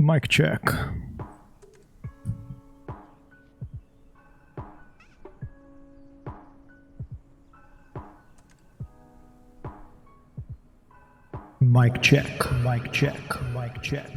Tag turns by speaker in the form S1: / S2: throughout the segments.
S1: Mic check. Mic check. Mic check. Mic check.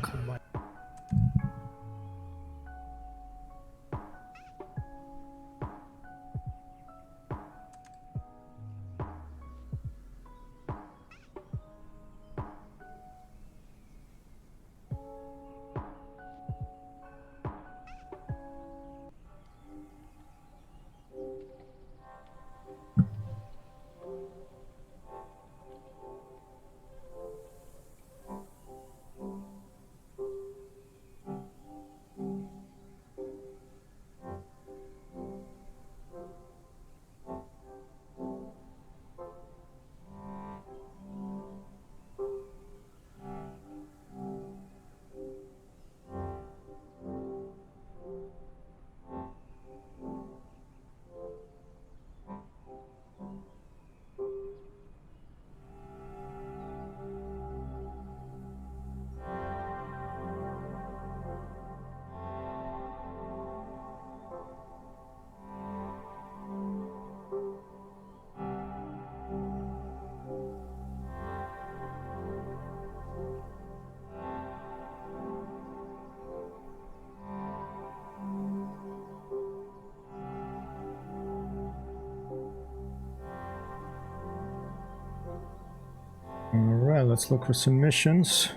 S1: Alright, let's look for some missions.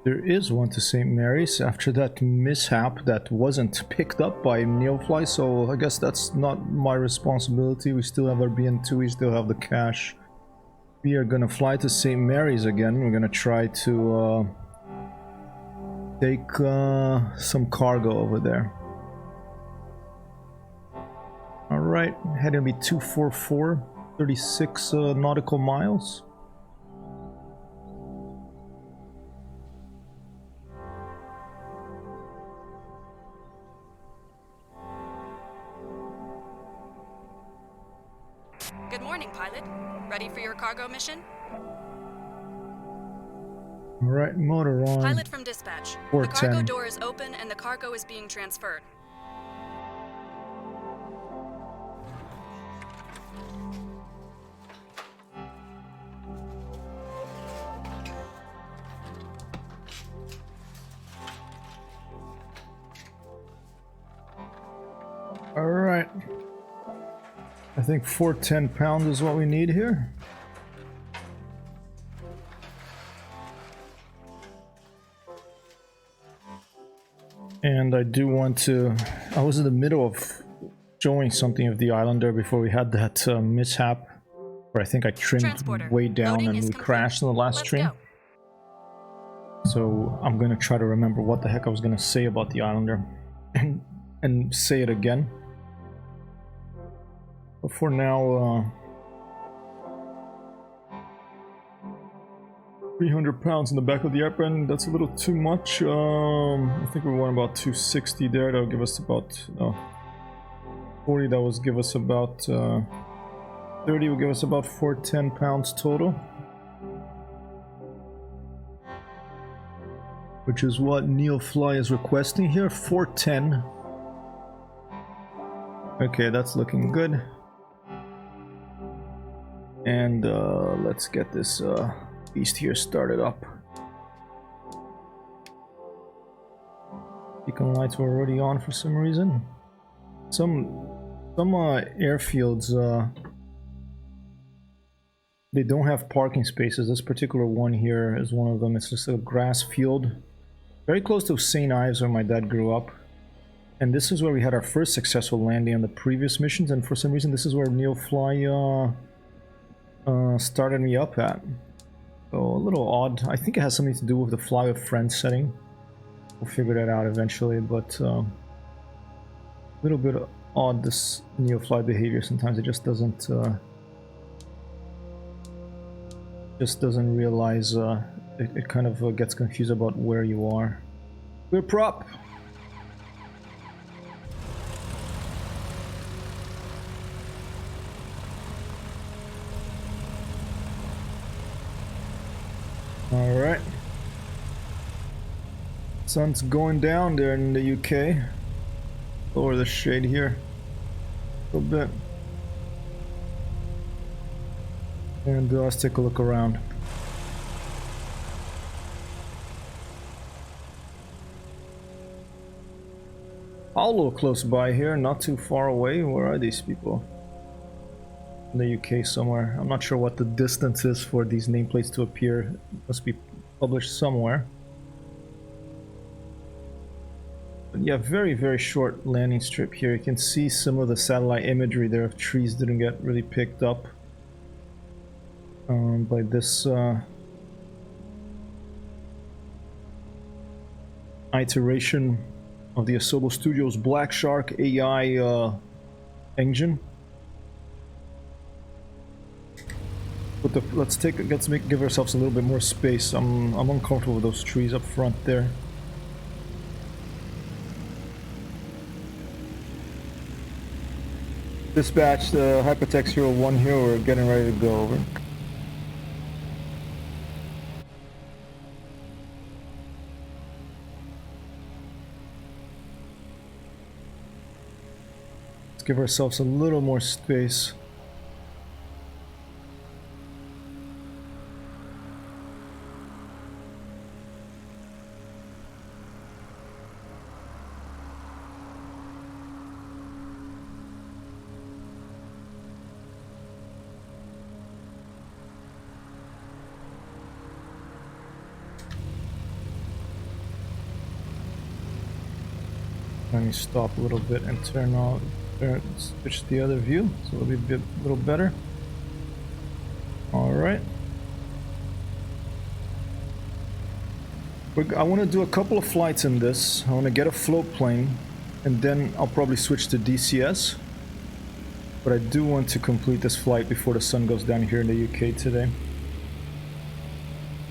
S1: There is one to St. Mary's after that mishap that wasn't picked up by Neofly, so I guess that's not my responsibility. We still have our BN-2, we still have the cash. We are gonna fly to St. Mary's again. We're gonna try to take some cargo over there. Alright, heading to be 244, 36 nautical miles.
S2: Good morning, pilot. Ready for your cargo mission?
S1: Alright, motor on.
S2: Pilot from dispatch. The cargo door is open and the cargo is being transferred.
S1: Alright. I think 410 pounds is what we need here. And I do want to... I was in the middle of showing something of the Islander before we had that mishap. Where I think I trimmed way down and we crashed in the last stream. So I'm gonna try to remember what the heck I was gonna say about the Islander. And say it again. But for now, 300 pounds in the back of the airplane, that's a little too much. I think we want about 260 there. That'll give us about 40. That will give us about 30. Will give us about 410 pounds total, which is what Neofly is requesting here. 410. Okay, that's looking good. And let's get this beast here started up. Beacon lights were already on for some reason. Some airfields they don't have parking spaces. This particular one here is one of them. It's just a grass field, very close to St. Ives where my dad grew up. And this is where we had our first successful landing on the previous missions. And for some reason, this is where Neofly started me up at. So a little odd. I think it has something to do with the fly with friends setting. We'll figure that out eventually, but a little bit odd, this Neofly behavior. Sometimes it just doesn't realize it kind of gets confused about where you are. We're prop. All right. Sun's going down there in the UK. Lower the shade here a little bit. And let's take a look around. All a little close by here, not too far away. Where are these people? In the UK somewhere. I'm not sure what the distance is for these nameplates to appear. It must be published somewhere. But yeah, very, very short landing strip here. You can see some of the satellite imagery there of trees didn't get really picked up by this iteration of the Asobo Studios Black Shark AI engine. But let's give ourselves a little bit more space. I'm uncomfortable with those trees up front there. Dispatch the Hypertext 01 here. We're getting ready to go over. Let's give ourselves a little more space. Let me stop a little bit and switch the other view, so it'll be a little better. All right. I want to do a couple of flights in this. I want to get a float plane, and then I'll probably switch to DCS. But I do want to complete this flight before the sun goes down here in the UK today.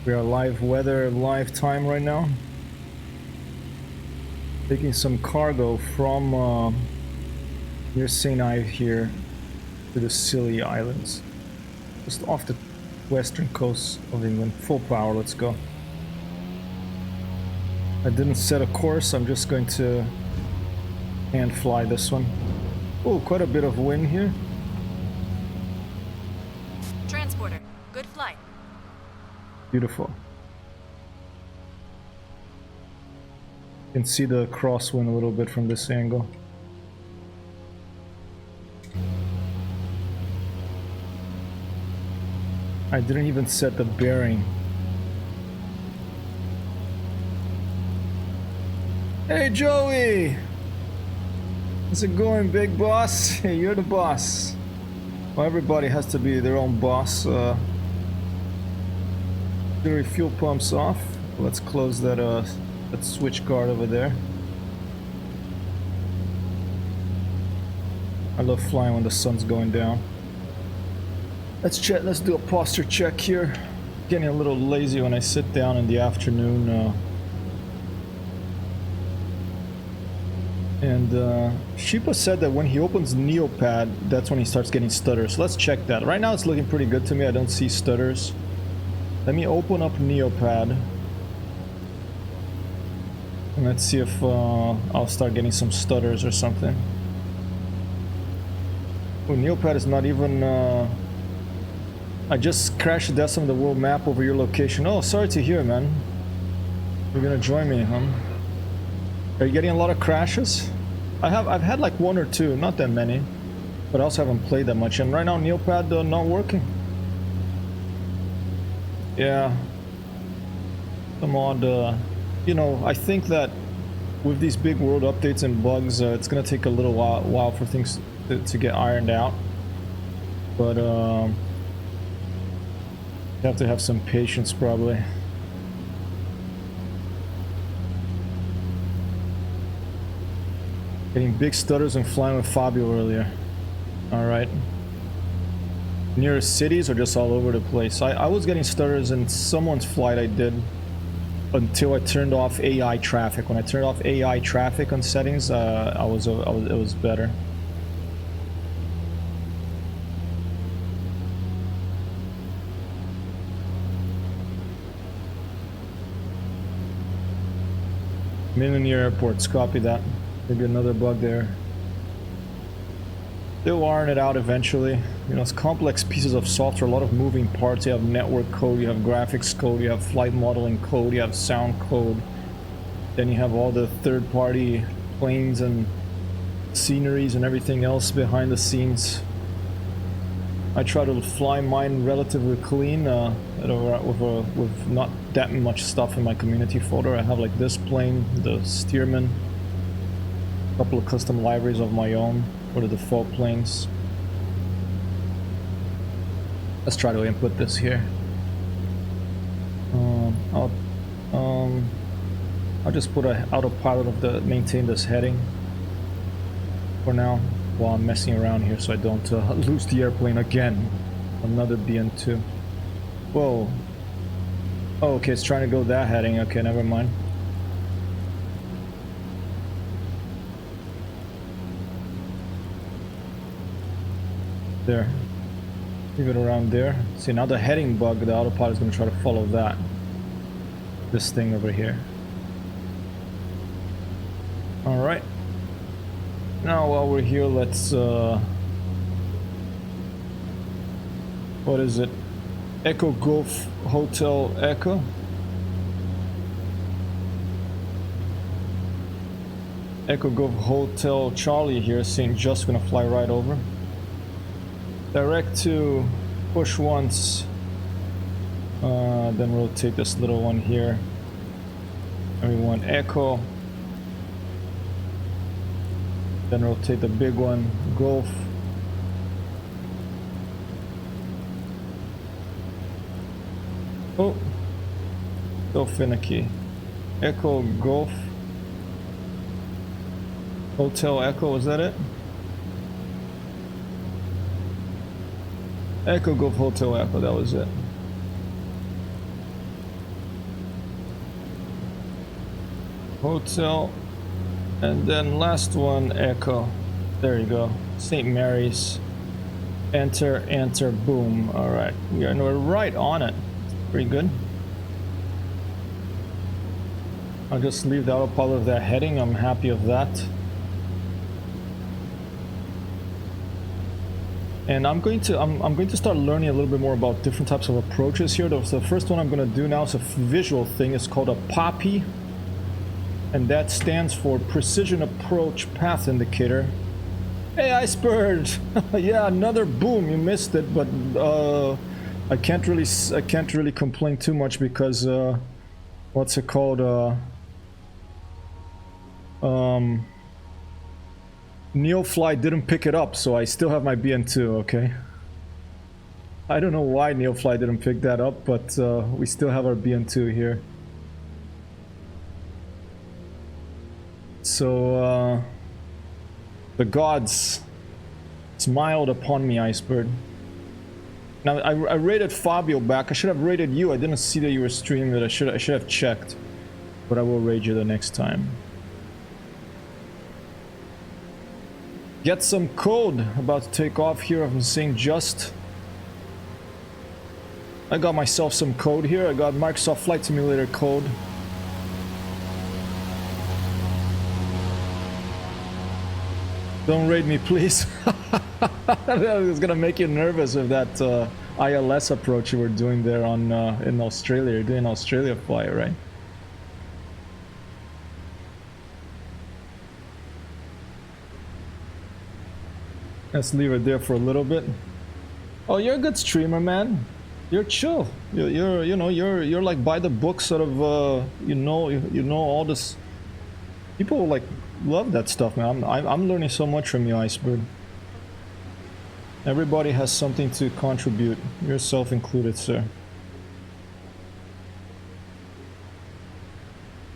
S1: We are live weather, live time right now. Taking some cargo from near St. Ives here to the Scilly Islands, just off the western coast of England. Full power, let's go. I didn't set a course, I'm just going to hand fly this one. Oh, quite a bit of wind here.
S2: Transporter, good flight.
S1: Beautiful. You can see the crosswind a little bit from this angle. I didn't even set the bearing. Hey Joey! How's it going, big boss? Hey, you're the boss. Well, everybody has to be their own boss. Auxiliary fuel pumps off. Let's close that that switch guard over there. I love flying when the sun's going down. Let's do a posture check here. Getting a little lazy when I sit down in the afternoon. And Sheepa said that when he opens Neopad, that's when he starts getting stutters. So let's check that. Right now it's looking pretty good to me. I don't see stutters. Let me open up Neopad. And let's see if I'll start getting some stutters or something. Oh, Neopad is not even... I just crashed the Decim the world map over your location. Oh, sorry to hear, man. You're gonna join me, huh? Are you getting a lot of crashes? I've had like one or two, not that many. But I also haven't played that much. And right now, Neopad not working. Yeah. Some odd... you know, I think that with these big world updates and bugs, it's gonna take a little while for things to get ironed out. But you have to have some patience, probably. Getting big stutters and flying with Fabio earlier. Alright. Nearest cities or just all over the place? I was getting stutters in someone's flight I did. Until I turned off AI traffic. When I turned off AI traffic on settings, it was better. Mainly near airports, copy that. Maybe another bug there. They'll iron it out eventually. You know, it's complex pieces of software, a lot of moving parts. You have network code, you have graphics code, you have flight modeling code, you have sound code. Then you have all the third-party planes and sceneries and everything else behind the scenes. I try to fly mine relatively clean, with not that much stuff in my community folder. I have like this plane, the Stearman, a couple of custom libraries of my own for the default planes. Let's try to input this here. I'll just put a autopilot of the maintain this heading for now while I'm messing around here so I don't lose the airplane again. Another BN-2. Whoa. Oh, okay, it's trying to go that heading. Okay, never mind. There. Leave it around there. See, now the heading bug, the autopilot is going to try to follow that. This thing over here. Alright. Now while we're here, let's what is it? Echo Golf Hotel Echo. Echo Golf Hotel Charlie here, saying just gonna fly right over. Direct to push once, then rotate this little one here. And we want Echo. Then rotate the big one, Golf. Oh, so finicky. Echo Golf Hotel Echo, was that it? Echo Golf Hotel Echo, that was it. Hotel, and then last one, Echo. There you go. St. Mary's. Enter, enter, boom. Alright, we're right on it. Pretty good. I'll just leave the autopilot of that heading. I'm happy of that. And I'm going to start learning a little bit more about different types of approaches here. The first one I'm going to do now is a visual thing. It's called a PAPI, and that stands for Precision Approach Path Indicator. Hey, Icebird! Yeah, another boom. You missed it, but I can't really complain too much because what's it called? Neofly didn't pick it up, so I still have my BN-2, okay? I don't know why Neofly didn't pick that up, but we still have our BN-2 here. So, the gods smiled upon me, Icebird. Now, I rated Fabio back. I should have rated you. I didn't see that you were streaming it. I should have checked. But I will raid you the next time. Get some code. About to take off here. I'm saying just. I got myself some code here. I got Microsoft Flight Simulator code. Don't raid me, please. It's gonna make you nervous with that ILS approach you were doing there on in Australia. You're doing Australia fly, right? Let's leave it there for a little bit. Oh, you're a good streamer, man. You're chill. You're like by the book sort of. You know all this. People like love that stuff, man. I'm learning so much from you, Icebird. Everybody has something to contribute, yourself included, sir.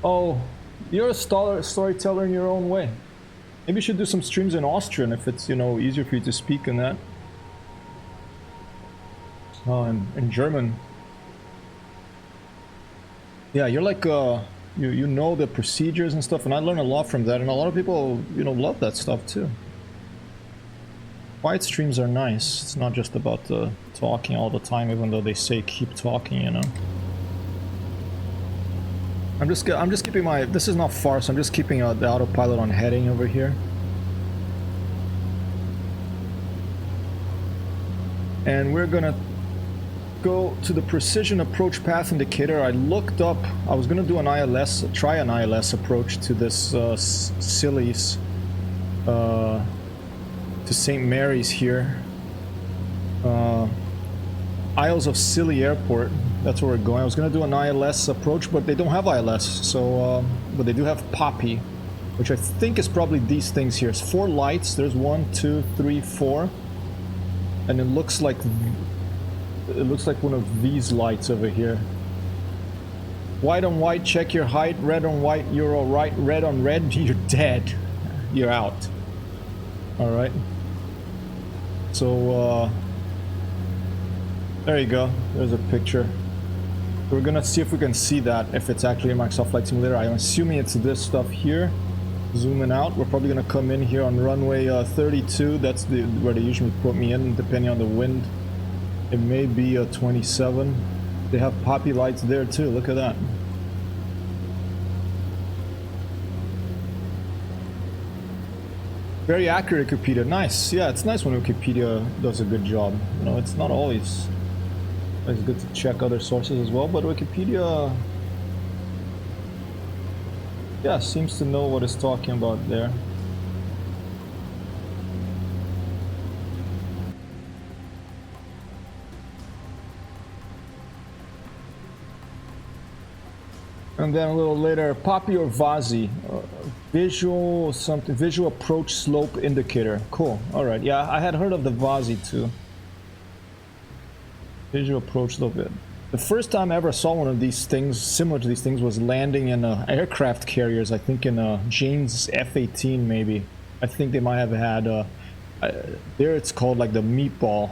S1: Oh, you're a storyteller in your own way. Maybe you should do some streams in Austrian if it's, easier for you to speak in that. Oh, in German. Yeah, you're like, you know the procedures and stuff, and I learn a lot from that, and a lot of people, love that stuff too. Quiet streams are nice. It's not just about talking all the time, even though they say keep talking, I'm just keeping my, this is not far, so I'm just keeping the autopilot on heading over here. And we're gonna go to the precision approach path indicator. I looked up, I was gonna do an ILS, try an ILS approach to this Scilly's, to St. Mary's here. Isles of Scilly Airport, that's where we're going. I was gonna do an ILS approach, but they don't have ILS, so, but they do have Poppy, which I think is probably these things here. It's 4 lights, there's 1, 2, 3, 4, and it looks like one of these lights over here. White on white, check your height. Red on white, you're alright. Red on red, you're dead. You're out. Alright. So, there you go. There's a picture. We're gonna see if we can see that, if it's actually a Microsoft Flight Simulator. I'm assuming it's this stuff here. Zooming out. We're probably gonna come in here on runway 32. That's where they usually put me in, depending on the wind. It may be a 27. They have poppy lights there too. Look at that. Very accurate, Wikipedia. Nice. Yeah, it's nice when Wikipedia does a good job. You know, it's not always good to check other sources as well, but Wikipedia, yeah, seems to know what it's talking about there. And then a little later, Poppy or Vazi, visual approach slope indicator. Cool. All right. Yeah, I had heard of the Vazi too. Visual approach slope. The first time I ever saw one of these things, similar to these things, was landing in aircraft carriers. I think in Jane's F-18 maybe. I think they might have had there. It's called like the meatball.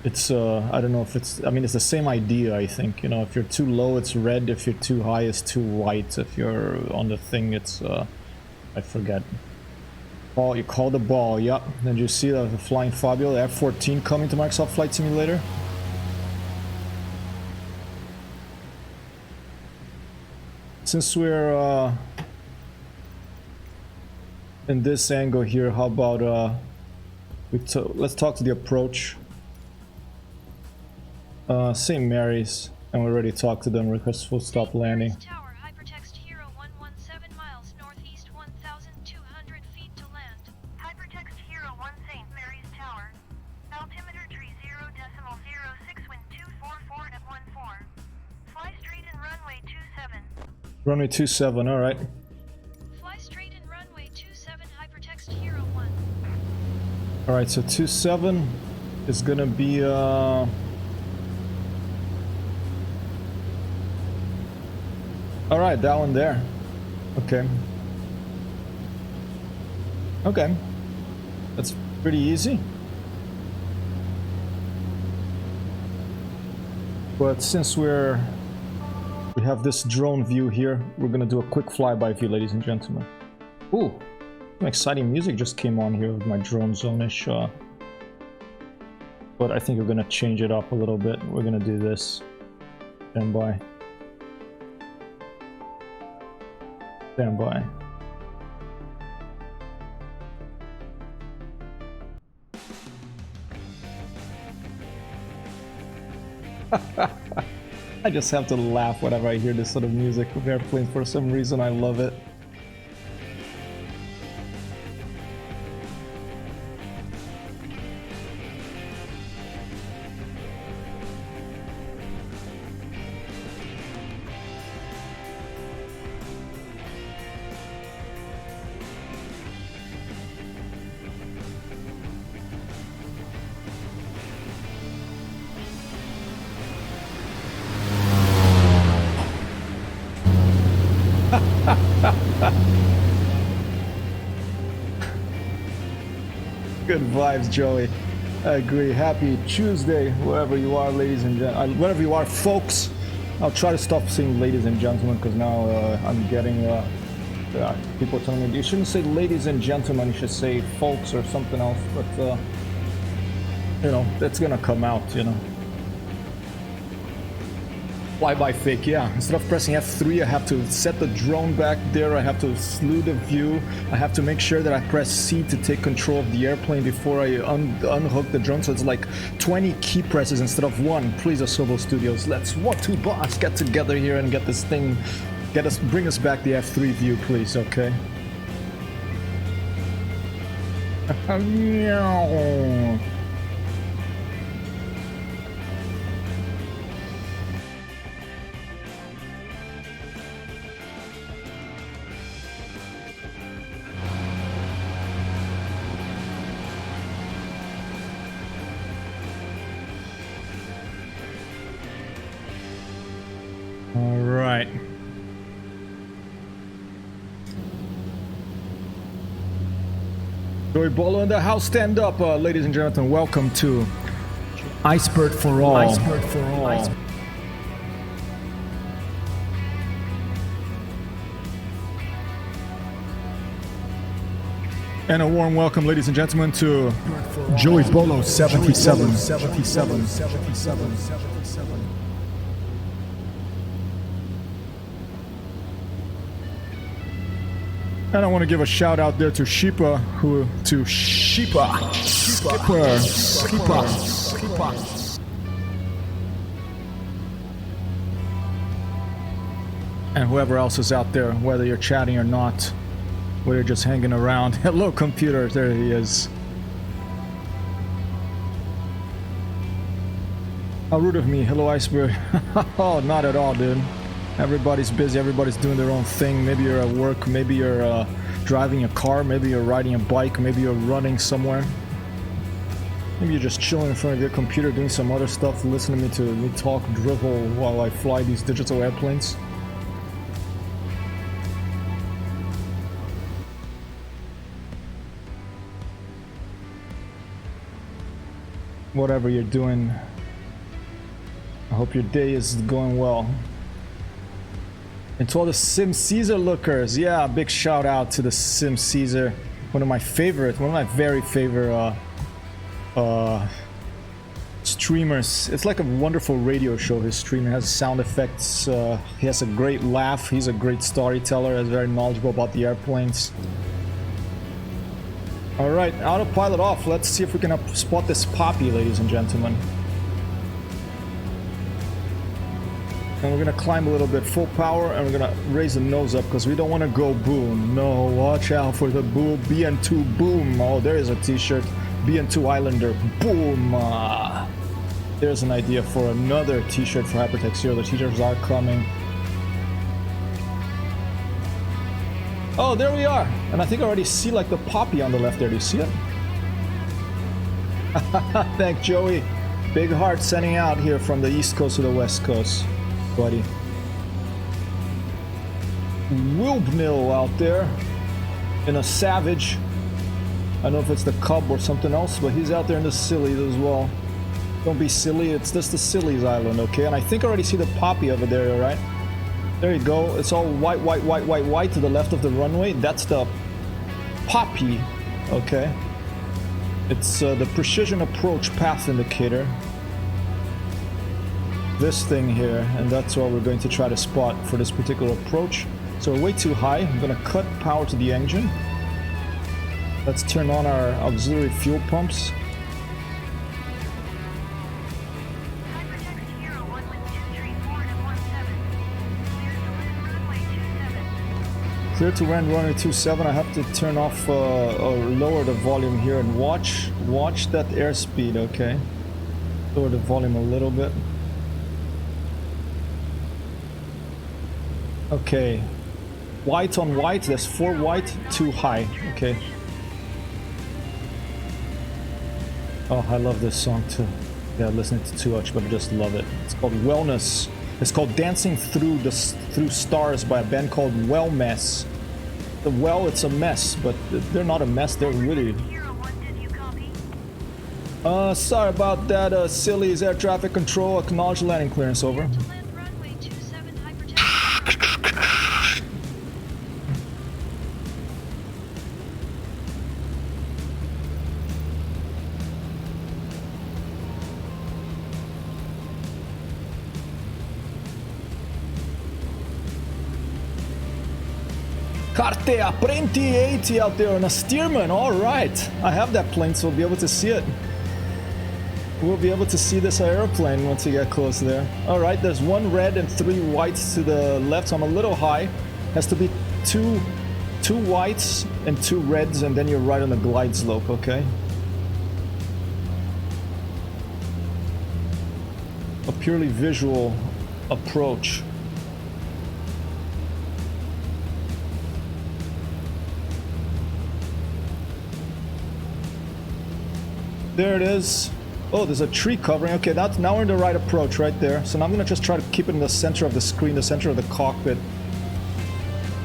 S1: It's I don't know if it's, I mean, it's the same idea, I think. You know, if you're too low it's red, if you're too high it's too white, if you're on the thing it's I forget. Oh, you call the ball. Yep. Then you see the flying Fabio, the F-14 coming to Microsoft Flight Simulator. Since we're in this angle here, how about let's talk to the approach. St. Mary's, and we already talked to them. Request full stop landing.
S3: Tower, hypertext Hero 117 miles northeast, 1,200 feet to land. Hypertext Hero 1 St. Mary's Tower. Altimeter tree 0.06 wind 244 at 14. Fly straight in runway 27.
S1: Runway 27, alright.
S3: Fly straight in runway 27, hypertext Hero 1.
S1: Alright, so 27 is gonna be alright, that one there. Okay. Okay. That's pretty easy. But since we have this drone view here, we're gonna do a quick flyby view, ladies and gentlemen. Ooh, some exciting music just came on here with my drone zone-ish. But I think we're gonna change it up a little bit. We're gonna do this. Stand by. Stand by. I just have to laugh whenever I hear this sort of music of airplanes. For some reason, I love it. Good vibes, Joey. I agree. Happy Tuesday, wherever you are, ladies and gentlemen. Wherever you are, folks. I'll try to stop saying ladies and gentlemen, because now I'm getting people telling me you shouldn't say ladies and gentlemen, you should say folks or something else. But you know, that's gonna come out, you know. Flyby fake, yeah. Instead of pressing F3, I have to set the drone back there. I have to slew the view. I have to make sure that I press C to take control of the airplane before I unhook the drone. So it's like 20 key presses instead of one. Please, Asobo Studios, let's 1-2 boss get together here and get this thing, bring us back the F3 view, please, okay? All right. Joey Bolo in the house, stand up, ladies and gentlemen. Welcome to Iceberg for All. Iceberg for All. And a warm welcome, ladies and gentlemen, to Joey Bolo 77. And I want to give a shout out there to Shipper, and whoever else is out there, whether you're chatting or not, whether you're just hanging around. Hello, computer, there he is. How rude of me. Hello, Iceberg. Oh, not at all, dude. Everybody's busy, everybody's doing their own thing. Maybe you're at work, maybe you're driving a car, maybe you're riding a bike, maybe you're running somewhere. Maybe you're just chilling in front of your computer doing some other stuff, listening to me talk drivel while I fly these digital airplanes. Whatever you're doing, I hope your day is going well. And to all the Sim Caesar lookers, yeah, big shout out to the Sim Caesar, one of my very favorite streamers. It's like a wonderful radio show, his stream. It has sound effects, he has a great laugh, he's a great storyteller, he's very knowledgeable about the airplanes. Alright, autopilot off, let's see if we can spot this Poppy, ladies and gentlemen. And we're gonna climb a little bit full power, and we're gonna raise the nose up because we don't want to go boom. No, watch out for the boom. BN-2 boom. Oh, there is a t-shirt. BN-2 Islander boom. There's an idea for another t-shirt for Hypertext Zero. The t-shirts are coming. Oh, there we are. And I think I already see like the Poppy on the left there. Do you see it? Thank Joey. Big heart sending out here from the East Coast to the West Coast. Buddy. Wilbnil out there in a Savage. I don't know if it's the Cub or something else, but he's out there in the Sillies as well. Don't be silly, it's just the Sillies Island, okay? And I think I already see the Poppy over there, right? There you go. It's all white, white, white, white, white to the left of the runway. That's the Poppy, okay? It's the Precision Approach Path Indicator. This thing here, and that's what we're going to try to spot for this particular approach. So we're way too high. I'm gonna cut power to the engine. Let's turn on our auxiliary fuel pumps. Clear to land runway 27. I have to turn off or lower the volume here and watch that airspeed, okay? Lower the volume a little bit. Okay, white on white, there's 4 white, 2 high, okay. Oh, I love this song too. Yeah, listening to too much, but I just love it. It's called Wellness. It's called Dancing Through Stars by a band called Well Mess. The well, it's a mess, but they're not a mess, they're really... Sorry about that, Silly's air traffic control, acknowledge landing clearance, over. Carte Apprenti 80 out there on a Stearman. All right. I have that plane, so we'll be able to see it. We'll be able to see this airplane once you get close there. All right, there's 1 red and 3 whites to the left, so I'm a little high. Has to be two whites and 2 reds, and then you're right on the glide slope, okay? A purely visual approach. There it is. Oh, there's a tree covering. Okay, that's now we're in the right approach right there. So now I'm gonna just try to keep it in the center of the screen, the center of the cockpit.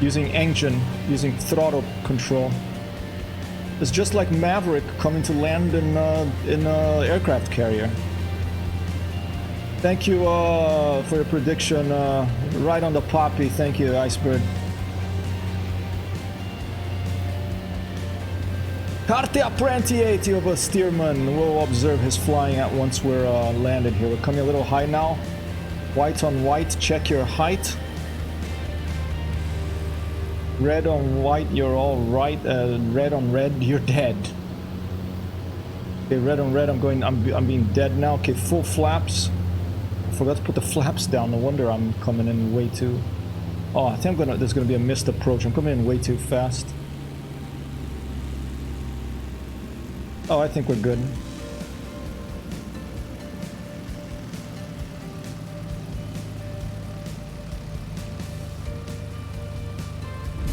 S1: Using engine, using throttle control. It's just like Maverick coming to land in an aircraft carrier. Thank you for your prediction. Right on the poppy. Thank you, Icebird. Carte Apprenti 80 of a Stearman. We'll observe his flying at once we're landed here. We're coming a little high now. White on white, check your height. Red on white, you're all right. Red on red, you're dead. Okay, red on red, I'm being dead now. Okay, full flaps. I forgot to put the flaps down. No wonder I'm coming in way too. Oh, I think there's gonna be a missed approach. I'm coming in way too fast. Oh, I think we're good.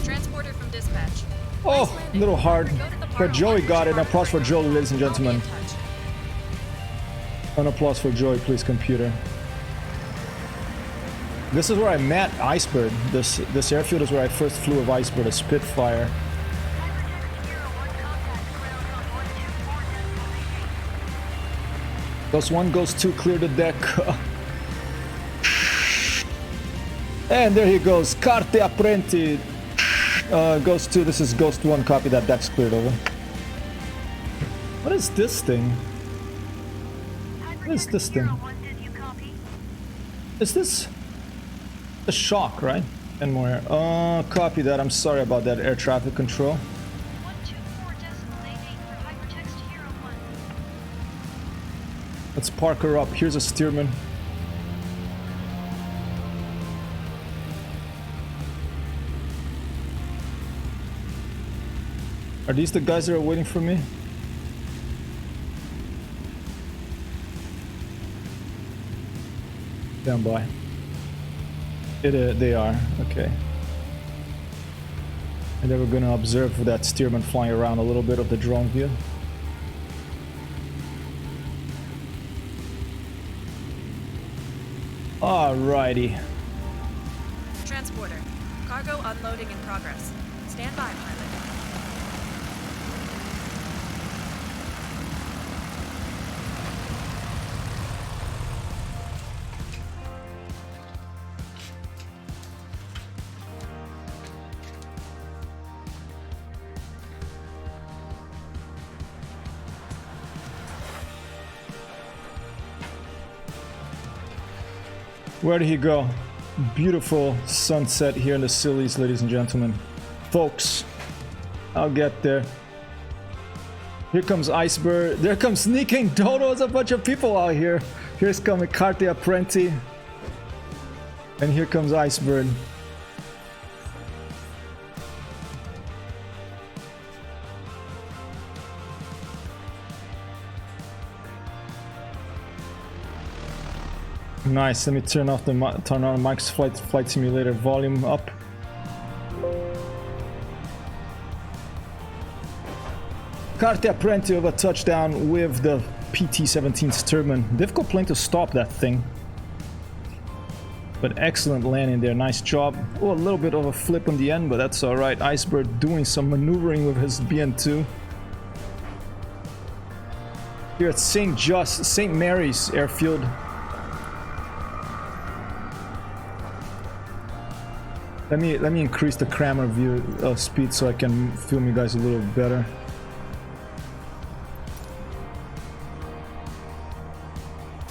S2: Transporter from dispatch.
S1: Oh, a little hard. But Joey got it. An applause for Joey, ladies and gentlemen. An applause for Joey, please, computer. This is where I met Icebird. This airfield is where I first flew with Icebird, a Spitfire. Ghost 1, Ghost 2, clear the deck. And there he goes. Carte Apprenti. Ghost 2, this is Ghost 1, copy that, deck's cleared over. What is this thing? What is this thing? Is this a shock, right? And more air. Copy that, I'm sorry about that, air traffic control.
S3: 124.88 for hypertext Hero 1.
S1: Let's park her up. Here's a Stearman. Are these the guys that are waiting for me? Stand by. They are. Okay. And then we're gonna observe that Stearman flying around a little bit of the drone view. Alrighty.
S2: Transporter. Cargo unloading in progress. Stand by, pilot.
S1: Where did he go? Beautiful sunset here in the Sillies, ladies and gentlemen. Folks, I'll get there. Here comes Icebird. There comes Sneaking Dodo. There's a bunch of people out here. Here's coming Carte Apprenti. And here comes Icebird. Nice. Let me turn on Mike's flight simulator volume up. Carte Apprenti of a touchdown with the PT-17 Stearman. Difficult plane to stop that thing. But excellent landing there. Nice job. Oh, a little bit of a flip on the end, but that's alright. Icebird doing some maneuvering with his BN-2. Here at St. Mary's Airfield. Let me increase the camera view speed so I can film you guys a little better.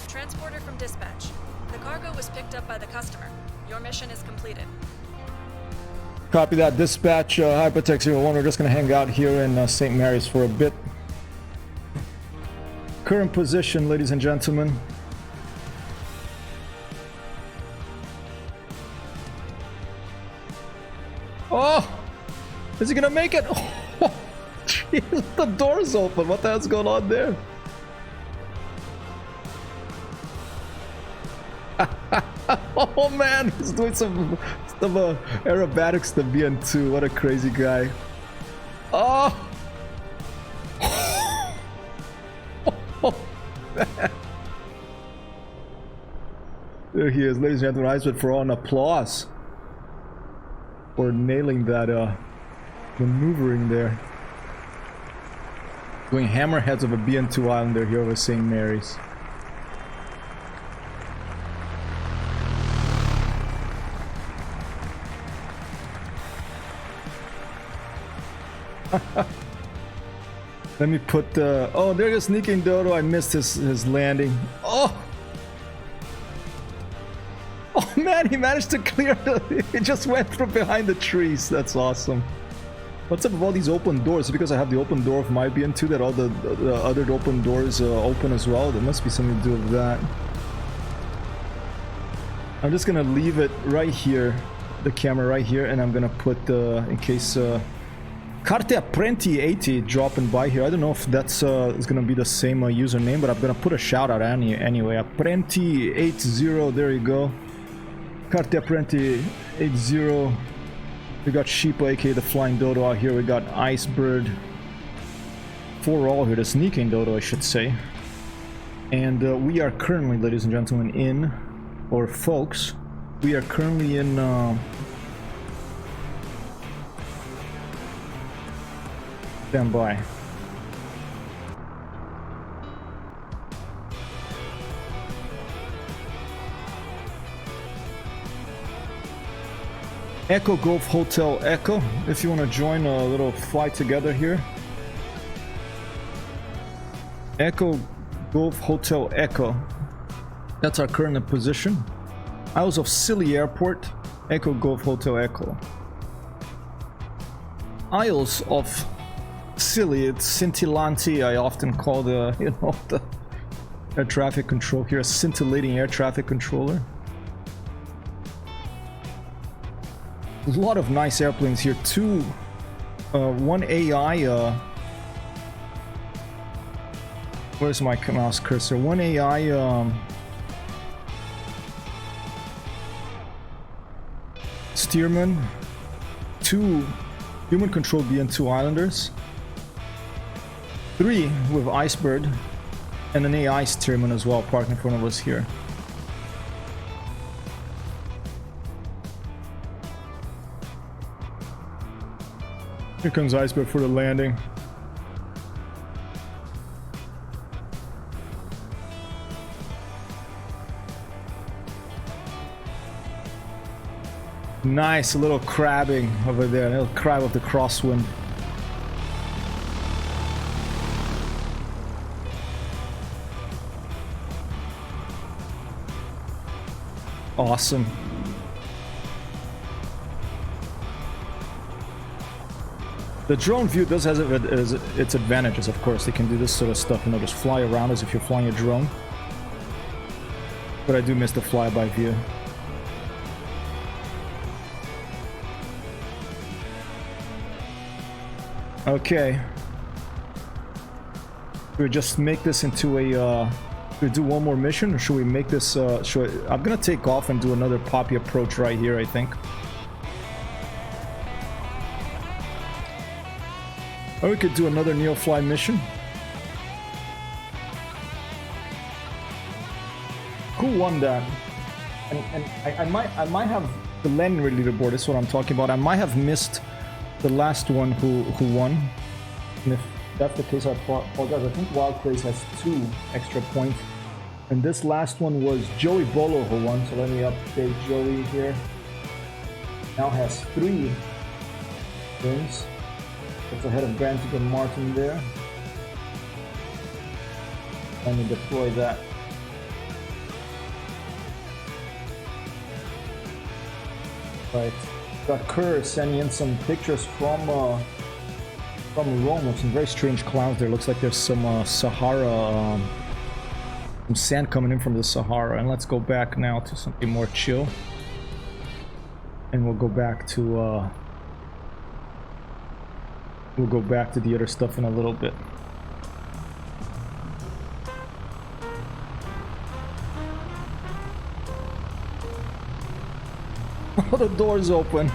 S2: Transporter from dispatch. The cargo was picked up by the customer. Your mission is completed.
S1: Copy that. Dispatch, Hypertext 01. We're just going to hang out here in St. Mary's for a bit. Current position, ladies and gentlemen. Oh! Is he going to make it? Oh, jeez, the door's open. What the hell's going on there? Oh man, he's doing some aerobatics to BN-2. What a crazy guy. Oh! There he is, ladies and gentlemen. I for all an applause for nailing that maneuvering there. Doing hammerheads of a BN-2 Islander here over St. Mary's. Let me put the... Oh, there goes sneaking Dodo. I missed his landing. Oh! Oh man, he managed to clear the... He just went from behind the trees. That's awesome. What's up with all these open doors? Because I have the open door of my BN-2 that all the other open doors open as well. There must be something to do with that. I'm just gonna leave it right here. The camera right here. And I'm gonna put in case... Carte Apprenti 80 dropping by here. I don't know if that's is gonna be the same username, but I'm gonna put a shout out anyway. Apprenti 80, there you go. Carte Apprenti 80. We got Sheepa, aka the Flying Dodo out here. We got Icebird. 4 all here, the Sneaking Dodo, I should say. And we are currently, ladies and gentlemen, in, or folks, we are currently in. Stand by. Echo Golf Hotel Echo, if you want to join a little fly together here. Echo Golf Hotel Echo. That's our current position. Isles of Scilly Airport. Echo Golf Hotel Echo. Isles of Silly, it's scintillanti. I often call the, you know, the air traffic control here a scintillating air traffic controller. There's a lot of nice airplanes here too. One AI. Where's my mouse cursor? One AI. Steerman. 2 human-controlled BN-2 Islanders. 3 with Icebird, and an AI Steerman as well parked in front of us here. Here comes Icebird for the landing. Nice, a little crabbing over there, a little crab of the crosswind. Awesome. The drone view does have its advantages, of course. They can do this sort of stuff, you know, just fly around as if you're flying a drone. But I do miss the flyby view. Okay. Should we just make this into a should we do one more mission, or should we make this I'm gonna take off and do another poppy approach right here, I think. Or we could do another Neofly mission. Who won that? And I might have the landing rate leaderboard, is what I'm talking about. I might have missed the last one who won. And if that's the case, I apologize. I think Wild Craze has 2 extra points. And this last one was Joey Bolo who won, so let me update Joey here. Now has 3 wins. It's ahead of Grantic and Martin there. Let me deploy that. Right. Got Kerr sending in some pictures from Rome with some very strange clouds there. Looks like there's some Sahara, some sand coming in from the Sahara. And let's go back now to something more chill. And we'll go back to the other stuff in a little bit. Oh, the door's open.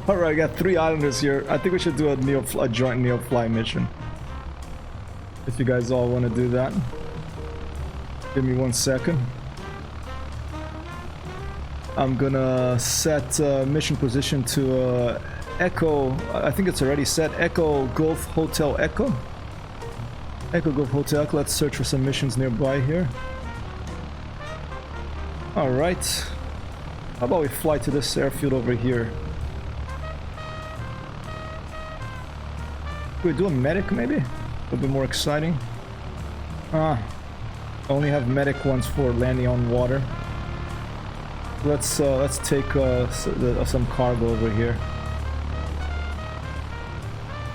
S1: Alright, I got 3 islanders here. I think we should do a joint Neofly mission. If you guys all want to do that. Give me 1 second. I'm gonna set mission position to Echo. I think it's already set. Echo Golf Hotel Echo. Echo Golf Hotel Echo. Let's search for some missions nearby here. Alright. How about we fly to this airfield over here? Could we do a medic maybe? A little bit more exciting. I only have medic ones for landing on water. Let's take some cargo over here.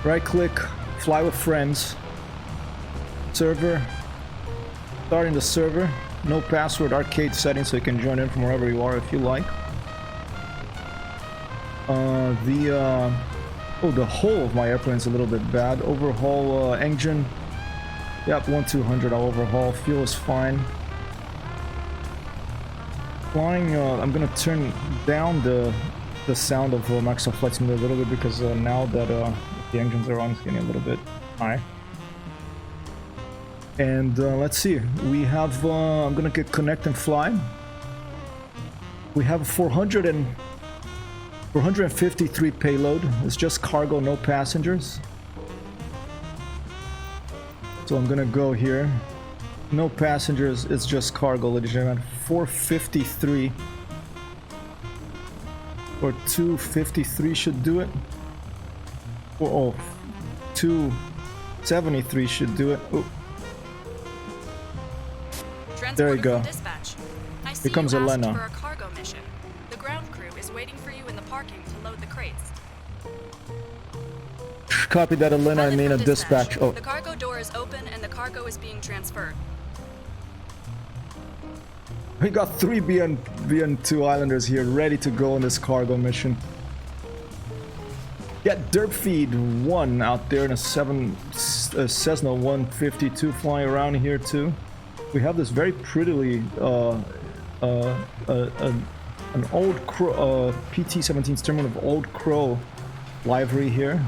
S1: Right click, fly with friends. Server. Starting the server. No password, arcade settings, so you can join in from wherever you are if you like. The hull of my airplane is a little bit bad. Overhaul engine. Yep, 1200 I'll overhaul. Fuel is fine. Flying, I'm gonna turn down the sound of Microsoft Flight Simulator a little bit because now that the engines are on, it's getting a little bit high. And let's see, we have, I'm gonna get connect and fly. We have 453 payload. It's just cargo, no passengers. So I'm gonna go here. No passengers, it's just cargo, ladies and gentlemen. 453 or 253 should do it. Oh, 273 should do it. Oh. There you go.
S2: Dispatch.
S1: Here comes Elena.
S2: For a cargo mission. The ground crew is waiting for you in the parking to load the crates.
S1: Copy that, Elena. I mean a dispatch. Oh.
S2: The cargo door is open and the cargo is being transferred.
S1: We got 3 BN-2 islanders here ready to go on this cargo mission. Got Derp Feed 1 out there in a Cessna 152 flying around here too. We have this very prettily an old Crow, PT-17 terminal of Old Crow livery here.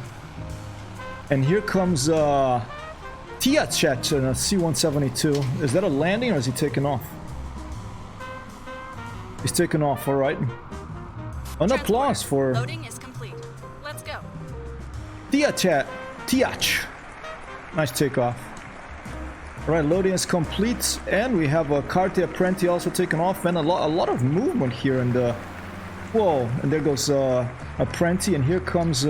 S1: And here comes Tiachet in a C-172. Is that a landing or is he taking off? He's taking off, alright. An applause for...
S2: Loading is complete. Let's go.
S1: Tiach. Nice takeoff. Alright, loading is complete, and we have a Carte Apprenti also taken off, and a lot of movement here in the... Whoa, and there goes Apprenti, and here comes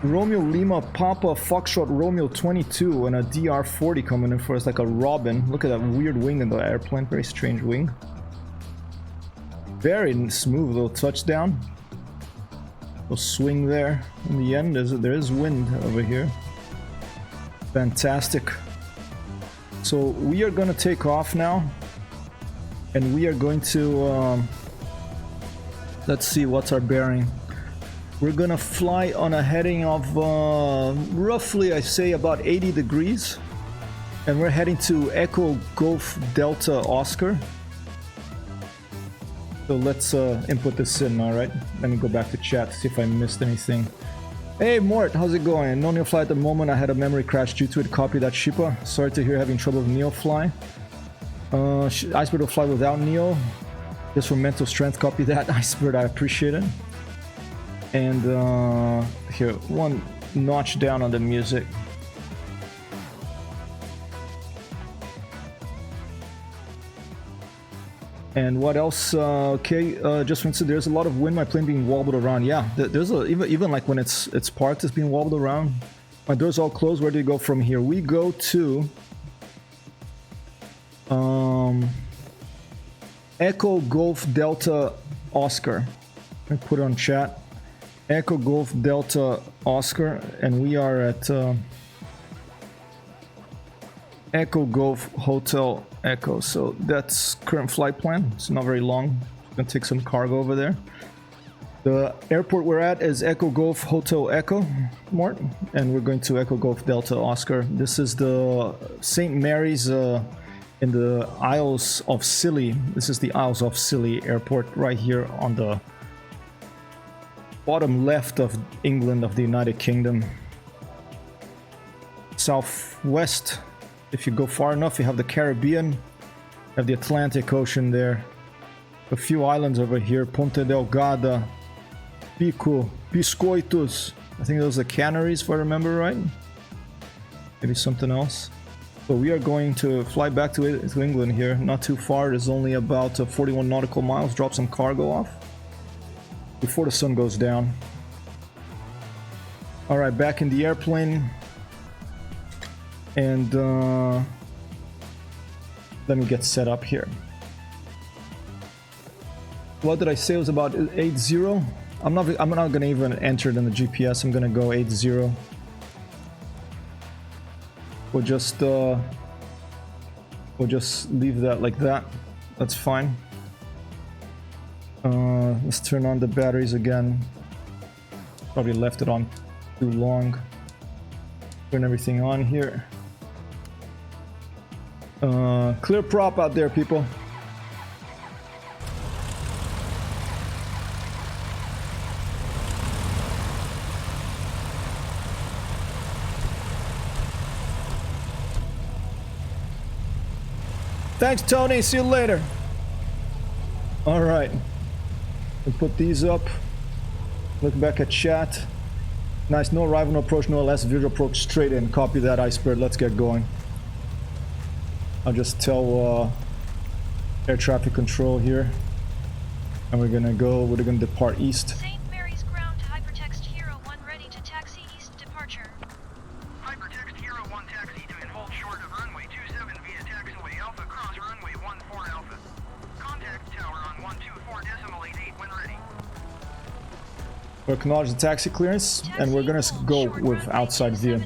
S1: Romeo Lima Papa Foxtrot Romeo 22 and a DR-40 coming in for us, like a Robin. Look at that weird wing in the airplane, very strange wing. Very smooth little touchdown. Little swing there. In the end, there is wind over here. Fantastic. So we are going to take off now, and we are going to let's see what's our bearing. We're gonna fly on a heading of roughly, I say, about 80 degrees, and we're heading to Echo Golf Delta Oscar. So let's input this in. All right, let me go back to chat to see if I missed anything. Hey Mort, how's it going? No Neofly at the moment. I had a memory crash due to it. Copy that, Shipa. Sorry to hear having trouble with Neofly. Icebird will fly without Neo. Just for mental strength. Copy that, Icebird. I appreciate it. And here, 1 notch down on the music. And what else? Okay, just want to say there's a lot of wind. My plane being wobbled around. Yeah, there's even like when it's parked, it's being wobbled around. My door's all closed. Where do you go from here? We go to Echo Golf Delta Oscar. I put it on chat. Echo Golf Delta Oscar, and we are at Echo Golf Hotel Echo. So that's current flight plan. It's not very long. Gonna take some cargo over there. The airport we're at is Echo Golf Hotel Echo, Mort, and we're going to Echo Golf Delta Oscar. This is the St. Mary's in the Isles of Scilly. This is the Isles of Scilly airport right here on the bottom left of England, of the United Kingdom. Southwest, if you go far enough, you have the Caribbean, you have the Atlantic Ocean there. A few islands over here, Ponte Delgada, Pico, Biscoitos. I think those are the Canaries, if I remember right. Maybe something else. So we are going to fly back to England here, not too far. It's only about 41 nautical miles. Drop some cargo off before the sun goes down. All right, back in the airplane. And let me get set up here. What did I say? It was about 80. I'm not gonna even enter it in the GPS. I'm gonna go 80. We'll just leave that like that. That's fine. Let's turn on the batteries again. Probably left it on too long. Turn everything on here. Clear prop out there, people. Thanks, Tony. See you later. All right. We'll put these up. Look back at chat. Nice. No arrival, no approach, no LS. Visual approach straight in. Copy that, Iceberg. Let's get going. I'll just tell air traffic control here. And we're gonna depart east.
S3: St. Mary's ground to Hypertext Hero 1 ready to taxi east departure. Hypertext Hero 1 taxi to and hold short of runway 27 via taxiway Alpha cross runway 14 Alpha. Contact tower on 124.88 when ready.
S1: We'll acknowledge the taxi clearance, and we're gonna go with outside view.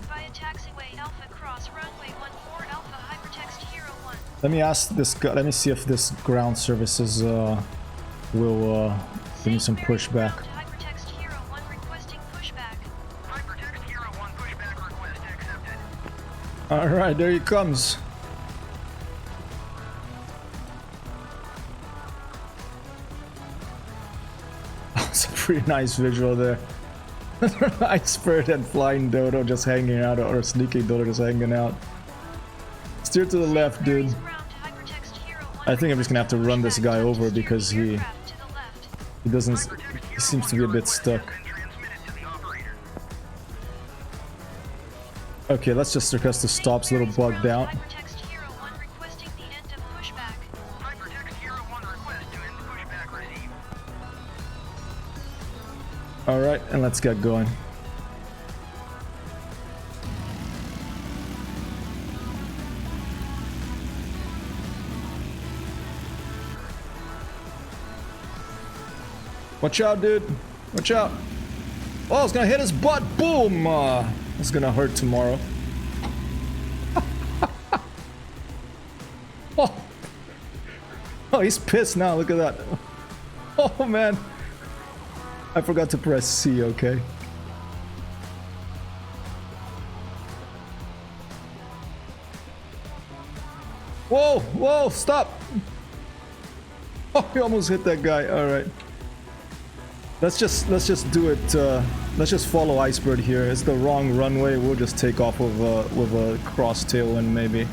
S1: Let me ask this guy, let me see if this ground services will give me some pushback. Alright, there he comes. It's a pretty nice visual there. Iceberg and Flying Dodo just hanging out, or Sneaking Dodo just hanging out. Steer to the left, dude. I think I'm just gonna have to run this guy over because he seems to be a bit stuck. Okay, let's just request the stops, a little bugged out. Alright, and let's get going. Watch out, dude. Watch out. Oh, it's gonna hit his butt. Boom! It's gonna hurt tomorrow. Oh. Oh, he's pissed now. Look at that. Oh, man. I forgot to press C, okay. Whoa, whoa, stop. Oh, he almost hit that guy. All right. Let's just do it. Let's just follow Iceberg here. It's the wrong runway. We'll just take off with a cross tailwind maybe.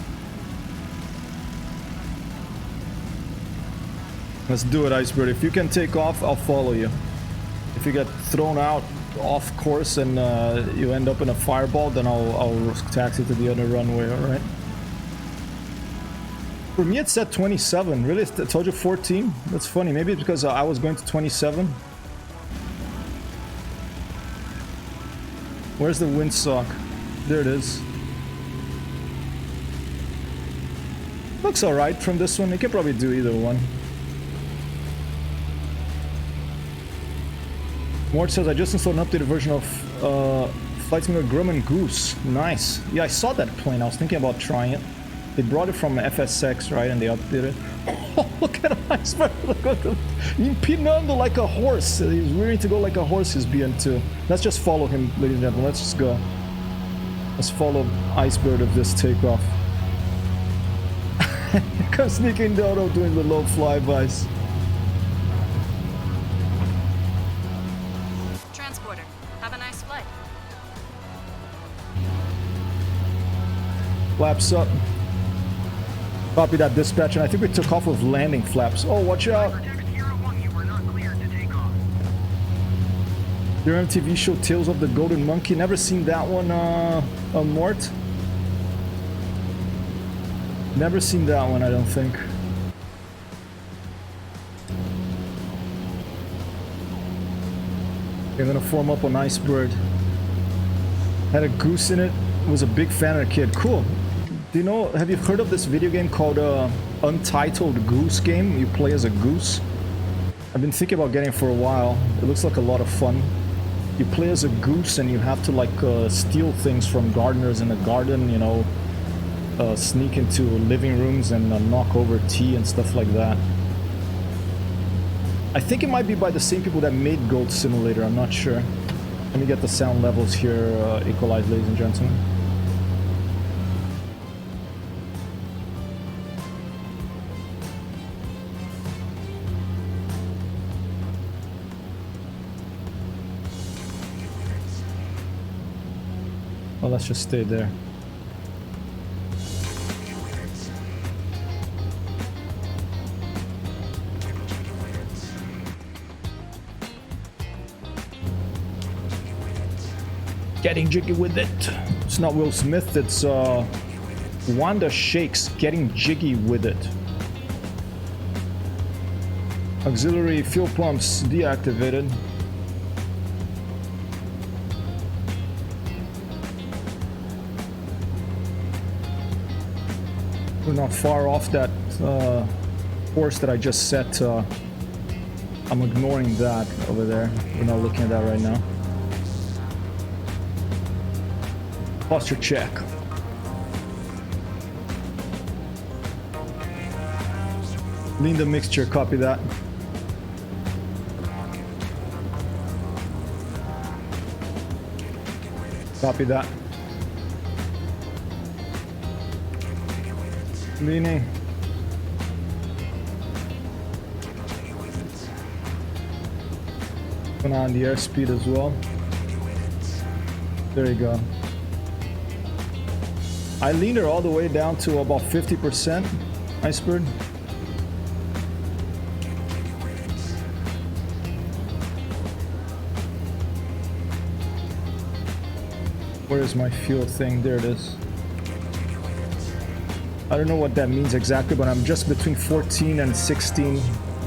S1: Let's do it, Iceberg. If you can take off, I'll follow you. If you get thrown out off course and you end up in a fireball, then I'll taxi to the other runway. All right. For me, it said 27. Really, I told you 14. That's funny. Maybe it's because I was going to 27. Where's the windsock? There it is. looks alright from this one. You can probably do either one. Mort says, I just installed an updated version of Flight Simulator Grumman Goose. Nice. Yeah, I saw that plane. I was thinking about trying it. They brought it from FSX, right? And they updated it. Oh, look at him. Look at him. Empinando like a horse. He's rearing to go like a horse, his BN-2. Let's just follow him, ladies and gentlemen. Let's just go. Let's follow Icebird of this takeoff. Come sneaking Dodo doing the low flybys.
S2: Transporter, have a nice flight.
S1: Flaps up. Copy that, dispatch, and I think we took off with landing flaps. Oh, watch out! Your MTV show Tales of the Golden Monkey. Never seen that one, Mort. Never seen that one, I don't think. They're gonna form up on Icebird. Had a goose in it. Was a big fan of the kid. Cool. Do you know, have you heard of this video game called Untitled Goose Game? You play as a goose. I've been thinking about getting it for a while. It looks like a lot of fun. You play as a goose and you have to like steal things from gardeners in the garden, you know, sneak into living rooms and knock over tea and stuff like that. I think it might be by the same people that made Goat Simulator, I'm not sure. Let me get the sound levels here equalized, ladies and gentlemen. Well, let's just stay there. Getting jiggy with it. It's not Will Smith, it's Wanda Shakes. Getting jiggy with it. Auxiliary fuel pumps deactivated. We're not far off that course that I just set. I'm ignoring that over there. We're not looking at that right now. Posture check. Lean the mixture, copy that. Copy that. Leaning. Put on the airspeed as well. There you go. I leaned her all the way down to about 50%, Icebird. Where is my fuel thing? There it is. I don't know what that means exactly, but I'm just between 14 and 16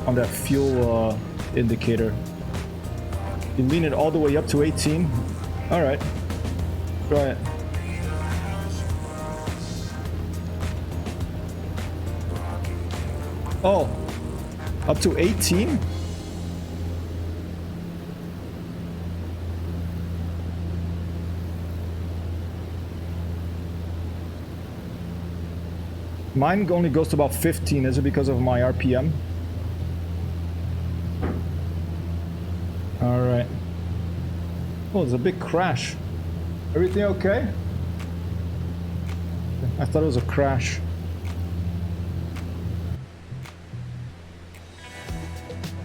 S1: on that fuel indicator. You lean it all the way up to 18. All right, try it. Oh, up to 18? Mine only goes to about 15. Is it because of my RPM? All right. Oh, there's a big crash. Everything okay? I thought it was a crash.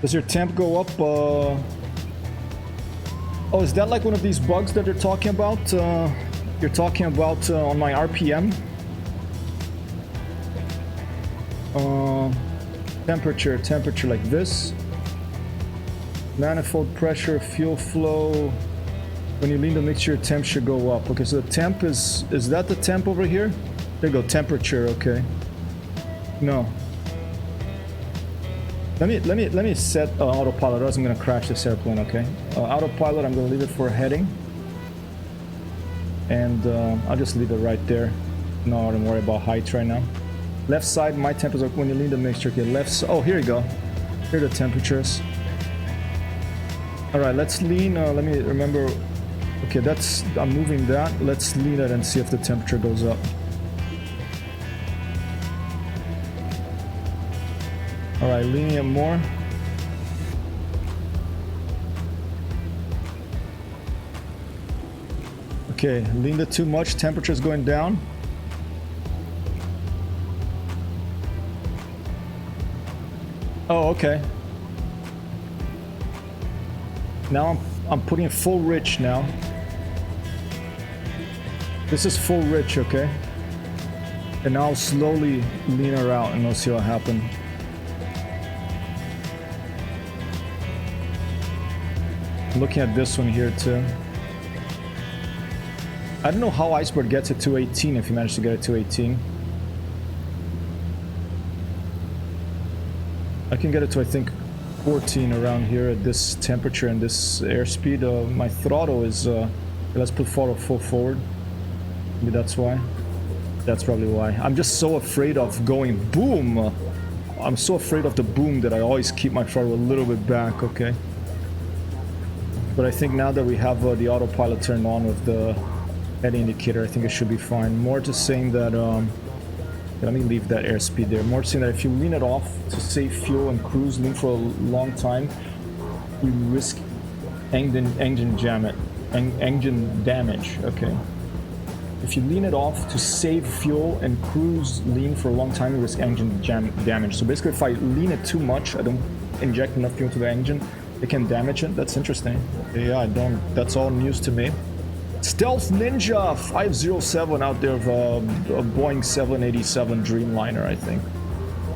S1: Does your temp go up? Oh, is that like one of these bugs that they're talking about? You're talking about on my RPM? Temperature like this. Manifold pressure, fuel flow. When you lean the mixture, your temp should go up. Okay, so the temp is that the temp over here? There you go, temperature, okay. No. Let me set autopilot, or else I'm gonna crash this airplane, okay? Autopilot, I'm gonna leave it for heading. And I'll just leave it right there. No, I don't worry about height right now. Left side, my temperature when you lean the mixture. Okay, left. Oh, here you go. Here are the temperatures. All right, let's lean. Let me remember. Okay, that's. I'm moving that. Let's lean it and see if the temperature goes up. All right, leaning it more. Okay, leaned it too much. Temperature's going down. Oh, okay. Now I'm putting it full rich now. This is full rich, okay? And now I'll slowly lean her out and we'll see what happens. Looking at this one here too. I don't know how Iceberg gets it to 18 if you manage to get it to 18. I can get it to, I think, 14 around here at this temperature and this airspeed. My throttle is, let's put throttle full forward. Maybe that's why. That's probably why. I'm just so afraid of going boom. I'm so afraid of the boom that I always keep my throttle a little bit back, okay? But I think now that we have the autopilot turned on with the head indicator, I think it should be fine. More to saying that, let me leave that airspeed there. More to saying that if you lean it off to save fuel and cruise, lean for a long time, you risk engine damage, okay? If you lean it off to save fuel and cruise lean for a long time, you risk engine damage. So basically, if I lean it too much, I don't inject enough fuel to the engine, it can damage it. That's interesting. Yeah, I don't. That's all news to me. Stealth Ninja 507 out there of a Boeing 787 Dreamliner, I think.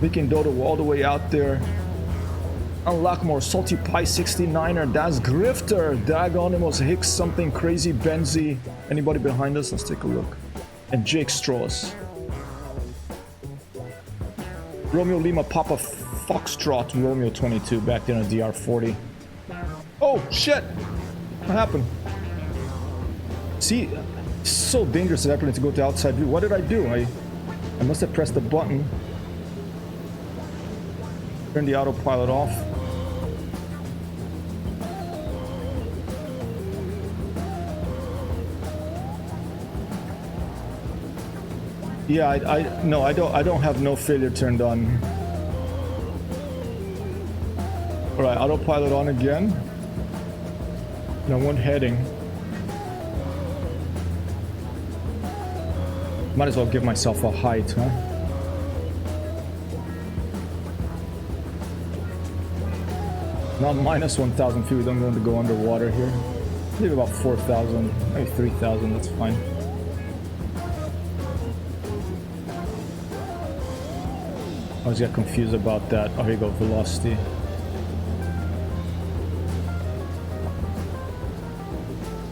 S1: Viking Dodo all the way out there. Unlock more Salty Pie 69er, Das Grifter, Dagonymous Hicks, something crazy, Benzi. Anybody behind us? Let's take a look. And Jake Strauss. Romeo Lima Papa Foxtrot Romeo 22 back there in a DR40. Oh shit! What happened? See, it's so dangerous at airplane to go to outside view. What did I do? I must have pressed the button. Turn the autopilot off. Yeah, I don't have no failure turned on. All right, autopilot on again. Now one heading. Might as well give myself a height, huh? Now minus 1,000 feet, we don't want to go underwater here. Maybe about 4,000, maybe 3,000, that's fine. I always get confused about that. Oh, here you go, velocity.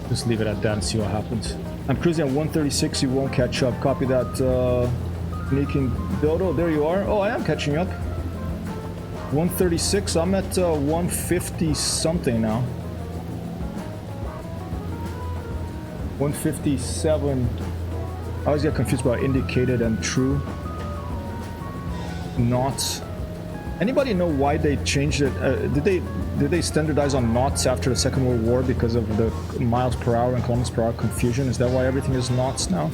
S1: Just leave it at that and see what happens. I'm cruising at 136, you won't catch up. Copy that, Sneaking Dodo. There you are. Oh, I am catching up. 136, I'm at 150 something now. 157. I always get confused about indicated and true. Knots. Anybody know why they changed it? Did they standardize on knots after the Second World War because of the miles per hour and kilometers per hour confusion? Is that why everything is knots now?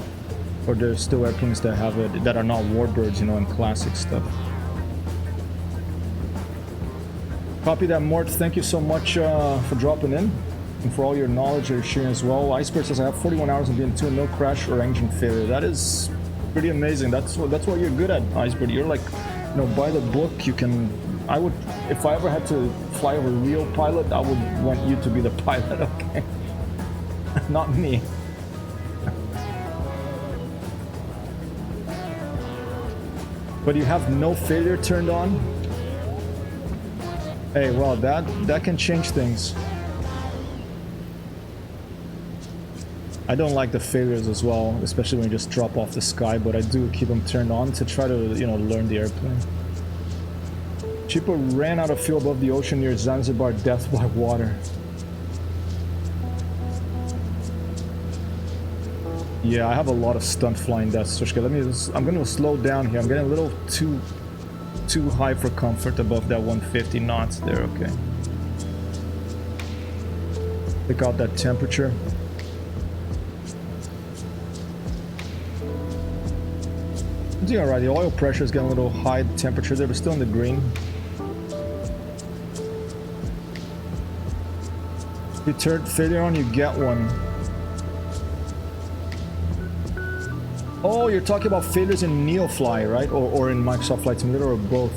S1: Or there's still airplanes that have it that are not warbirds, you know, and classic stuff? Copy that, Mort. Thank you so much for dropping in and for all your knowledge you're sharing as well. Iceberg says I have 41 hours of BN-2 and no crash or engine failure. That is pretty amazing. That's what you're good at, Iceberg. You're like, you know, by the book. You can. I would, if I ever had to fly over a real pilot, I would want you to be the pilot, okay? Not me. But you have no failure turned on? Hey, well, that can change things. I don't like the failures as well, especially when you just drop off the sky, but I do keep them turned on to try to, you know, learn the airplane. Chipo ran out of fuel above the ocean near Zanzibar, death by water. Yeah, I have a lot of stunt flying deaths. I'm going to slow down here. I'm getting a little too high for comfort above that 150 knots there. Okay. Pick out that temperature. I'm doing alright. The oil pressure is getting a little high temperature there, but still in the green. You turn failure on, you get one. Oh, you're talking about failures in Neofly, right? Or in Microsoft Flight Simulator, or both?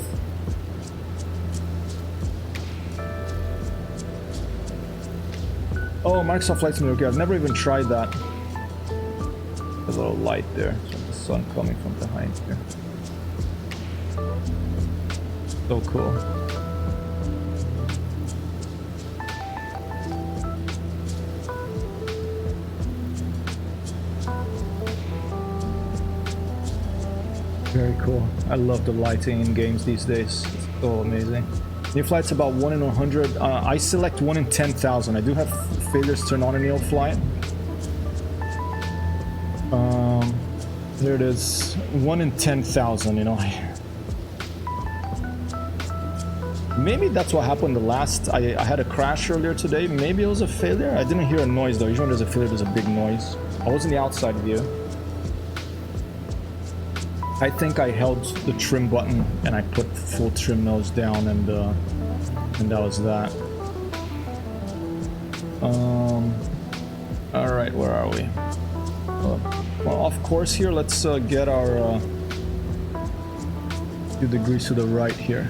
S1: Oh, Microsoft Flight Simulator. Okay, I've never even tried that. A little light there. So the sun coming from behind here. So cool. Very cool. I love the lighting in games these days. It's so amazing. Neoflight's about 1 in 100. I select 1 in 10,000. I do have failures turned on in Neoflight. There it is. 1 in 10,000, you know. Maybe that's what happened the last. I had a crash earlier today. Maybe it was a failure. I didn't hear a noise though. Usually when there's a failure, there's a big noise. I was in the outside view. I think I held the trim button and I put full trim nose down, and that was that. All right, where are we? Well, off course here. Let's get our few degrees to the right here.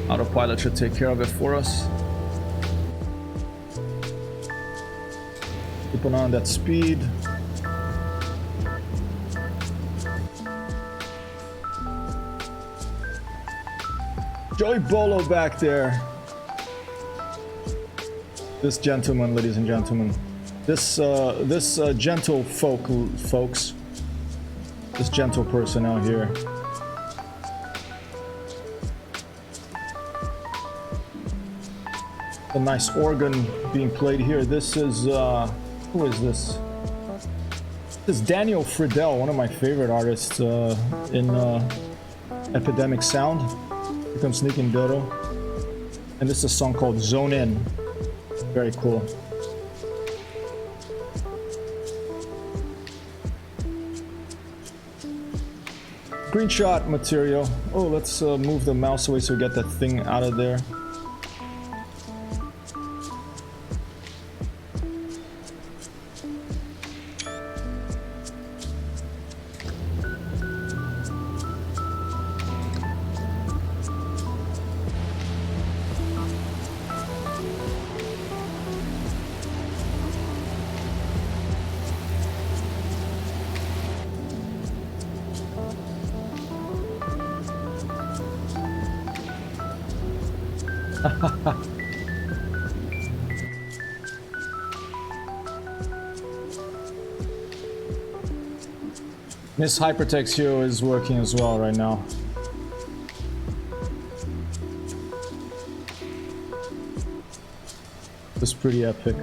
S1: Autopilot should take care of it for us. Keep an eye on that speed. Joey Bolo back there. This gentleman, ladies and gentlemen. This gentle folks. This gentle person out here. A nice organ being played here. This is who is this? This is Daniel Friedel, one of my favorite artists in Epidemic Sound. Here comes Sneaking Dodo. And this is a song called Zone In. Very cool. Green shot material. Oh, let's move the mouse away so we get that thing out of there. Miss Hypertext Hero is working as well right now. It's pretty epic.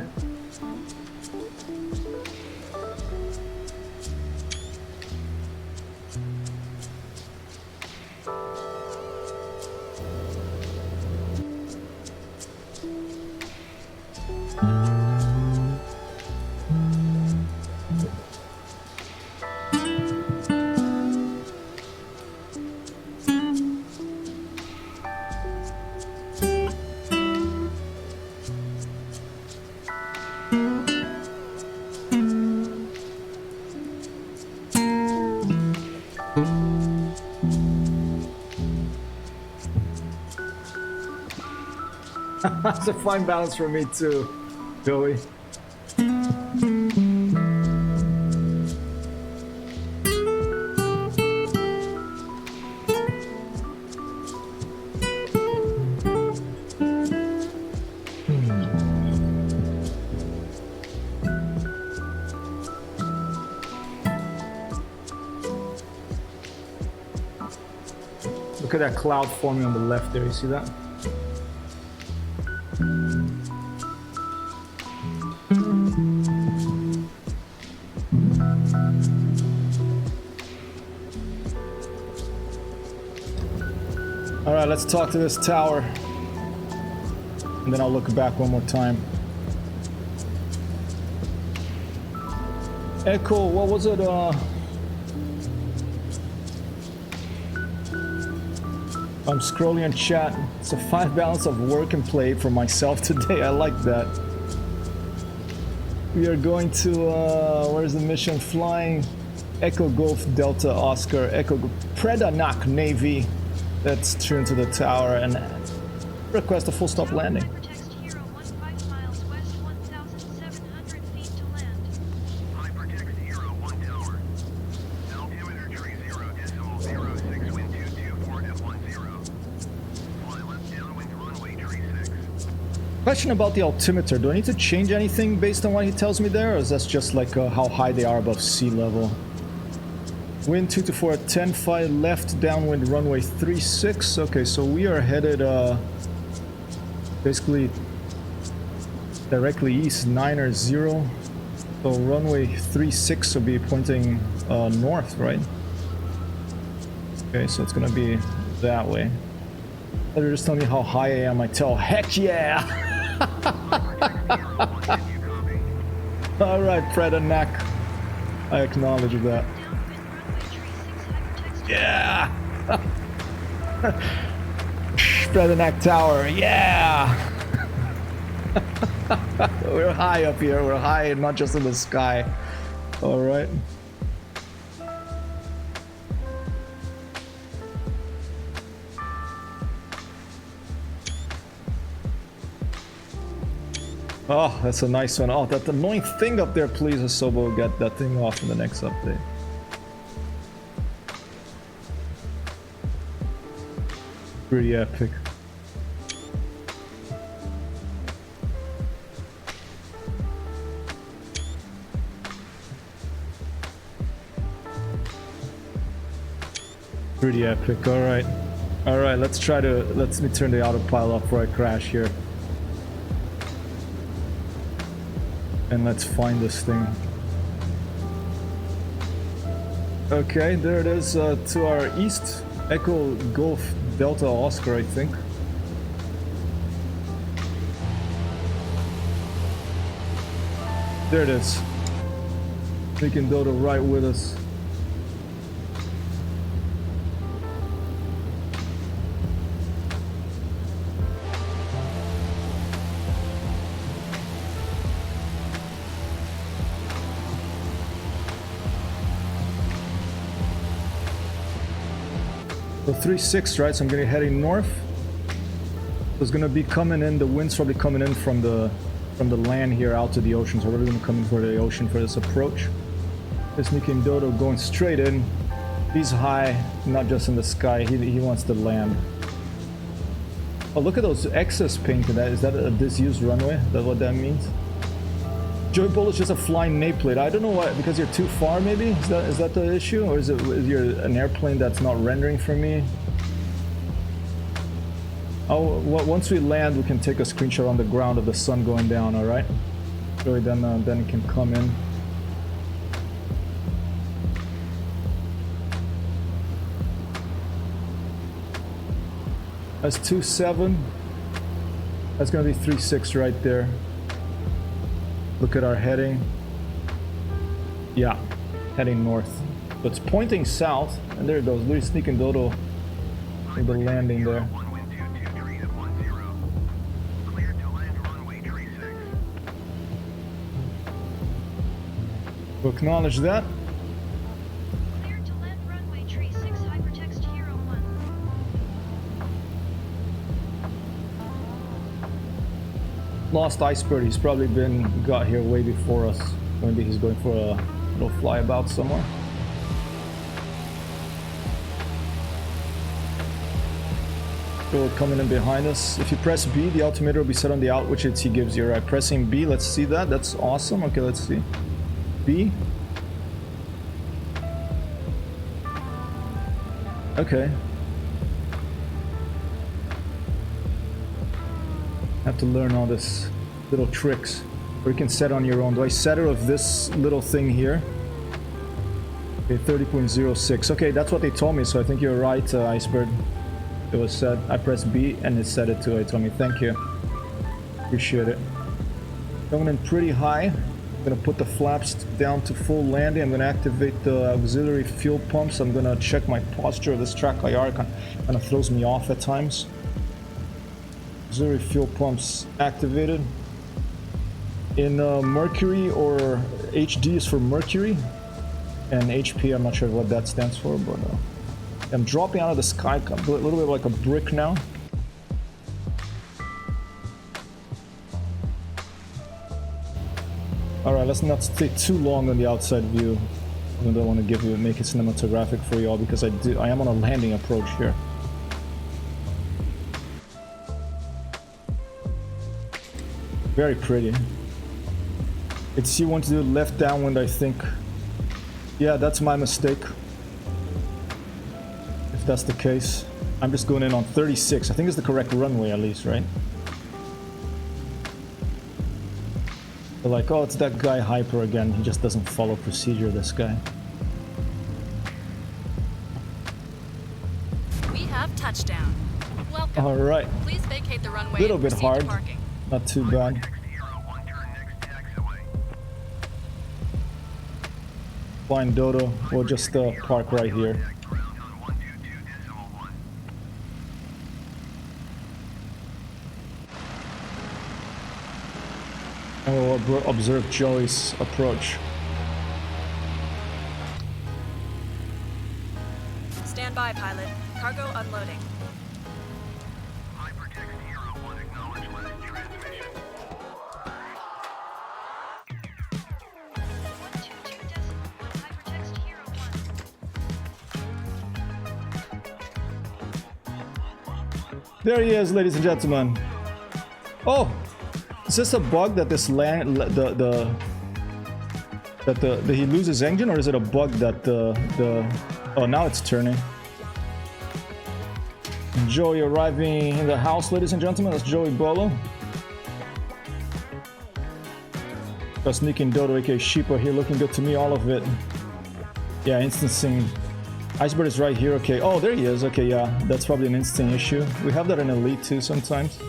S1: It's a fine balance for me too, Joey. Look at that cloud forming on the left there, you see that? All right, let's talk to this tower. And then I'll look back one more time. Echo, what was it? I'm scrolling in chat. It's a 5 balance of work and play for myself today. I like that. We are going to, where's the mission? Flying Echo Golf Delta Oscar Echo Predanak Navy. That's tuned to the tower and request a full stop landing.
S3: Hypertext Hero 15 miles west, 1,700 feet to land. Hypertext Hero 1 tower. Altimeter tree 0.06, wind 224 F10. Fly left downwind runway tree 6.
S1: Question about the altimeter. Do I need to change anything based on what he tells me there, or is that just like how high they are above sea level? Wind 224 at 10.5, left downwind runway 36. Okay, so we are headed basically directly east, 9 0. So runway 36 will be pointing north, right? Okay, so it's gonna be that way. They're just telling me how high I am. I tell, heck yeah! All right, Fred and Knack. I acknowledge that. Yeah! Predanak Tower, yeah! We're high up here, we're high, not just in the sky. Alright. Oh, that's a nice one. Oh, that annoying thing up there, please, Asobo, get that thing off in the next update. Pretty epic. Pretty epic. All right, let's try to, let me turn the autopilot off before I crash here, and let's find this thing. Okay, there it is, to our east. Echo Golf Delta Oscar, I think. There it is. Taking Dodo right with us. So 3-6, right? So I'm gonna be heading north. So it's gonna be coming in. The wind's probably coming in from the land here out to the ocean. So we're really gonna come in for the ocean for this approach. This Nikin Dodo going straight in. He's high, not just in the sky. He wants to land. Oh, look at those X's painted. Is that a disused runway? Is that what that means? Joey Bull is just a flying nameplate. I don't know why, because you're too far maybe? Is that the issue? Or is you're an airplane that's not rendering for me? Oh, once we land, we can take a screenshot on the ground of the sun going down, alright? Joey, then it can come in. That's 2-7. That's gonna be 3-6 right there. Look at our heading. Yeah, heading north. So it's pointing south, and there it goes. Louis Sneaking Dodo with the landing there. We'll acknowledge that.
S3: Clear to land runway tree 6, hypertext Hero 1.
S1: Lost Iceberg, he's probably got here way before us. Maybe he's going for a little flyabout somewhere. So coming in behind us. If you press B, the altimeter will be set on the out, which he gives you, right? Pressing B, let's see that. That's awesome. Okay, let's see. B. Okay. Have to learn all this little tricks, or you can set on your own. Do I set it with this little thing here? Okay, 30.06. Okay, that's what they told me, so I think you're right, Iceberg. It was set. I pressed B and it set it too. It told me thank you. Appreciate it. Coming in pretty high. I'm gonna put the flaps down to full landing. I'm gonna activate the auxiliary fuel pumps. I'm gonna check my posture. This track IR kind of throws me off at times. Auxiliary fuel pumps activated. In Mercury, or HD is for Mercury, and HP, I'm not sure what that stands for, but I'm dropping out of the sky a little bit like a brick now. Alright, let's not stay too long on the outside view. I don't want to make it cinematographic for y'all because I am on a landing approach here. Very pretty. It's you want to do left downwind, I think. Yeah, that's my mistake. If that's the case. I'm just going in on 36. I think it's the correct runway at least, right? They're like, oh, it's that guy Hyper again. He just doesn't follow procedure, this guy.
S2: We have touchdown. Welcome.
S1: All right.
S2: Please vacate the runway.
S1: Little
S2: and
S1: bit
S2: proceed
S1: hard.
S2: to parking.
S1: Not too bad. Flying Dodo. We'll just park right here. And we'll observe Joey's approach.
S2: Stand by, pilot. Cargo unloading.
S1: There he is, ladies and gentlemen. Oh, is this a bug that this he loses engine, or is it a bug that oh, now it's turning. Joey arriving in the house, ladies and gentlemen. That's Joey Bolo. Got sneaking Dodo, aka Sheepa here, looking good to me, all of it. Yeah, instancing. Iceberg is right here, okay. Oh, there he is, okay, yeah. That's probably an instant issue. We have that in Elite too sometimes.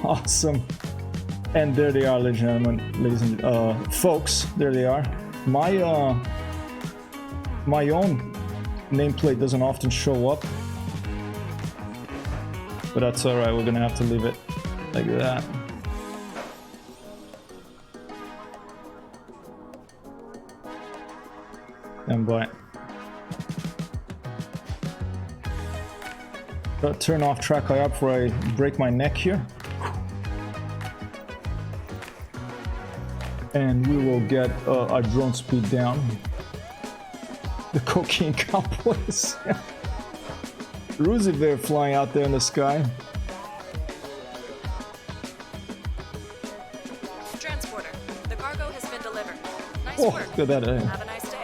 S1: Awesome. And there they are, ladies and gentlemen, folks, there they are. My own nameplate doesn't often show up. But that's alright, we're gonna have to leave it like that. And by turn off track IR before I break my neck here, and we will get our drone speed down. The cocaine cowboys. Ruzy Bear flying out there in the sky.
S2: Transporter. The cargo has been delivered. Nice
S1: Oh,
S2: work.
S1: look at that.
S2: Have a nice day.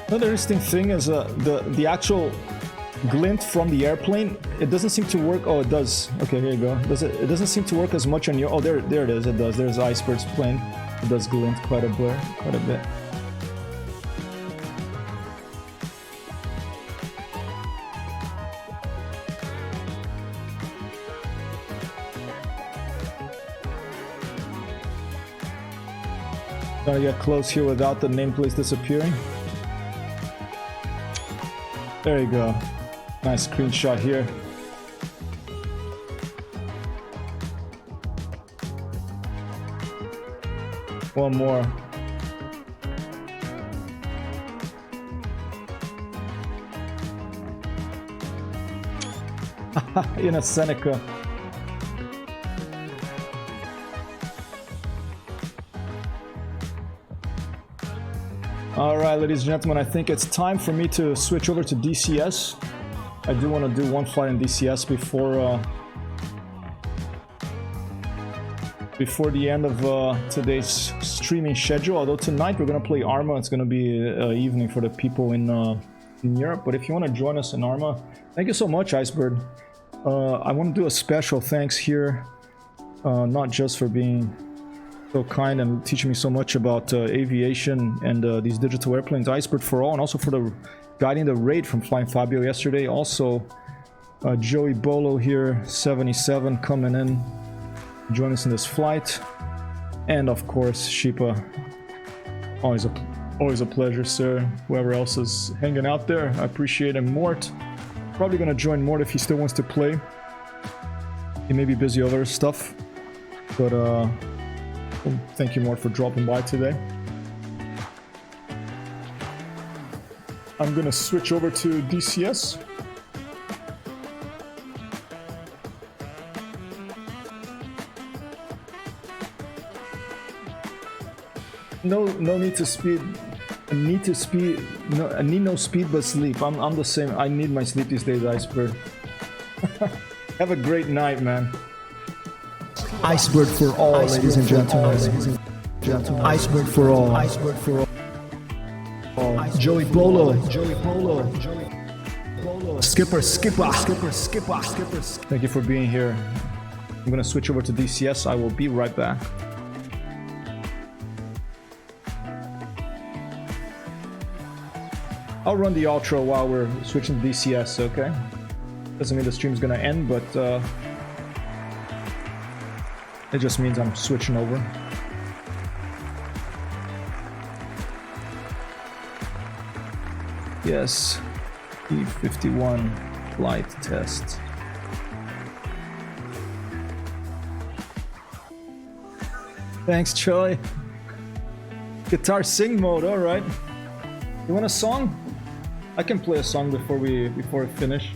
S1: Another interesting thing is the actual glint from the airplane. It doesn't seem to work. Oh, it does. Okay, here you go. It doesn't seem to work as much on your. Oh, there it is. It does. There's Iceberg's plane. It does glint quite a bit. Gotta get close here without the nameplates disappearing. There you go. Nice screenshot here. One more. In a Seneca. Alright, ladies and gentlemen, I think it's time for me to switch over to DCS. I do want to do one flight in DCS before the end of today's streaming schedule. Although tonight we're going to play Arma. It's going to be evening for the people in Europe. But if you want to join us in Arma, thank you so much, Iceberg. I want to do a special thanks here, not just for being so kind and teaching me so much about aviation and these digital airplanes. Iceberg for all, and also for the guiding the raid from Flying Fabio yesterday. Also, Joey Bolo here, 77, coming in, join us in this flight, and of course Shipa. Always a pleasure, sir. Whoever else is hanging out there, I appreciate it. Mort, probably gonna join Mort if he still wants to play. He may be busy over stuff, but well, thank you, Mort, for dropping by today. I'm gonna switch over to DCS. No need to speed. I need no speed but sleep. I'm the same. I need my sleep these days, Iceberg. Have a great night, man.
S4: Iceberg for all, ladies and gentlemen. Iceberg for all. Iceberg for all. Joey Bolo. Skipper.
S1: Thank you for being here. I'm gonna switch over to DCS. I will be right back. I'll run the outro while we're switching to DCS, okay? Doesn't mean the stream's gonna end, but it just means I'm switching over. Yes, P-51 flight test. Thanks, Choi. Guitar sing mode, alright. You want a song? I can play a song before we finish.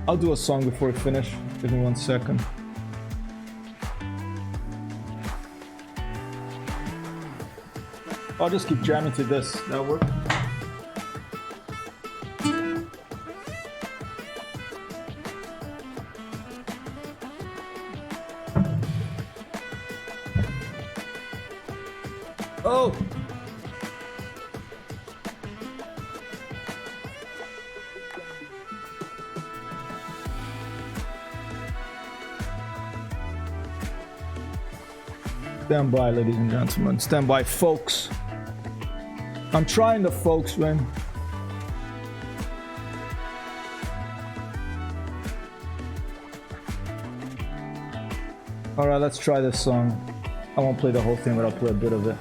S1: I'll do a song before we finish. Give me 1 second. I'll just keep jamming to this. That'll work. Oh! Stand by, ladies and gentlemen. Stand by, folks. I'm trying the folks, man. Alright, let's try this song. I won't play the whole thing, but I'll play a bit of it.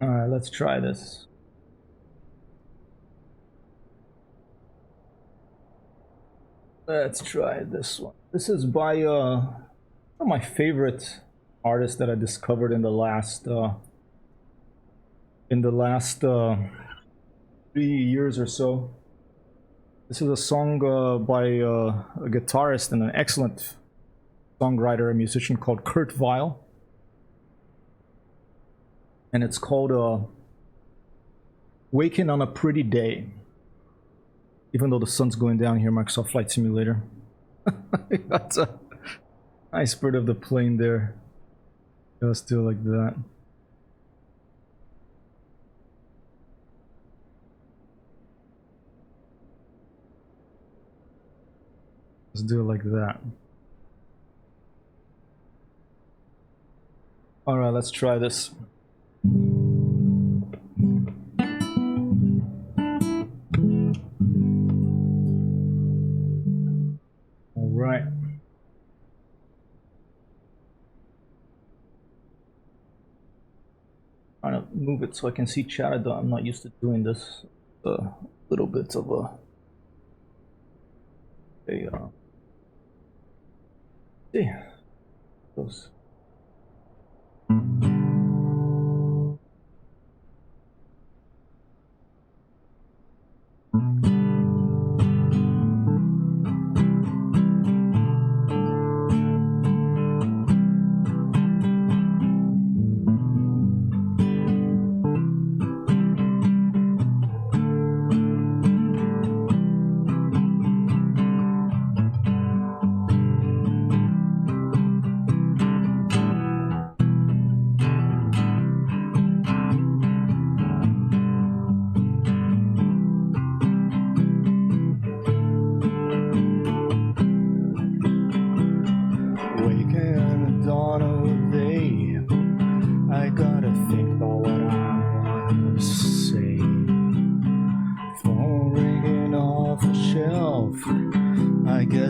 S1: Alright, let's try this. Let's try this one. This is by one of my favorite artists that I discovered in the last 3 years or so. This is a song by a guitarist and an excellent songwriter and musician called Kurt Weill. And it's called Waking on a Pretty Day. Even though the sun's going down here, Microsoft Flight Simulator. That's a nice bird of the plane there. Let's do it like that. Let's do it like that. Alright, let's try this. Alright. Trying to move it so I can see chat. I'm not used to doing this. A little bit of a those.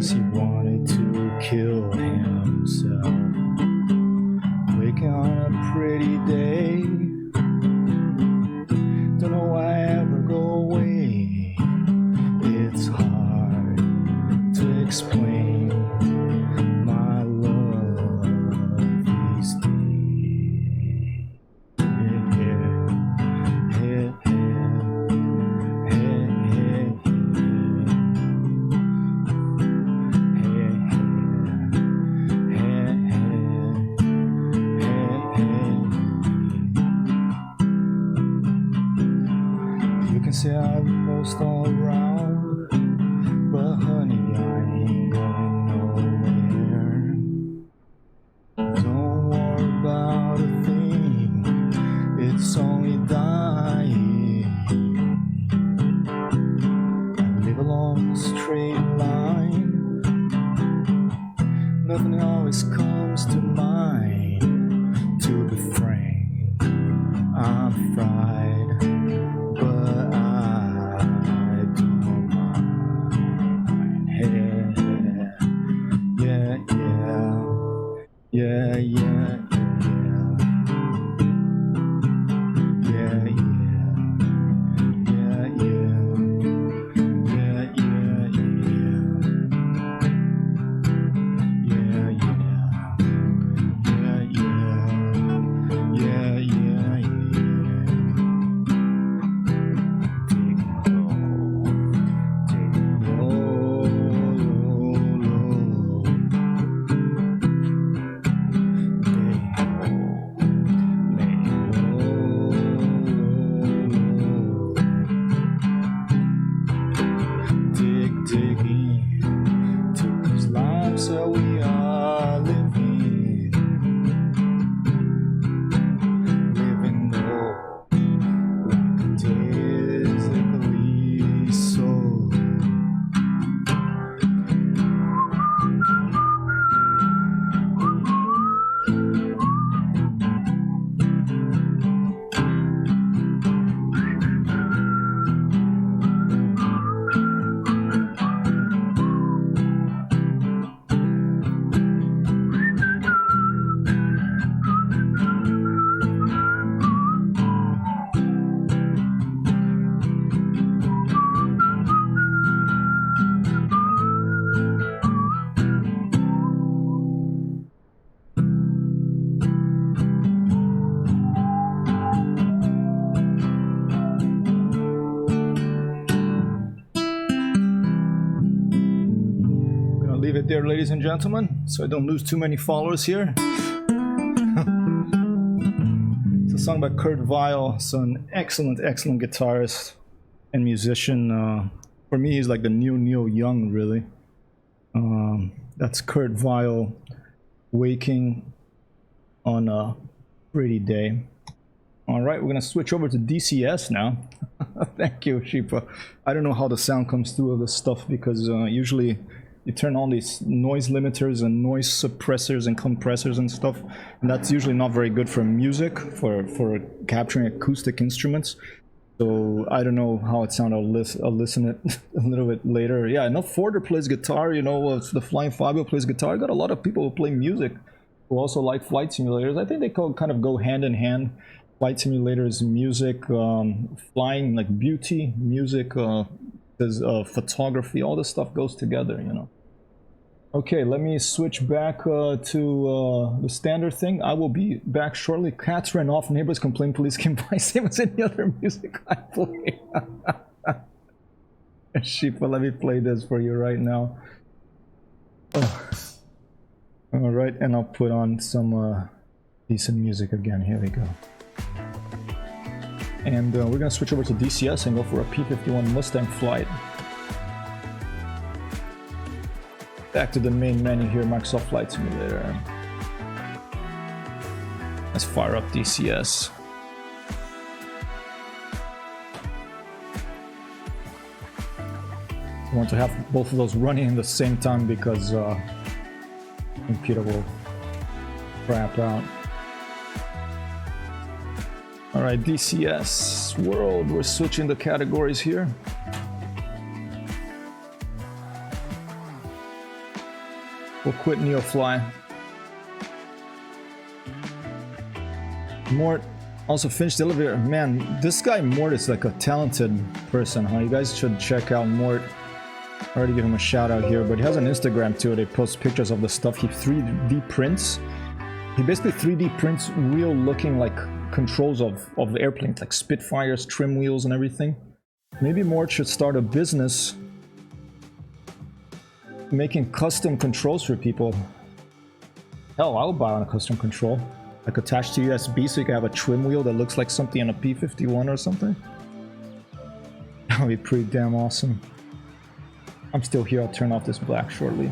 S1: guess he wanted to kill himself. Waking on a pretty day. Don't know why I ever go away. It's hard to explain my love these days. Yeah, yeah, you can say I've lost all around, but honey, I ain't going nowhere. Don't worry about a thing, it's only dying. I live along a straight line, nothing always comes to mind. To be frank, I'm fried, but I don't mind. Yeah, yeah, yeah, yeah, yeah, yeah, yeah, yeah, yeah, yeah, yeah, yeah, yeah, yeah, yeah, yeah. So we are living low, like physically so. Leave it there, ladies and gentlemen, so I don't lose too many followers here. It's a song by Kurt Weill, so an excellent guitarist and musician. For me, he's like the new Neil Young, really. That's Kurt Weill, Waking on a Pretty Day. All right, we're gonna switch over to DCS now. Thank you, Sheepa. I don't know how the sound comes through of this stuff because usually you turn on these noise limiters and noise suppressors and compressors and stuff, and that's usually not very good for music, for capturing acoustic instruments. So I don't know how it sounded. I'll listen it a little bit later. Yeah, I know Forder plays guitar, you know, the Flying Fabio plays guitar. I got a lot of people who play music who also like flight simulators. I think they kind of go hand in hand. Flight simulators, music, flying, like beauty, music, there's photography, all this stuff goes together, you know. Okay, let me switch back to the standard thing. I will be back shortly. Cats ran off, neighbors complain, police came by, same as any other music I play. Sheepa, let me play this for you right now. Oh. All right, and I'll put on some decent music again. Here we go. And we're gonna switch over to DCS and go for a P-51 Mustang flight. Back to the main menu here, Microsoft Flight Simulator. Let's fire up DCS. I want to have both of those running at the same time because computer will crap out. Alright, DCS World, we're switching the categories here. We'll quit Neofly. Mort also finished the elevator. Man, this guy Mort is like a talented person, huh? You guys should check out Mort. I already give him a shout out here, but he has an Instagram too. They post pictures of the stuff he 3D prints. He basically 3D prints real looking like controls of the airplanes, like Spitfires, trim wheels and everything. Maybe Mort should start a business making custom controls for people. Hell, I'll buy on a custom control. Like attached to USB so you can have a trim wheel that looks like something on a P-51 or something. That would be pretty damn awesome. I'm still here, I'll turn off this black shortly.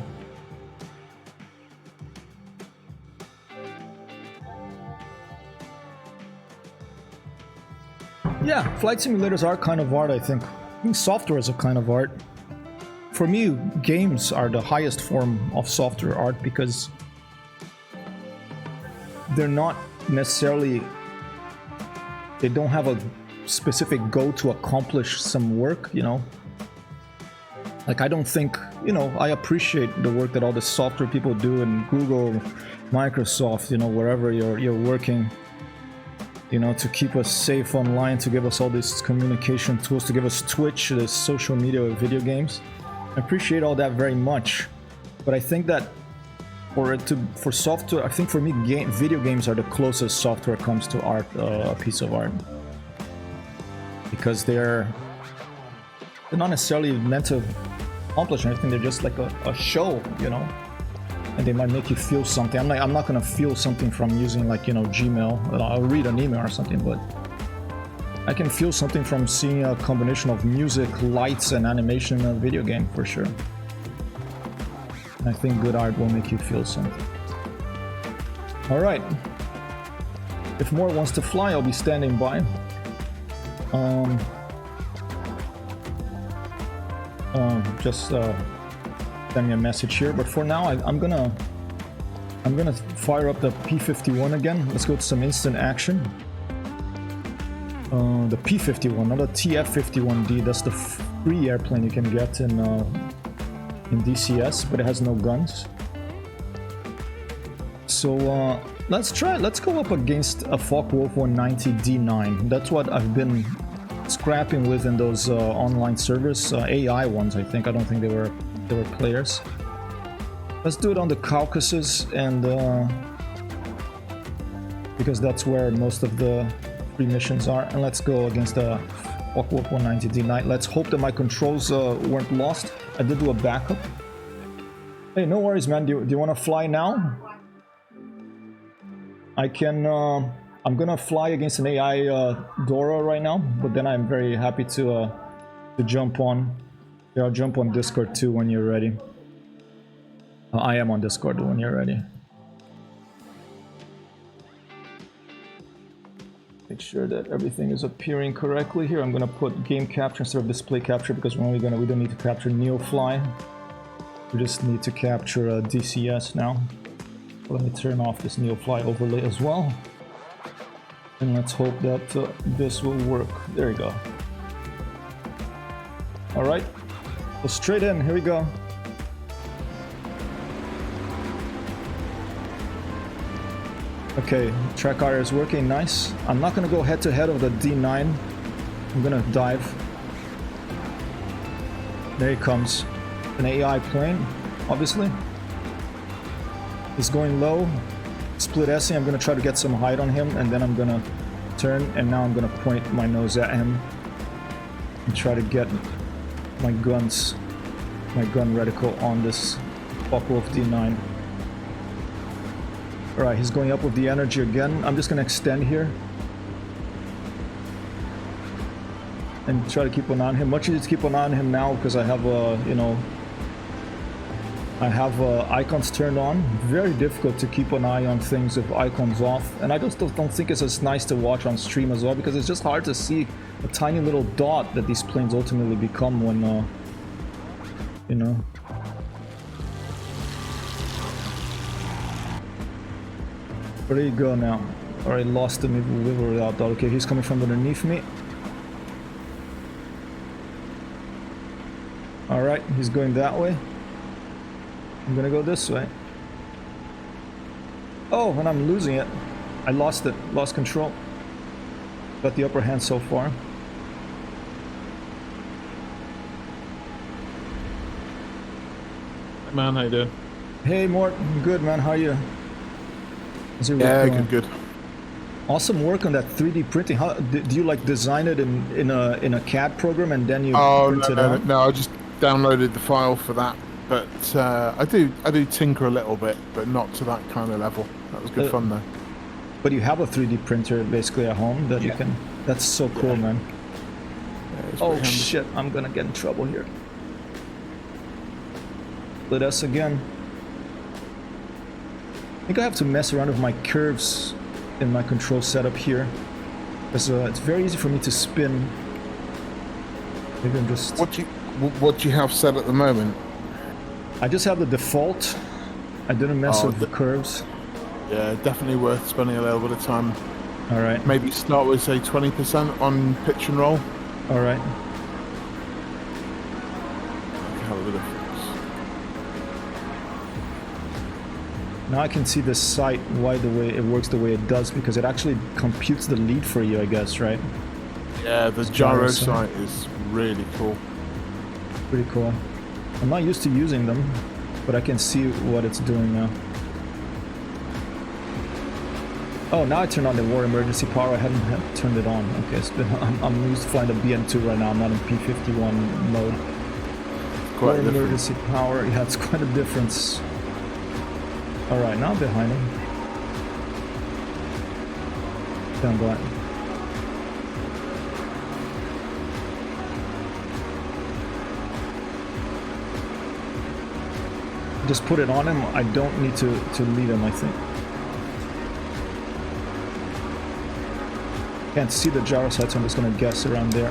S1: Yeah, flight simulators are kind of art, I think. I think software is a kind of art. For me, games are the highest form of software art because they're not necessarily, they don't have a specific goal to accomplish some work, you know? Like, I don't think, you know, I appreciate the work that all the software people do in Google, Microsoft, you know, wherever you're working, you know, to keep us safe online, to give us all these communication tools, to give us Twitch, this social media with video games. I appreciate all that very much, but I think that for software, I think for me, video games are the closest software comes to art, a piece of art, because they're not necessarily meant to accomplish anything. They're just like a show, you know, and they might make you feel something. I'm not gonna feel something from using, like, you know, Gmail. I'll read an email or something, but I can feel something from seeing a combination of music, lights, and animation in a video game for sure. I think good art will make you feel something. Alright. If Mort wants to fly, I'll be standing by. Just send me a message here. But for now, I'm gonna fire up the P-51 again. Let's go to some instant action. The P-51, not a TF-51D. That's the free airplane you can get in DCS, but it has no guns. So let's go up against a Focke-Wulf 190 D9. That's what I've been scrapping with in those online servers, AI ones, I think. I don't think they were players. Let's do it on the Caucasus, and because that's where most of the free missions are. And let's go against the Focke-Wulf 190 D9. Let's hope that my controls weren't lost. I did do a backup. Hey, no worries, man. Do you want to fly now? I can. I'm gonna fly against an AI Dora right now, but then I'm very happy to jump on. Yeah, I'll jump on Discord too when you're ready. I am on Discord when you're ready. Make sure that everything is appearing correctly here. I'm gonna put game capture instead of display capture because we don't need to capture Neofly. We just need to capture DCS now. So let me turn off this Neofly overlay as well. And let's hope that this will work. There you go. Alright, go straight in, here we go. Okay, track IR is working, nice. I'm not gonna go head to head of the D9. I'm gonna dive. There he comes. An AI plane, obviously. He's going low. Split S-ing, I'm gonna try to get some height on him, and then I'm gonna turn, and now I'm gonna point my nose at him and try to get my gun reticle on this Focke-Wulf D9. Alright, he's going up with the energy again. I'm just gonna extend here and try to keep an eye on him. Much easier to keep an eye on him now because I have icons turned on. Very difficult to keep an eye on things with icons off, and I just don't think it's as nice to watch on stream as well because it's just hard to see a tiny little dot that these planes ultimately become when you know. Where do you go now? Alright, lost him with or without dot. Okay, he's coming from underneath me. Alright, he's going that way. I'm gonna go this way. Oh, and I'm losing it. I lost it. Lost control. Got the upper hand so far.
S5: Hey man, how you doing?
S1: Hey, Mort. I'm good, man. How are you? How's your
S5: Yeah,
S1: week going?
S5: good.
S1: Awesome work on that 3D printing. How do you like design it in a CAD program and then you
S5: Oh
S1: print it
S5: no,
S1: out?
S5: no, I just downloaded the file for that. But I do tinker a little bit, but not to that kind of level. That was good fun though.
S1: But you have a 3D printer basically at home that you can. That's so cool, man.
S5: Yeah, it's
S1: Oh
S5: pretty handy.
S1: shit! I'm gonna get in trouble here. Let us again. I think I have to mess around with my curves in my control setup here, because it's very easy for me to spin. Maybe I'm just.
S5: What do you have set at the moment?
S1: I just have the default. I didn't mess
S5: Oh,
S1: with the curves.
S5: Yeah, definitely worth spending a little bit of time.
S1: All right.
S5: Maybe start with say 20% on pitch and roll.
S1: All right.
S5: Have a bit of
S1: Now I can see the sight why the way it works the way it does, because it actually computes the lead for you, I guess, right?
S5: Yeah, the gyro sight is really cool.
S1: Pretty cool. I'm not used to using them, but I can see what it's doing now. Oh, now I turned on the war emergency power. I hadn't turned it on. Okay, it's been, I'm used to flying the BN-2 right now. I'm not in P-51 mode. War
S5: Quite different.
S1: emergency power. Yeah, it's quite a difference. All right, now I'm behind him. Stand by. Just put it on him. I don't need to lead him, I think. Can't see the gyro sight, so I'm just gonna guess around there.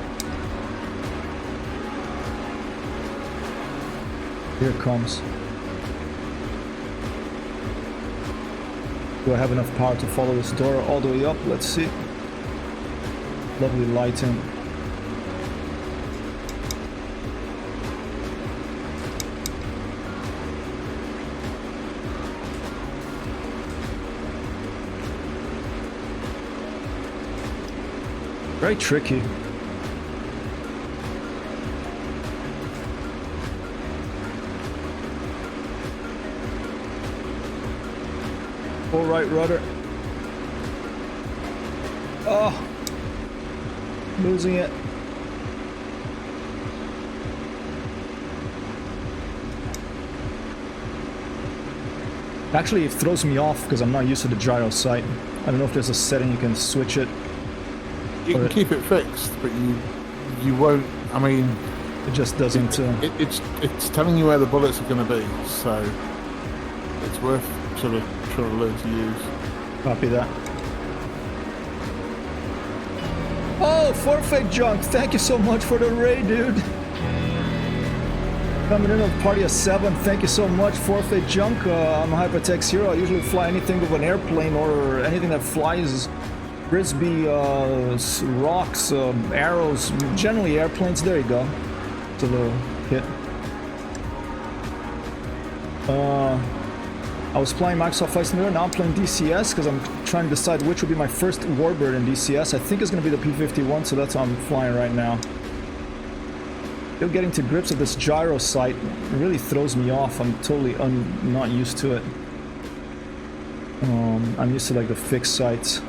S1: Here it comes. Do I have enough power to follow this door all the way up? Let's see. Lovely lighting. Very tricky. Full right rudder. Oh, losing it. Actually, it throws me off because I'm not used to the gyro sight. I don't know if there's a setting you can switch it.
S5: You can keep it fixed, but you won't. I mean,
S1: It just doesn't.
S5: it's telling you where the bullets are going to be, so it's worth sort of trying to learn to use.
S1: Copy that. Oh, forfeit junk! Thank you so much for the raid, dude. Coming in with party of 7. Thank you so much, forfeit junk. I'm a Hypertext hero. I usually fly anything with an airplane or anything that flies. Frisbee, rocks, arrows, generally airplanes. There you go. It's a little hit. I was playing Microsoft Flight Simulator, now I'm playing DCS because I'm trying to decide which would be my first warbird in DCS. I think it's going to be the P-51, so that's how I'm flying right now. Still getting to grips with this gyro sight. It really throws me off. I'm totally not used to it. I'm used to like the fixed sights.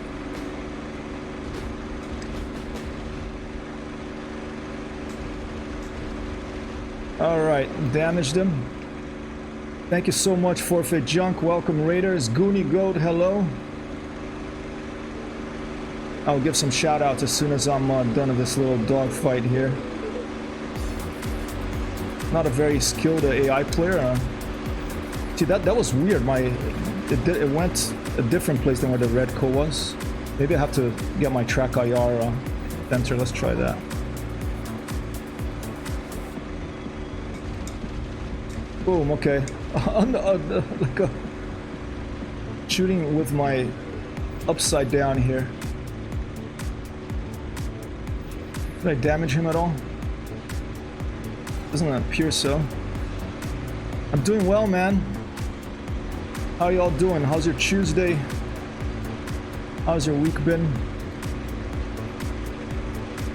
S1: Alright, damaged him. Thank you so much, Forfeit Junk. Welcome, Raiders. Goonie Goat, hello. I'll give some shout outs as soon as I'm done with this little dogfight here. Not a very skilled AI player. See, that was weird. It went a different place than where the red co was. Maybe I have to get my track IR enter. Let's try that. Boom, okay. Like shooting with my upside down here. Did I damage him at all? Doesn't appear so. I'm doing well, man. How y'all doing? How's your Tuesday? How's your week been?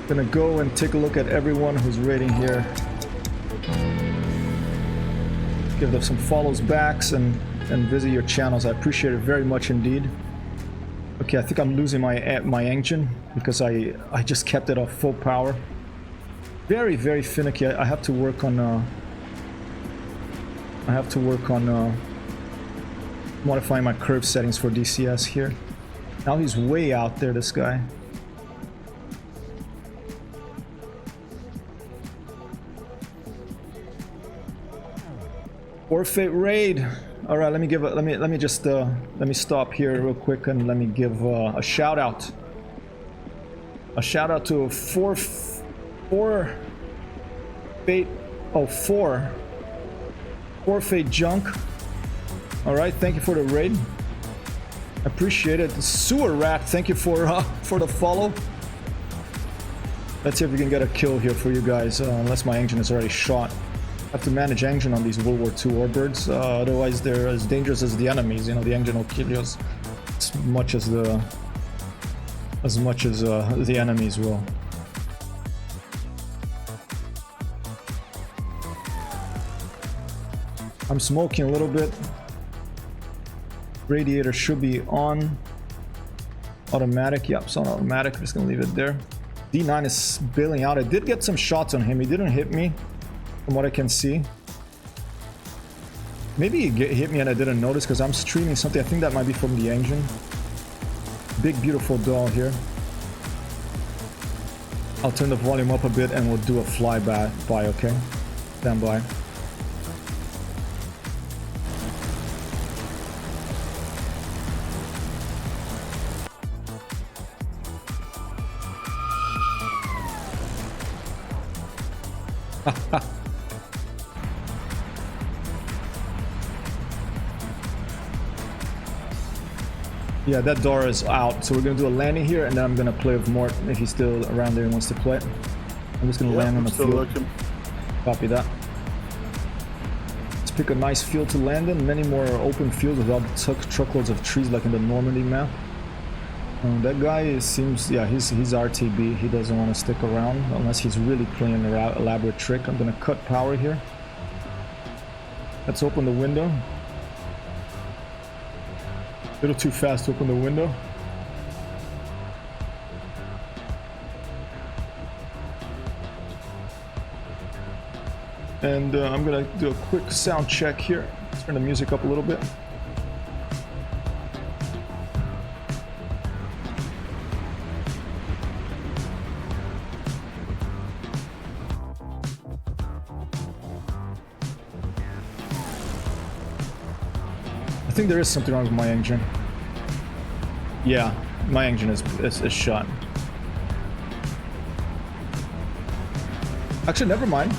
S1: Gonna go and take a look at everyone who's rating here. Give them some follows backs and visit your channels. I appreciate it very much indeed. Okay, I think I'm losing my engine because I just kept it off full power. Very, very finicky. I have to work on modifying my curve settings for DCS here. Now he's way out there, this guy. Forfeit raid. All right, let me stop here real quick and let me give a shout out. A shout out to four Forfeit Junk. All right, thank you for the raid. Appreciate it. Sewer Rat, thank you for the follow. Let's see if we can get a kill here for you guys, unless my engine is already shot. I have to manage engine on these World War II warbirds, otherwise they're as dangerous as the enemies. You know, the engine will kill you as much as the enemies will. I'm smoking a little bit. Radiator should be on. Automatic, yep, it's on automatic. I'm just gonna leave it there. D9 is bailing out. I did get some shots on him. He didn't hit me, from what I can see. Maybe he hit me and I didn't notice because I'm streaming something. I think that might be from the engine. Big, beautiful doll here. I'll turn the volume up a bit and we'll do a flyby, okay? Stand by. Yeah, that door is out, so we're gonna do a landing here, and then I'm gonna play with Mort if he's still around there and wants to play. I'm just gonna land on the field. Looking. Copy that. Let's pick a nice field to land in. Many more open fields without truckloads of trees like in the Normandy map. That guy seems, yeah, he's RTB. He doesn't want to stick around unless he's really playing an elaborate trick. I'm gonna cut power here. Let's open the window. A little too fast to open the window. And I'm gonna do a quick sound check here. Let's turn the music up a little bit. I think there is something wrong with my engine. Yeah, my engine is shot. Actually, never mind.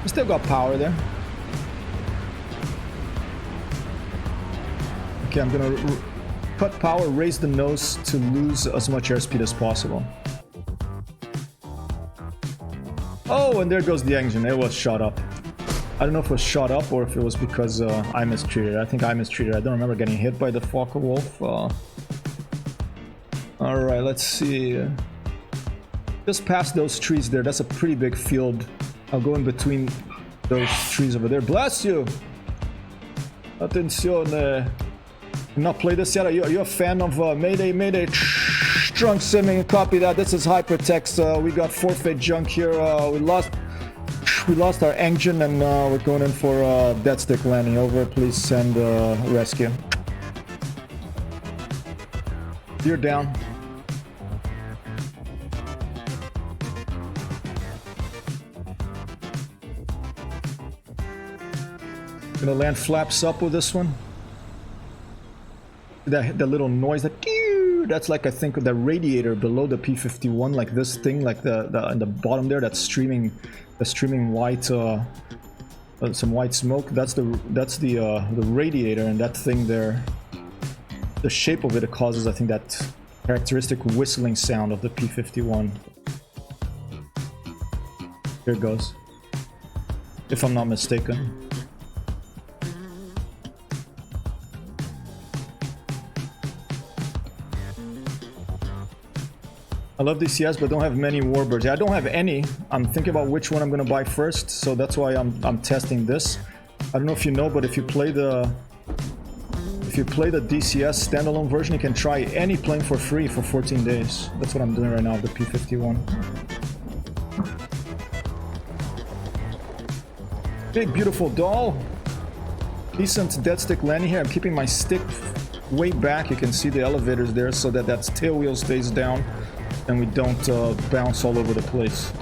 S1: We still got power there. Okay, I'm gonna cut power, raise the nose to lose as much airspeed as possible. Oh, and there goes the engine. It was shot up. I don't know if it was shot up or if it was because I mistreated. I think I mistreated. I don't remember getting hit by the Focke-Wulf. Alright, let's see. Just past those trees there. That's a pretty big field. I'll go in between those trees over there. Bless you! Attenzione. You not play this yet? Are you a fan of Mayday, Mayday? Strong simming. Copy that. This is Hypertext. We got Forfeit Junk here. We lost our engine and we're going in for a dead stick landing. Over, please send rescue. You're down. Gonna land flaps up with this one. That little noise, that's like, I think, the radiator below the P-51, like this thing, like the on the bottom there, that's streaming white, some white smoke. That's the radiator, and that thing there, the shape of it causes, I think, that characteristic whistling sound of the P-51. Here it goes, if I'm not mistaken. I love DCS, but don't have many warbirds. Yeah, I don't have any. I'm thinking about which one I'm gonna buy first, so that's why I'm testing this. I don't know if you know, but if you play the DCS standalone version, you can try any plane for free for 14 days. That's what I'm doing right now with the P-51. Big beautiful doll. Decent dead stick landing here. I'm keeping my stick way back. You can see the elevators there so that that tail wheel stays down and we don't bounce all over the place.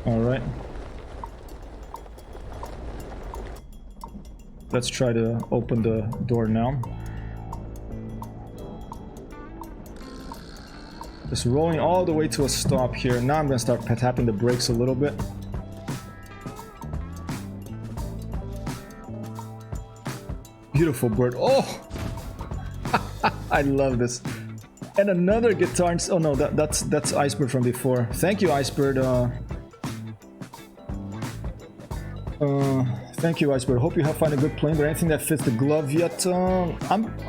S1: All right. Let's try to open the door now. Just rolling all the way to a stop here. Now I'm gonna start tapping the brakes a little bit. Beautiful bird. Oh! I love this. And another guitar. Oh no, that's Icebird from before. Thank you, Icebird. Thank you, Icebird. Hope you have found a good plane. But anything that fits the glove yet?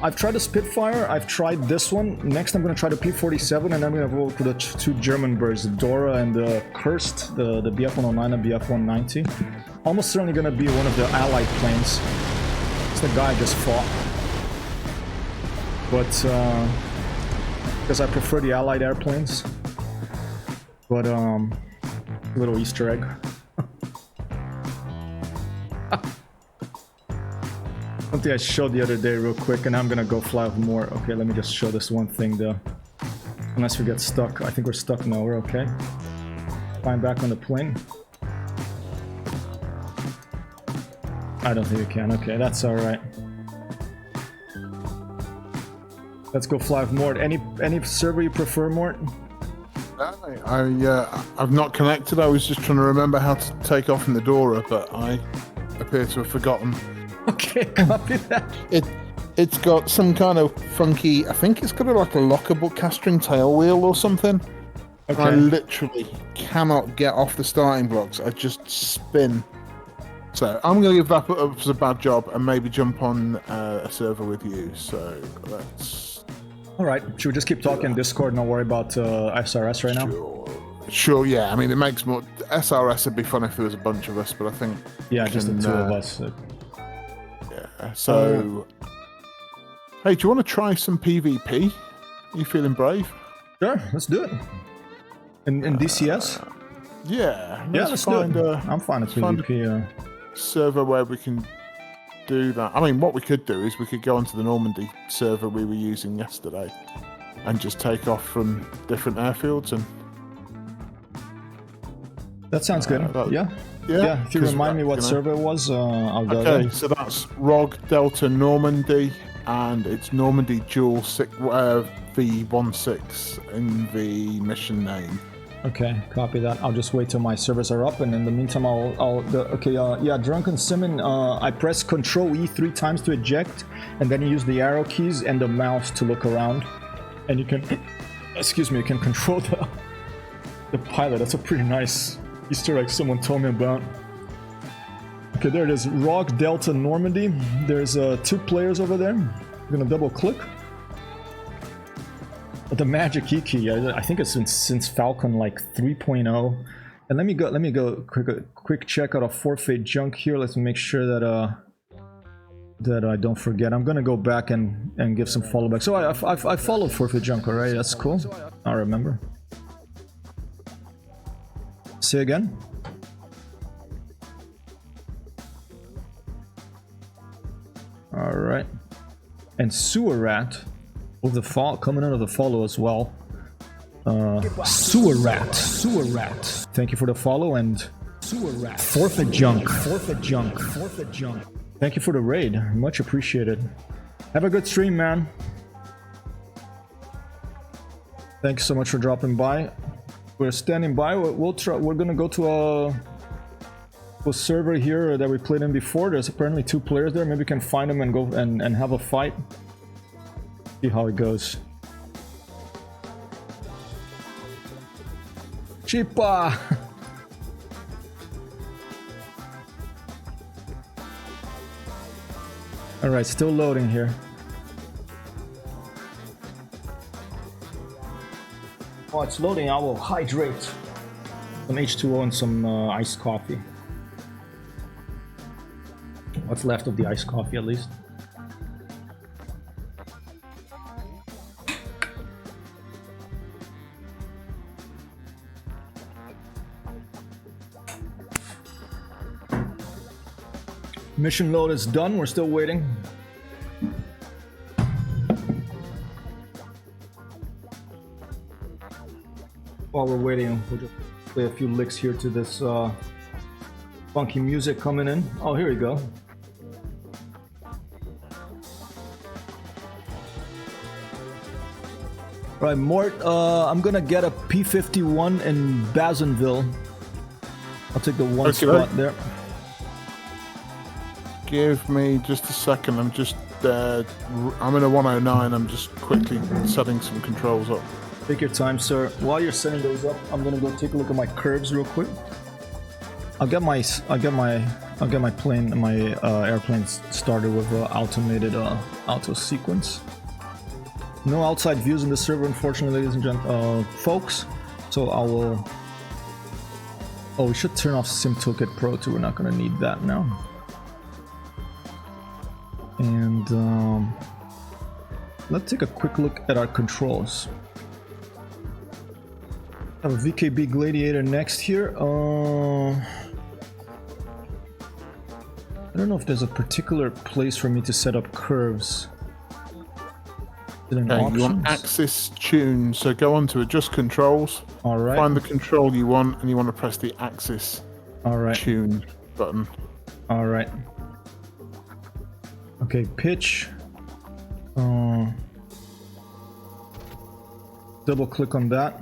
S1: I've tried the Spitfire. I've tried this one. Next, I'm gonna try the P-47, and then I'm gonna go to the two German birds, the Dora and the Cursed, the BF-109 and BF-190. Almost certainly gonna be one of the Allied planes. It's the guy I just fought. But because I prefer the Allied airplanes. But little Easter egg. Something I showed the other day real quick, and I'm gonna go fly with more. Okay, let me just show this one thing though. Unless we get stuck. I think we're stuck now, we're okay. Flying back on the plane. I don't think we can. Okay, that's alright. Let's go fly with Mort. Any server you prefer, Mort?
S5: I've not connected. I was just trying to remember how to take off in the Dora, but I appear to have forgotten.
S1: Okay, copy that.
S5: It's got some kind of funky. I think it's got like a lockable castring tail wheel or something.
S1: Okay.
S5: I literally cannot get off the starting blocks. I just spin. So I'm going to give that up as a bad job and maybe jump on a server with you. So let's.
S1: All right. Should we just keep talking Discord and not worry about SRS right now?
S5: Sure. Yeah. I mean, it makes more. SRS would be fun if there was a bunch of us, but I think.
S1: Yeah, just the two of us.
S5: Yeah. So. Hey, do you want to try some PvP? Are you feeling brave?
S1: Sure. Let's do it. In DCS.
S5: Yeah.
S1: Let's do it. I'm fine with PvP.
S5: Server where we can do that. I mean, what we could do is we could go onto the Normandy server we were using yesterday and just take off from different airfields and.
S1: That sounds good. Yeah. If you remind me what server it was, I'll go there.
S5: Okay, so that's ROG Delta Normandy, and it's Normandy Dual V16 in the mission name.
S1: Okay, copy that. I'll just wait till my servers are up, and in the meantime, Drunken Simon, I press Control E 3 times to eject, and then you use the arrow keys and the mouse to look around, and you can, you can control the pilot. That's a pretty nice Easter egg someone told me about. Okay, there it is. ROG Delta Normandy. There's 2 players over there. I'm gonna double click. The magic key. I think it's since Falcon like 3.0. And let me go quick check out a forfeit junk here. Let's make sure that I don't forget. I'm gonna go back and give some follow back. So I followed forfeit junk, alright? That's cool. I remember. Say again. All right. And Sewer Rat with the coming out of the follow as well. Sewer Rat. Thank you for the follow and Sewer Rat. Forfeit junk. Thank you for the raid. Much appreciated. Have a good stream, man. Thanks so much for dropping by. We're standing by. We'll try. We're gonna go to a server here that we played in before. There's apparently 2 players there. Maybe we can find them and go and have a fight. See how it goes. Chipa. All right, still loading here. While it's loading, I will hydrate. Some H2O and some iced coffee. What's left of the iced coffee, at least. Mission load is done. We're still waiting. While we're waiting, we'll just play a few licks here to this funky music coming in. Oh, here we go. Right, Mort, I'm gonna get a P-51 in Basonville. I'll take the one spot there.
S5: Give me just a second. I'm just I'm in a 109. I'm just quickly setting some controls up.
S1: Take your time, sir. While you're setting those up, I'm gonna go take a look at my curves real quick. I'll get my plane, my airplane started with automated auto sequence. No outside views in the server, unfortunately, ladies and gentlemen, folks. So I will. Oh, we should turn off Sim Toolkit Pro too. We're not gonna need that now. And let's take a quick look at our controls. I have a VKB Gladiator next here. I don't know if there's a particular place for me to set up curves.
S5: Okay, you want axis tune, so go on to adjust controls.
S1: All right.
S5: Find the control you want, and you want to press the axis tune button.
S1: All right. Okay, pitch. Double click on that.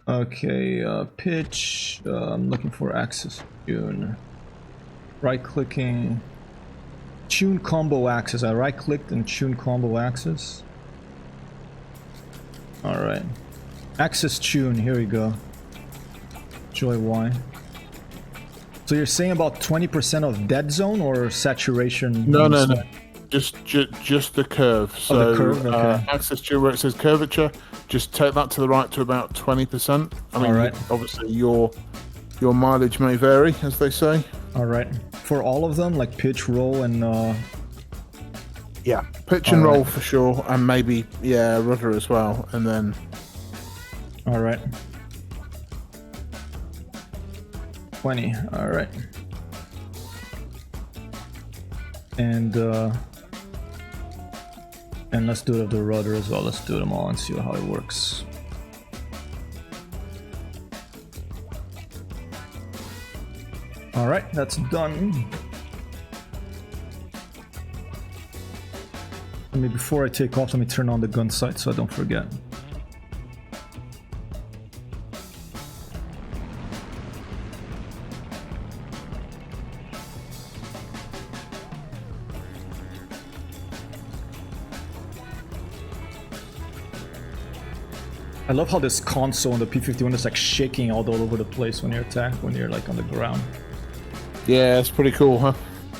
S1: Okay, pitch. I'm looking for axis tune. Right clicking. Tune combo axis. I right clicked and tune combo axis. Alright. Axis tune. Here we go. Joy Y. So you're saying about 20% of dead zone or saturation?
S5: No. Just the curve. So
S1: the curve, okay.
S5: Axis tune where it says curvature, just take that to the right to about 20%. I mean,
S1: Alright.
S5: Obviously your mileage may vary, as they say.
S1: Alright. For all of them, like pitch, roll, and
S5: yeah, pitch and roll for sure, and maybe rudder as well, and then.
S1: All right. 20. All right. And let's do it of the rudder as well. Let's do them all and see how it works. All right, that's done. Before I take off, let me turn on the gun sight so I don't forget. I love how this console on the P-51 is like shaking all over the place when you're when you're like on the ground.
S5: Yeah, it's pretty cool, huh?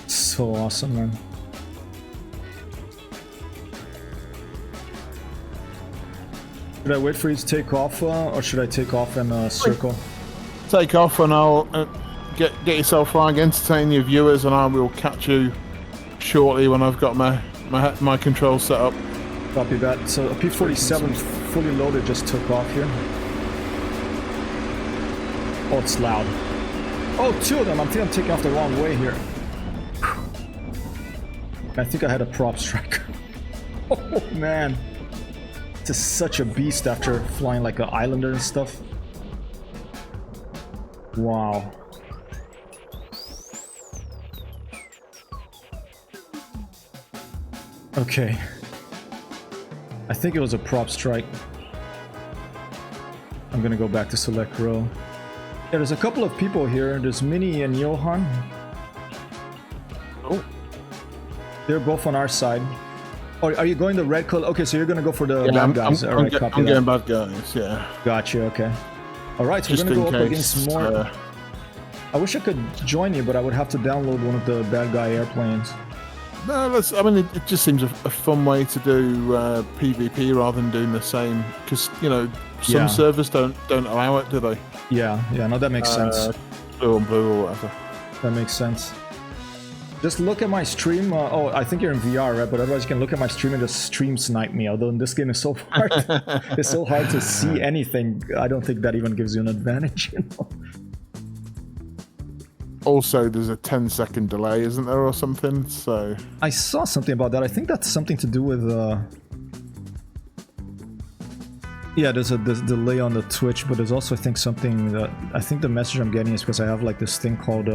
S1: So awesome, man. Should I wait for you to take off, or should I take off and circle?
S5: Take off, and I'll get yourself flying, entertain your viewers, and I will catch you shortly when I've got my controls set up.
S1: Copy that. So a P-47 fully loaded just took off here. Oh, it's loud. Oh, two of them. I think I'm taking off the wrong way here. I think I had a prop strike. Oh, man. This is such a beast after flying like an islander and stuff. Wow. Okay. I think it was a prop strike. I'm gonna go back to select row. Yeah, there's a couple of people here. There's Minnie and Johan. Oh. They're both on our side. Oh, are you going the red color? Okay, so you're gonna go for the bad guys.
S5: I'm getting bad guys, yeah.
S1: Gotcha, okay. Alright, so we're gonna go up against more... I wish I could join you, but I would have to download one of the bad guy airplanes.
S5: No, I mean, it just seems a fun way to do PvP rather than doing the same. Because some servers don't allow it, do they?
S1: Yeah, no, that makes sense.
S5: Blue on blue or whatever.
S1: That makes sense. Just look at my stream. Oh, I think you're in VR, right? But otherwise, you can look at my stream and just stream snipe me. Although in this game, it's so hard. It's so hard to see anything. I don't think that even gives you an advantage.
S5: Also, there's a 10-second delay, isn't there, or something? So
S1: I saw something about that. I think that's something to do with. Yeah, there's a delay on the Twitch, but there's also, I think, something that I think the message I'm getting is because I have like this thing called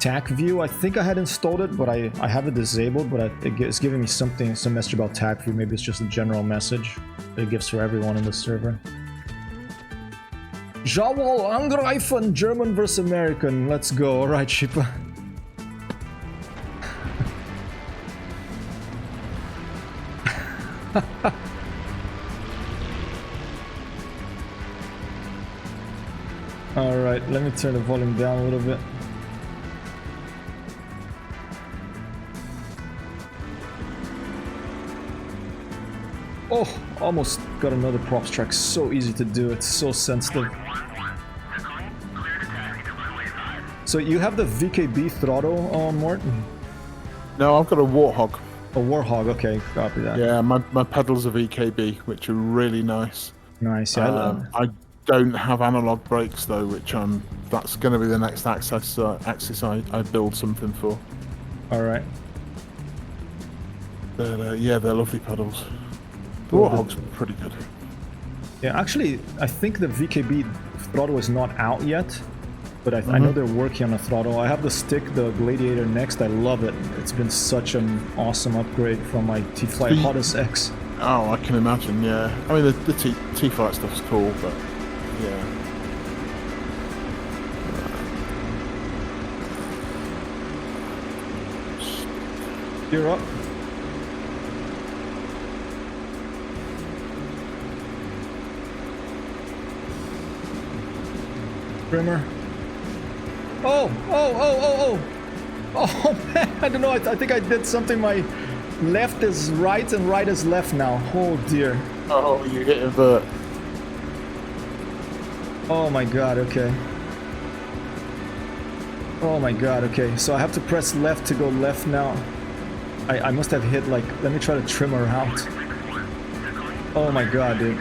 S1: TAC View. I think I had installed it, but I have it disabled. But it's giving me some message about TAC View. Maybe it's just a general message that it gives for everyone in the server. Jawohl, angreifen, German versus American. Let's go. All right, Shipa. All right, let me turn the volume down a little bit. Oh, almost got another prop strike. So easy to do. It's so sensitive. So you have the VKB throttle, Morton?
S5: No, I've got a Warthog.
S1: A Warthog, okay, copy that.
S5: Yeah, my pedals are VKB, which are really nice.
S1: Nice, yeah.
S5: I don't have analog brakes though, which that's going to be the next axis I build something for.
S1: All right.
S5: But yeah, they're lovely pedals. The Warthog's pretty good.
S1: Yeah, actually, I think the VKB throttle is not out yet, but I know they're working on a throttle. I have the stick, the Gladiator Next. I love it. It's been such an awesome upgrade from my T-Flight Hottest X.
S5: Oh, I can imagine, yeah. I mean, the T-Flight stuff's cool, but yeah.
S1: You're up. Trimmer. Oh man, I don't know, I think I did something. My left is right and right is left now. Oh dear.
S5: Oh, you hit invert.
S1: Oh my god, okay. Oh my god, okay. So I have to press left to go left now. I must have hit like, let me try to trim her out. Oh my god, dude.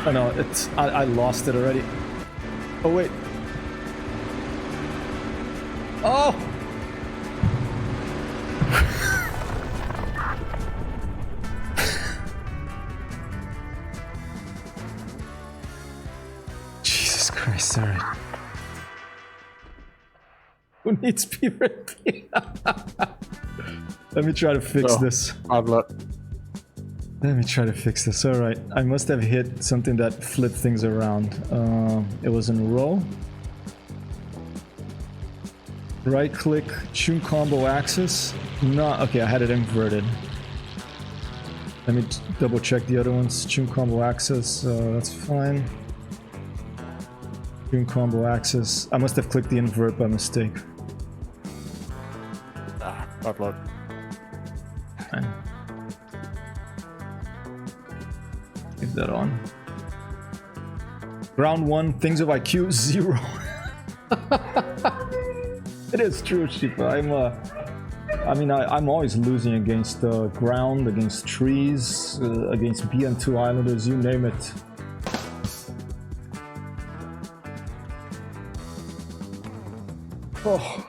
S1: Oh no, I lost it already. Oh wait. Oh! Jesus Christ, alright. Who needs PvP? Let me try to fix this.
S5: Bad luck.
S1: Let me try to fix this. Alright, I must have hit something that flipped things around. It was in row. Right click, tune combo axis. No, okay, I had it inverted. Let me double check the other ones. Tune combo axis, that's fine. Tune combo axis. I must have clicked the invert by mistake.
S5: Bad luck.
S1: Fine. Leave that on. Round 1, things of IQ 0. It is true, Shipa. I'm always losing against ground, against trees, against BN-2 Islanders, you name it. Oh.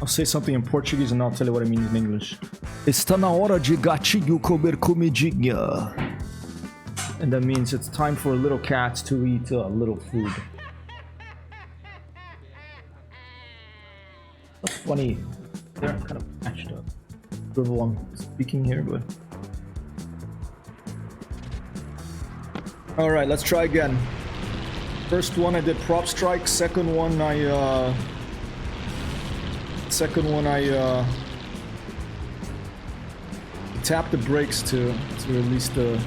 S1: I'll say something in Portuguese and I'll tell you what it means in English. Está na hora de gatinho comer comidinha. And that means it's time for little cats to eat a little food. That's funny. They're kind of patched up. Swivel, I'm speaking here, but... Alright, let's try again. First one I did prop strike, second one I tapped the brakes to release the...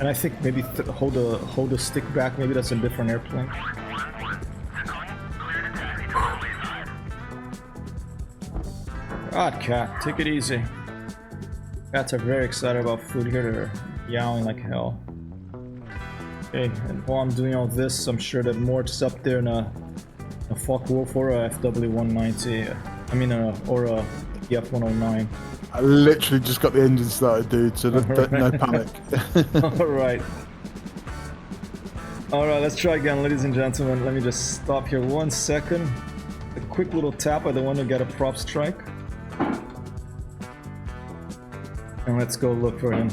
S1: And I think maybe hold the stick back. Maybe that's a different airplane. God, cat, take it easy. Cats are very excited about food here. They're yowling like hell. Okay, and while I'm doing all this, I'm sure that Mort's up there in a Focke-Wulf or a FW-190. I mean, or a EF-109.
S5: I literally just got the engine started, dude, so no panic.
S1: Alright. Alright, let's try again, ladies and gentlemen. Let me just stop here 1 second. A quick little tap. I don't want to get a prop strike. And let's go look for him.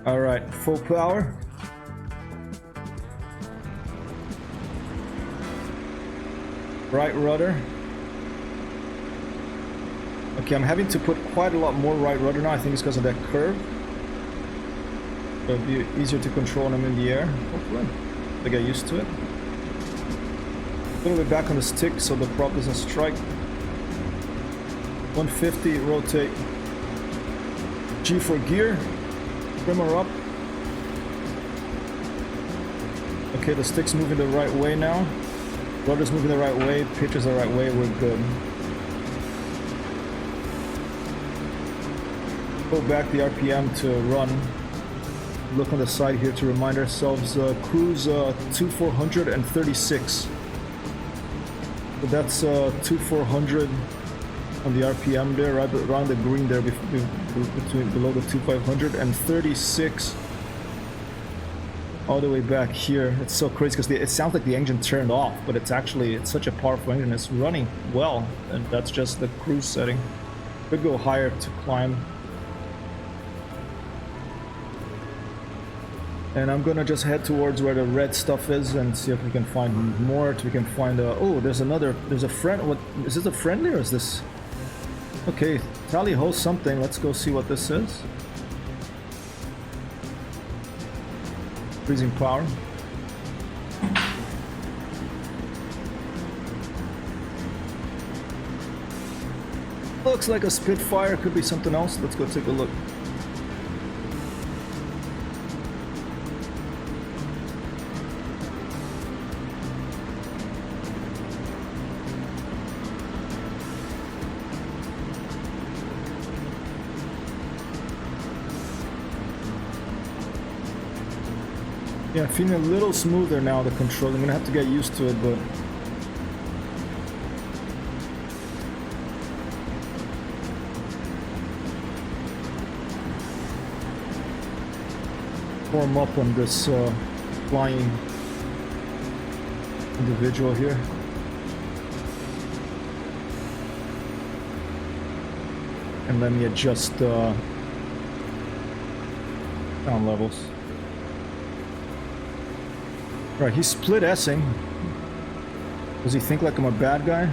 S1: Alright, full power. Right rudder. Okay, I'm having to put quite a lot more right rudder now. I think it's because of that curve. It'll be easier to control when I'm in the air, hopefully. To get used to it. A little bit back on the stick so the prop doesn't strike. 150, rotate. G for gear. Trim her up. Okay, the stick's moving the right way now. Rudder's moving the right way, pitcher's the right way, we're good. Go back the RPM to run. Look on the side here to remind ourselves, cruise 2436. So that's 2400 on the RPM there, right around the green there, below the 2500, and 36 all the way back here. It's so crazy because it sounds like the engine turned off, but it's such a powerful engine. It's running well, and that's just the cruise setting. Could go higher to climb. And I'm gonna just head towards where the red stuff is and see if we can find more. We can find oh, there's a friend. What is this, a friendly or is this? Okay, tally ho something. Let's go see what this is. Freezing power. Looks like a Spitfire, could be something else. Let's go take a look. Yeah, feeling a little smoother now, the control. I'm gonna have to get used to it, but warm up on this flying individual here. And let me adjust sound levels. Right, he's split S-ing. Does he think like I'm a bad guy?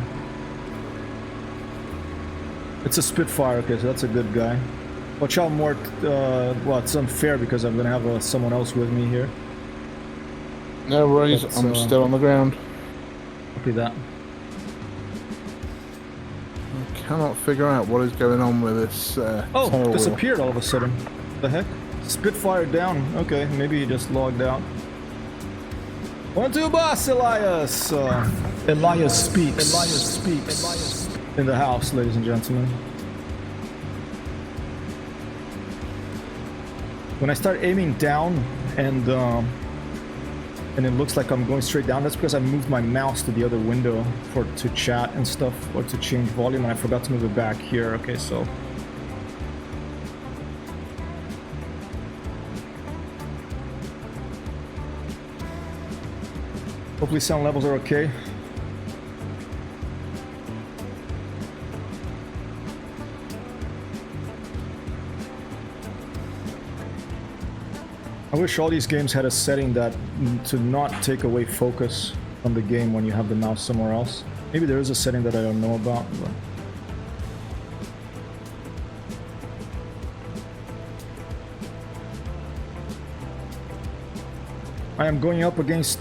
S1: It's a Spitfire, okay, so that's a good guy. Watch out, Mort. Well, it's unfair because I'm gonna have someone else with me here.
S5: No worries, I'm still on the ground.
S1: Copy that.
S5: I cannot figure out what is going on with this
S1: oh, disappeared all of a sudden. The heck? Spitfire down. Okay, maybe he just logged out. 1, 2, boss, Elias!
S4: Elias speaks.
S1: Elias speaks. In the house, ladies and gentlemen. When I start aiming down and it looks like I'm going straight down, that's because I moved my mouse to the other window to chat and stuff, or to change volume, and I forgot to move it back here. Okay, so hopefully sound levels are okay. I wish all these games had a setting that to not take away focus from the game when you have the mouse somewhere else. Maybe there is a setting that I don't know about, but I am going up against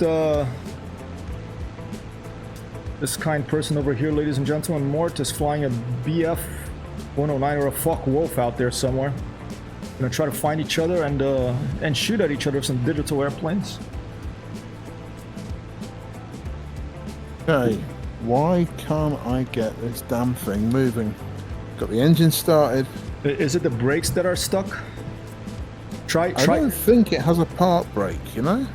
S1: this kind person over here, ladies and gentlemen. Mort is flying a BF-109 or a Focke-Wulf out there somewhere. Gonna try to find each other and shoot at each other with some digital airplanes.
S5: Okay, why can't I get this damn thing moving? Got the engine started.
S1: Is it the brakes that are stuck?
S5: I don't think it has a park brake, you know?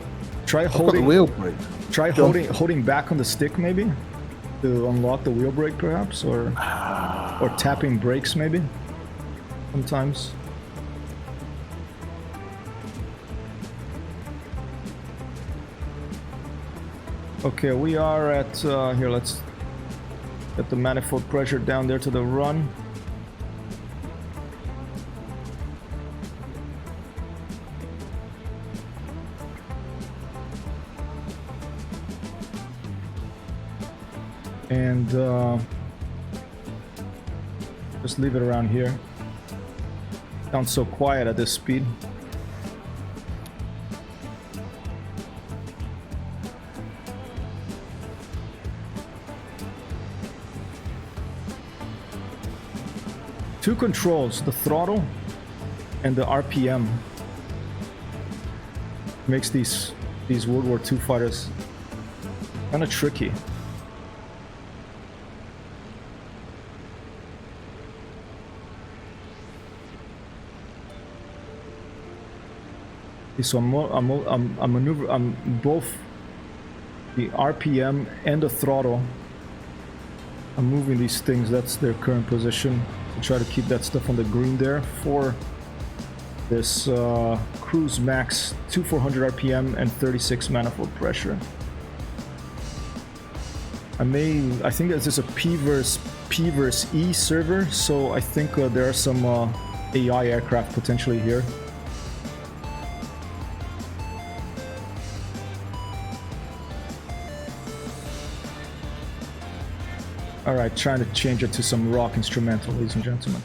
S1: Try
S5: I've got the
S1: holding
S5: wheel brake.
S1: Try holding back on the stick maybe to unlock the wheel brake perhaps, or tapping brakes maybe sometimes. Okay, we are at here. Let's get the manifold pressure down there to the run. And just leave it around here. Sounds so quiet at this speed. Two controls, the throttle and the RPM. Makes these World War II fighters kind of tricky. So I'm both the RPM and the throttle. I'm moving these things. That's their current position. To try to keep that stuff on the green there for this cruise max 2400 RPM and 36 manifold pressure. I think this is a P versus E server, so I think there are some AI aircraft potentially here. Alright, trying to change it to some rock instrumental, ladies and gentlemen.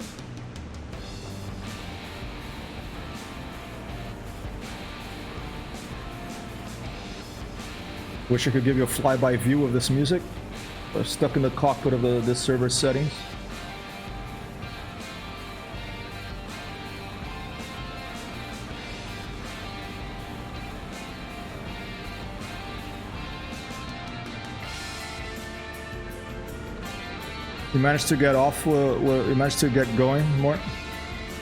S1: Wish I could give you a flyby view of this music. I'm stuck in the cockpit of this server settings. You managed to get off, you managed to get going, Mort?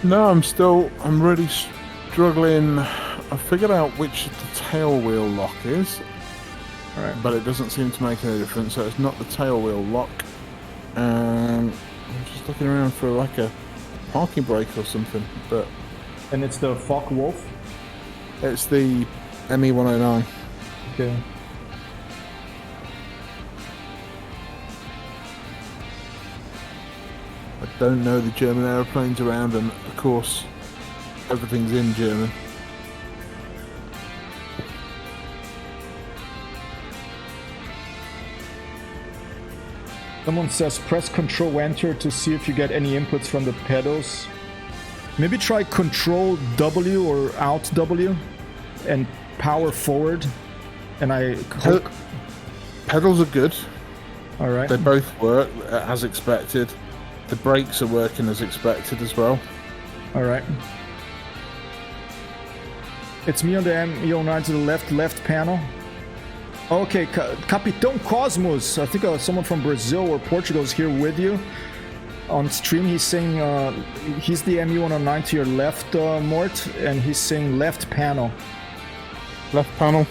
S5: No, I'm really struggling. I figured out which the tail wheel lock is.
S1: Alright.
S5: But it doesn't seem to make any difference, so it's not the tail wheel lock. I'm just looking around for like a parking brake or something, but...
S1: And it's the Focke-Wulf?
S5: It's the ME-109.
S1: Okay.
S5: I don't know the German aeroplanes around, and of course, everything's in German.
S1: Someone says press Control Enter to see if you get any inputs from the pedals. Maybe try Control W or Alt W and power forward. And I hope...
S5: Pedals are good.
S1: Alright.
S5: They both work as expected. The brakes are working as expected as well.
S1: Alright. It's me on the ME-09 to the left panel. Okay, Capitão Cosmos. I think someone from Brazil or Portugal is here with you. On stream, he's saying he's the ME-109 to your left, Mort, and he's saying left panel.
S5: Left panel?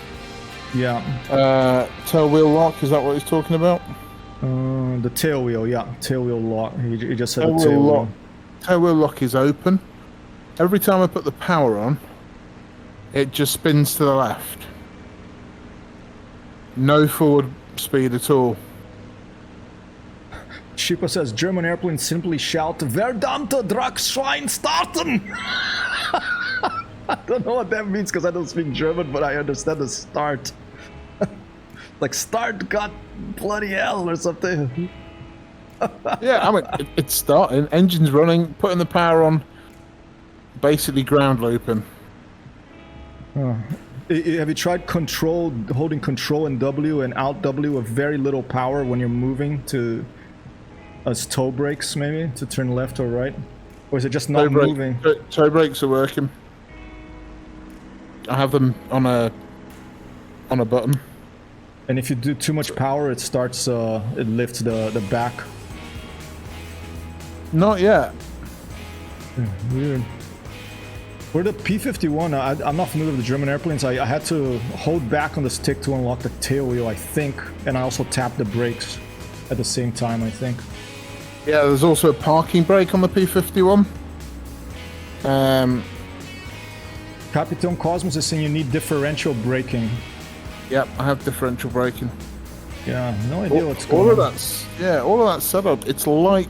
S1: Yeah.
S5: Tail wheel lock, is that what he's talking about?
S1: The tail wheel, yeah. Tail wheel lock. He just said the tail wheel.
S5: Tail wheel lock is open. Every time I put the power on, it just spins to the left. No forward speed at all.
S1: Shippo says German airplanes simply shout Verdammte Dreckschwein starten! I don't know what that means because I don't speak German, but I understand the start. Like start god bloody hell or something.
S5: Yeah, I mean, it's starting, engine's running, putting the power on, basically ground looping.
S1: Have you tried holding Control and W and Alt W with very little power when you're moving to as toe brakes maybe to turn left or right? Or is it just not moving?
S5: Toe brakes are working. I have them on a button.
S1: And if you do too much power, it starts, it lifts the back.
S5: Not yet.
S1: Weird. For the P-51, I'm not familiar with the German airplanes. I had to hold back on the stick to unlock the tail wheel, I think. And I also tapped the brakes at the same time, I think.
S5: Yeah, there's also a parking brake on the P-51.
S1: Capitan Cosmos is saying you need differential braking.
S5: Yep, I have differential braking.
S1: Yeah, no idea what's going on.
S5: All of that's set up. It's like,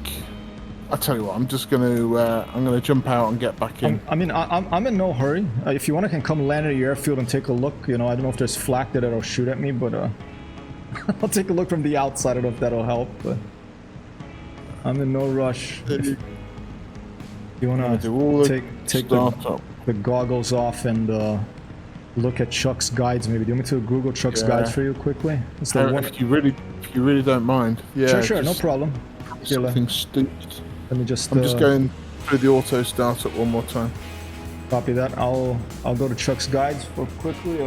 S5: I tell you what, I'm gonna jump out and get back in.
S1: I'm in no hurry. If you want, I can come land at your airfield and take a look. You know, I don't know if there's flak that it'll shoot at me, but I'll take a look from the outside. I don't know if that'll help, but I'm in no rush. If you wanna take the goggles off and look at Chuck's guides, maybe. Do you want me to Google Chuck's guides for you quickly?
S5: If you really don't mind. Yeah.
S1: Sure, no problem.
S5: Something stupid.
S1: Let me just.
S5: I'm just going through the auto startup one more time.
S1: Copy that. I'll go to Chuck's guides for quickly.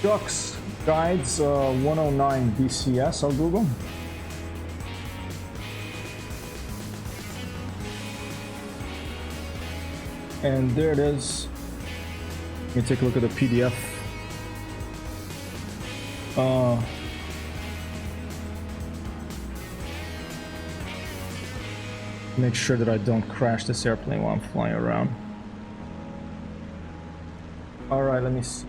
S1: Chuck's guides 109 DCS. I'll Google. And there it is. Let me take a look at the PDF. Make sure that I don't crash this airplane while I'm flying around. Alright, let me see.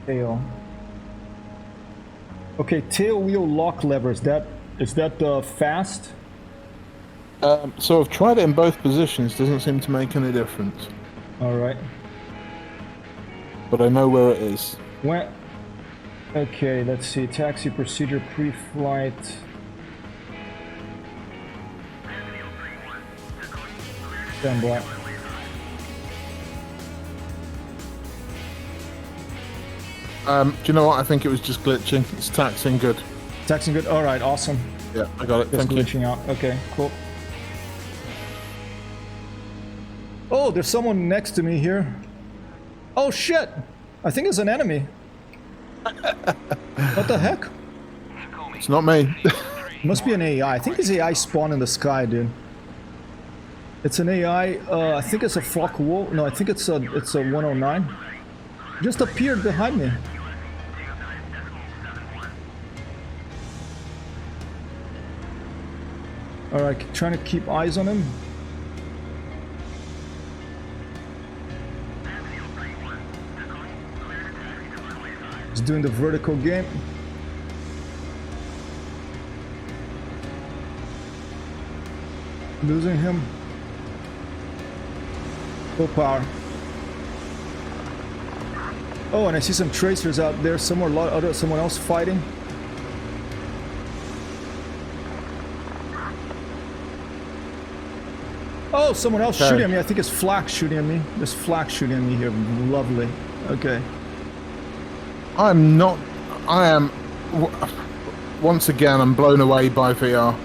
S1: Tail. Okay, tail wheel lock lever. Is that fast?
S5: So I've tried it in both positions. Doesn't seem to make any difference.
S1: Alright.
S5: But I know where it is.
S1: When? Okay, let's see. Taxi procedure pre-flight. Stand by.
S5: Do you know what? I think it was just glitching. It's taxing good.
S1: Taxing good? Alright, awesome.
S5: Yeah, I got it.
S1: Just
S5: Thank you.
S1: glitching out. Okay, cool. Oh, there's someone next to me here. Oh shit! I think it's an enemy. What the heck?
S5: It's not me.
S1: Must be an AI. I think this AI spawned in the sky, dude. It's an AI. I think it's a Flock Wolf. No, I think it's a 109. Just appeared behind me. Alright, trying to keep eyes on him. He's doing the vertical game. Losing him. Full power. Oh, and I see some tracers out there somewhere. Someone else fighting. Oh, someone else shooting at me. I think it's flak shooting at me. There's flak shooting at me here. Lovely. Okay.
S5: I am. Once again, I'm blown away by VR.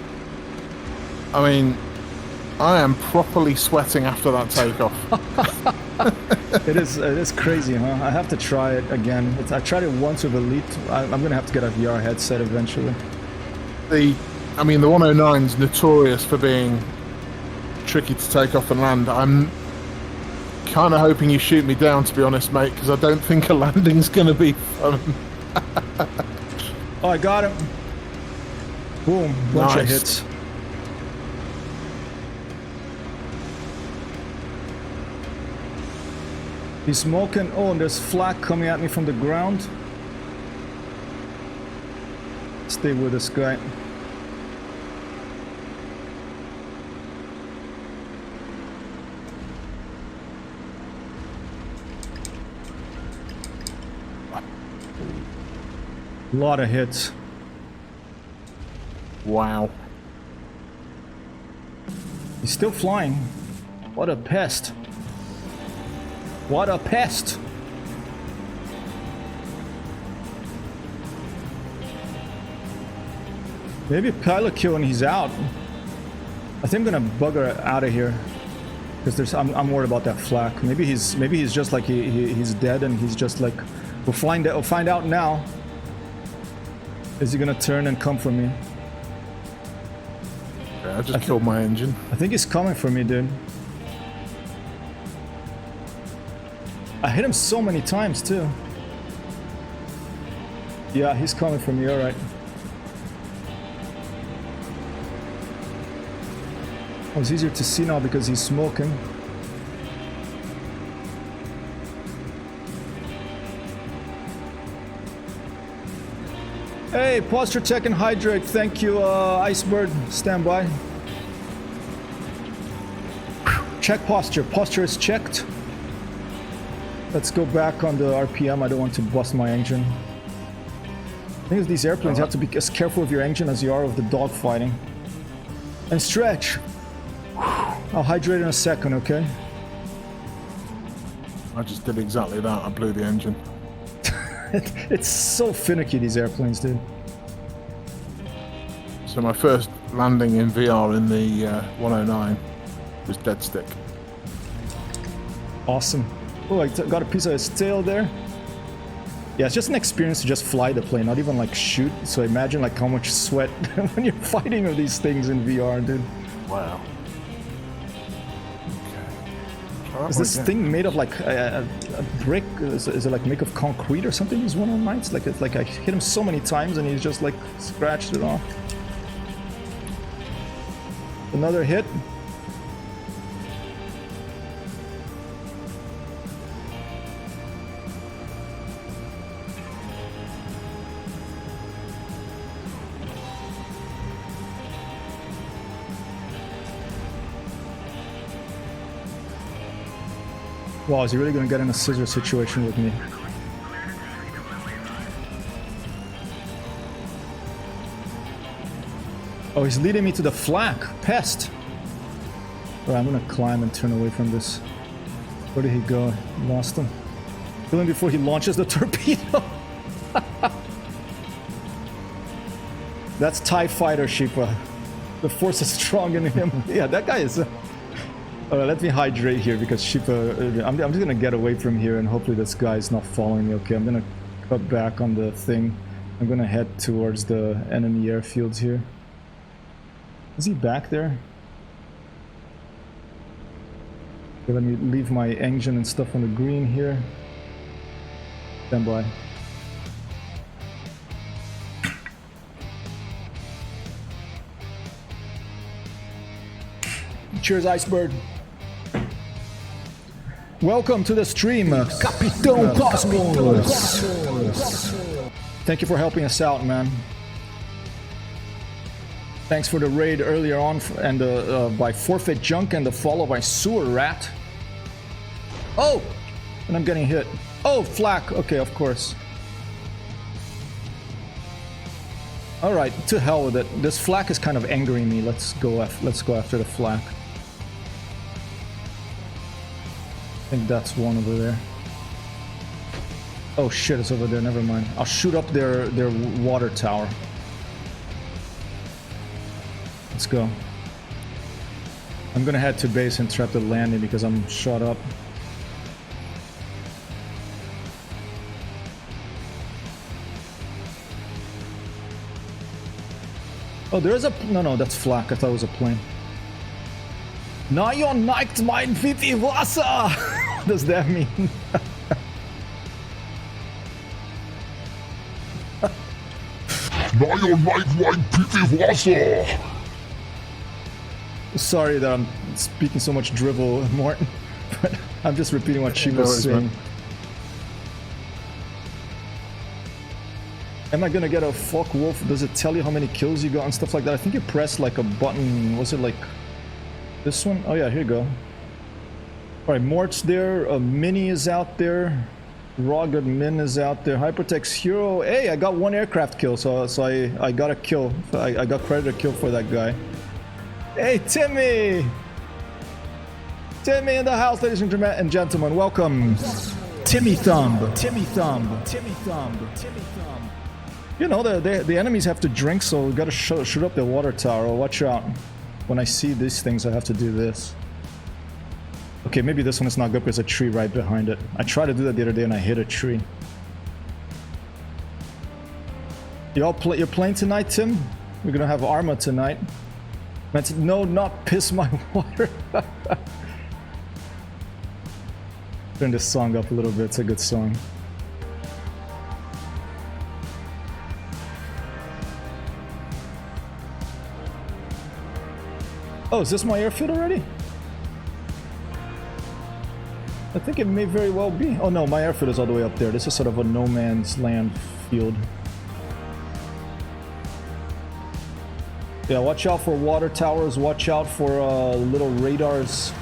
S5: I mean, I am properly sweating after that takeoff.
S1: It is crazy, huh? I have to try it again. I tried it once with Elite. I'm gonna have to get a VR headset eventually.
S5: The 109's notorious for being tricky to take off and land. I'm kind of hoping you shoot me down, to be honest, mate, because I don't think a landing's gonna be fun.
S1: Oh, I got him. Boom, bunch of hits. He's smoking. Oh, and there's flak coming at me from the ground. Stay with this guy. A lot of hits.
S5: Wow.
S1: He's still flying. What a pest. What a pest! Maybe a pilot kill and he's out. I think I'm gonna bugger out of here because I'm worried about that flak. Maybe he's just like he's dead and he's just like we'll find out now. Is he gonna turn and come for me?
S5: Yeah, I just killed my engine.
S1: I think he's coming for me, dude. I hit him so many times too. Yeah, he's coming for me. All right. Oh, it's easier to see now because he's smoking. Hey, posture check and hydrate. Thank you, Icebird. Stand by. Check posture. Posture is checked. Let's go back on the RPM. I don't want to bust my engine. I think these airplanes have to be as careful of your engine as you are of the dogfighting. And stretch. I'll hydrate in a second, okay?
S5: I just did exactly that. I blew the engine.
S1: It's so finicky, these airplanes, dude.
S5: So my first landing in VR in the 109 was dead stick.
S1: Awesome. Oh, I got a piece of his tail there. Yeah, it's just an experience to just fly the plane, not even like shoot. So imagine like how much sweat when you're fighting with these things in VR, dude.
S5: Wow.
S1: Is this thing made of like a brick? Is it like made of concrete or something? These 109s? It's like I hit him so many times and he's just like scratched it off. Another hit. Wow, is he really gonna get in a scissor situation with me? Oh, he's leading me to the flak. Pest! Alright, I'm gonna climb and turn away from this. Where did he go? Lost him. Kill him before he launches the torpedo! That's TIE Fighter, Sheepa. The force is strong in him. Yeah, that guy is... let me hydrate here because Sheepa... I'm just gonna get away from here and hopefully this guy is not following me. Okay, I'm gonna cut back on the thing. I'm gonna head towards the enemy airfields here. Is he back there? Okay, let me leave my engine and stuff on the green here. Stand by. Cheers, Icebird. Welcome to the stream, Capitão Cosmos. Thank you for helping us out, man. Thanks for the raid earlier on and by Forfeit Junk and the follow by Sewer Rat. Oh! And I'm getting hit. Oh, flak. Okay, of course. Alright, to hell with it. This flak is kind of angering me. Let's go after the flak. I think that's one over there. Oh shit, it's over there. Never mind. I'll shoot up their water tower. Let's go. I'm gonna head to base and trap the landing because I'm shot up. Oh, there is a... No, that's flak. I thought it was a plane. Neon neigt mein Pipi Wasser! What does that mean?
S6: Neon neigt mein Pipi Wasser!
S1: Sorry that I'm speaking so much drivel, Morton, but I'm just repeating what she was saying. Am I gonna get a fuck wolf? Does it tell you how many kills you got and stuff like that? I think you press like a button. Was it like this one? Oh yeah, here you go. Alright, Mort's there. Mini is out there. Rugged Min is out there. Hypertex Hero. Hey, I got one aircraft kill, so I got a kill. I got credited a kill for that guy. Hey, Timmy! Timmy in the house, ladies and gentlemen. Welcome. Timmy Thumb. Timmy Thumb. Timmy Thumb. Timmy Thumb. You know, the enemies have to drink, so we gotta shoot up the water tower. Watch out. When I see these things, I have to do this. Okay, maybe this one is not good because there's a tree right behind it. I tried to do that the other day and I hit a tree. You're playing tonight, Tim? We're gonna have Arma tonight. No, not piss my water. Turn this song up a little bit, it's a good song. Oh, is this my airfield already? I think it may very well be. Oh no, my airfield is all the way up there. This is sort of a no man's land field. Yeah, watch out for water towers, watch out for little radars.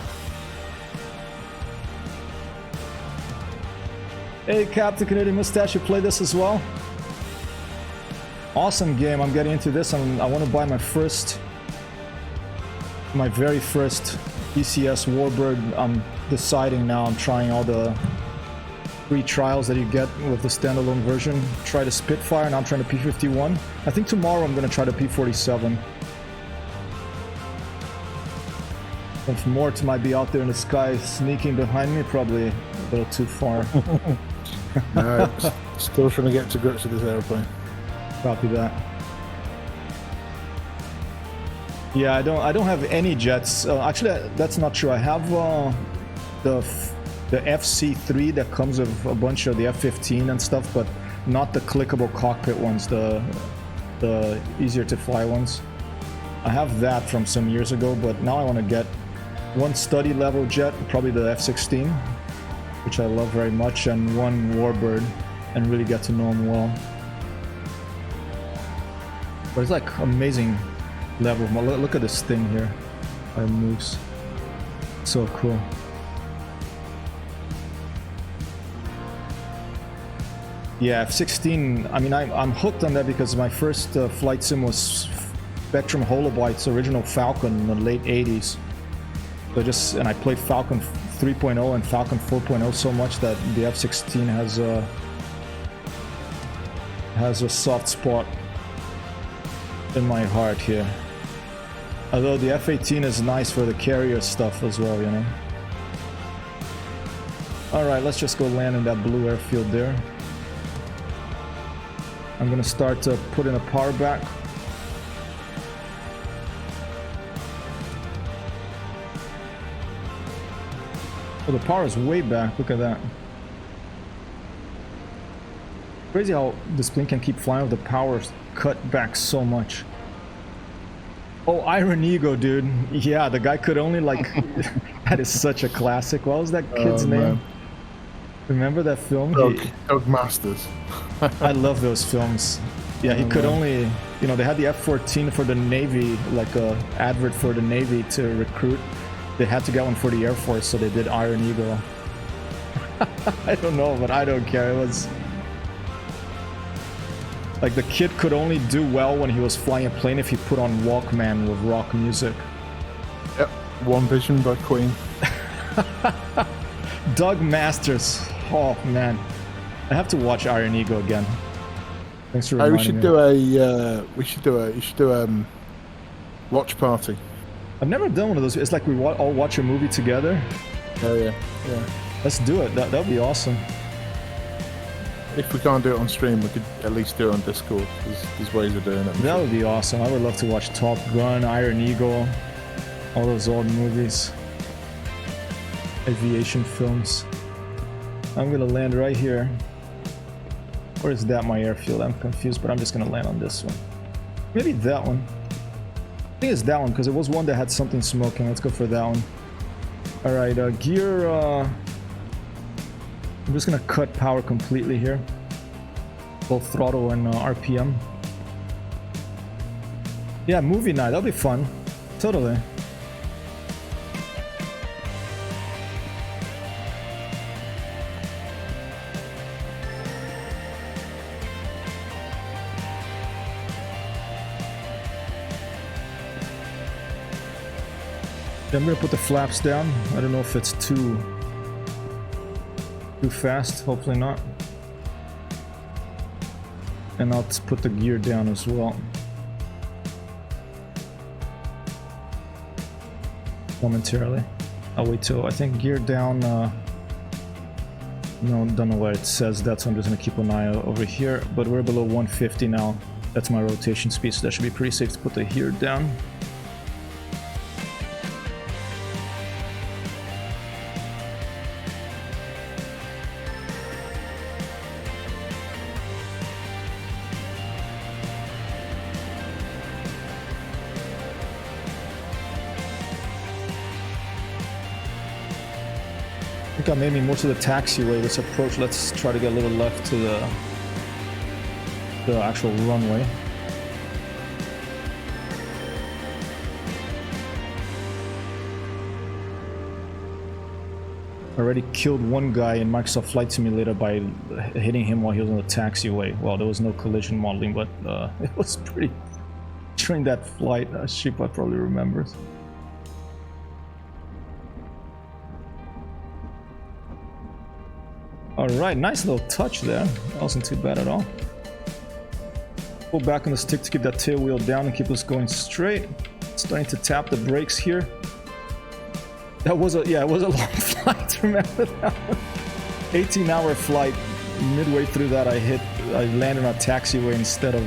S1: Hey, Captain Canadian Mustache, you play this as well? Awesome game, I'm getting into this. I want to buy my very first DCS Warbird. I'm deciding now. I'm trying all the free trials that you get with the standalone version. Try the Spitfire, and I'm trying the P-51. I think tomorrow I'm going to try the P-47. If Mort might be out there in the sky sneaking behind me, probably a little too far.
S5: No, still trying to get to grips with this airplane.
S1: Copy that. Yeah, I don't have any jets. Actually, that's not true. I have the FC3 that comes with a bunch of the F-15 and stuff, but not the clickable cockpit ones, the easier to fly ones. I have that from some years ago, but now I want to get one study level jet, probably the F-16, which I love very much, and one Warbird, and really get to know them well. But it's like amazing level. Look at this thing here. How it moves. So cool. Yeah, F-16, I mean, I'm hooked on that because my first flight sim was Spectrum Holobyte's original Falcon in the late 80s. So and I played Falcon 3.0 and Falcon 4.0 so much that the F-16 has a soft spot in my heart here. Although the F-18 is nice for the carrier stuff as well, you know. Alright, let's just go land in that blue airfield there. I'm gonna start to put in a power back. Oh, the power is way back, look at that. Crazy how this plane can keep flying with the power cut back so much. Oh, Iron Ego, dude. Yeah, the guy could only like... That is such a classic. What was that kid's name? Man. Remember that film?
S5: Doug Masters.
S1: I love those films. Yeah, he could only... You know, they had the F-14 for the Navy, like a advert for the Navy to recruit. They had to get one for the Air Force, so they did Iron Eagle. I don't know, but I don't care. It was... Like, the kid could only do well when he was flying a plane if he put on Walkman with rock music.
S5: Yep, One Vision by Queen.
S1: Doug Masters. Oh, man. I have to watch Iron Eagle again. Thanks for reminding me.
S5: We should do a watch party.
S1: I've never done one of those. It's like we all watch a movie together.
S5: Oh yeah, yeah.
S1: Let's do it. That'd be awesome.
S5: If we can't do it on stream, we could at least do it on Discord. There's ways of doing it.
S1: That would be awesome. I would love to watch Top Gun, Iron Eagle, all those old movies, aviation films. I'm gonna land right here. Or is that my airfield? I'm confused, but I'm just gonna land on this one. Maybe that one. I think it's that one because it was one that had something smoking. Let's go for that one. All right, gear. I'm just gonna cut power completely here, both throttle and RPM. Yeah, movie night. That'll be fun. Totally. I'm gonna put the flaps down. I don't know if it's too fast. Hopefully not. And I'll put the gear down as well. Momentarily. I'll wait till I think gear down. No, don't know where it says that, so I'm just gonna keep an eye over here. But we're below 150 now. That's my rotation speed, so that should be pretty safe to put the gear down. I think I made me most of the taxiway this approach. Let's try to get a little left to the actual runway. I already killed one guy in Microsoft Flight Simulator by hitting him while he was on the taxiway. Well, there was no collision modeling, but it was pretty... During that flight, Sheepa probably remembers. Alright, nice little touch there. That wasn't too bad at all. Pull back on the stick to keep that tail wheel down and keep us going straight. Starting to tap the brakes here. That was a, yeah, it was a long flight, remember that one? 18-hour flight. Midway through that I landed on a taxiway instead of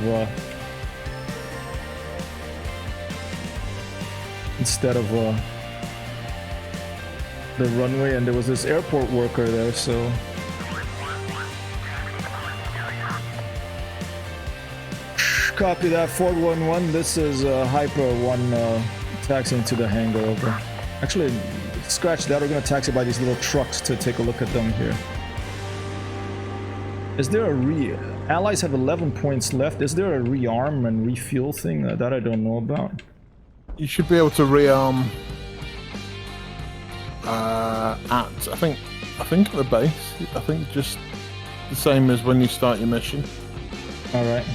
S1: the runway, and there was this airport worker there, so... Copy that, 411. This is Hyper 1 taxiing to the hangar over. Actually, scratch that. We're going to taxi by these little trucks to take a look at them here. Is there a Allies have 11 points left. Is there a rearm and refuel thing that I don't know about?
S5: You should be able to rearm at I think at the base. I think just the same as when you start your mission.
S1: All right.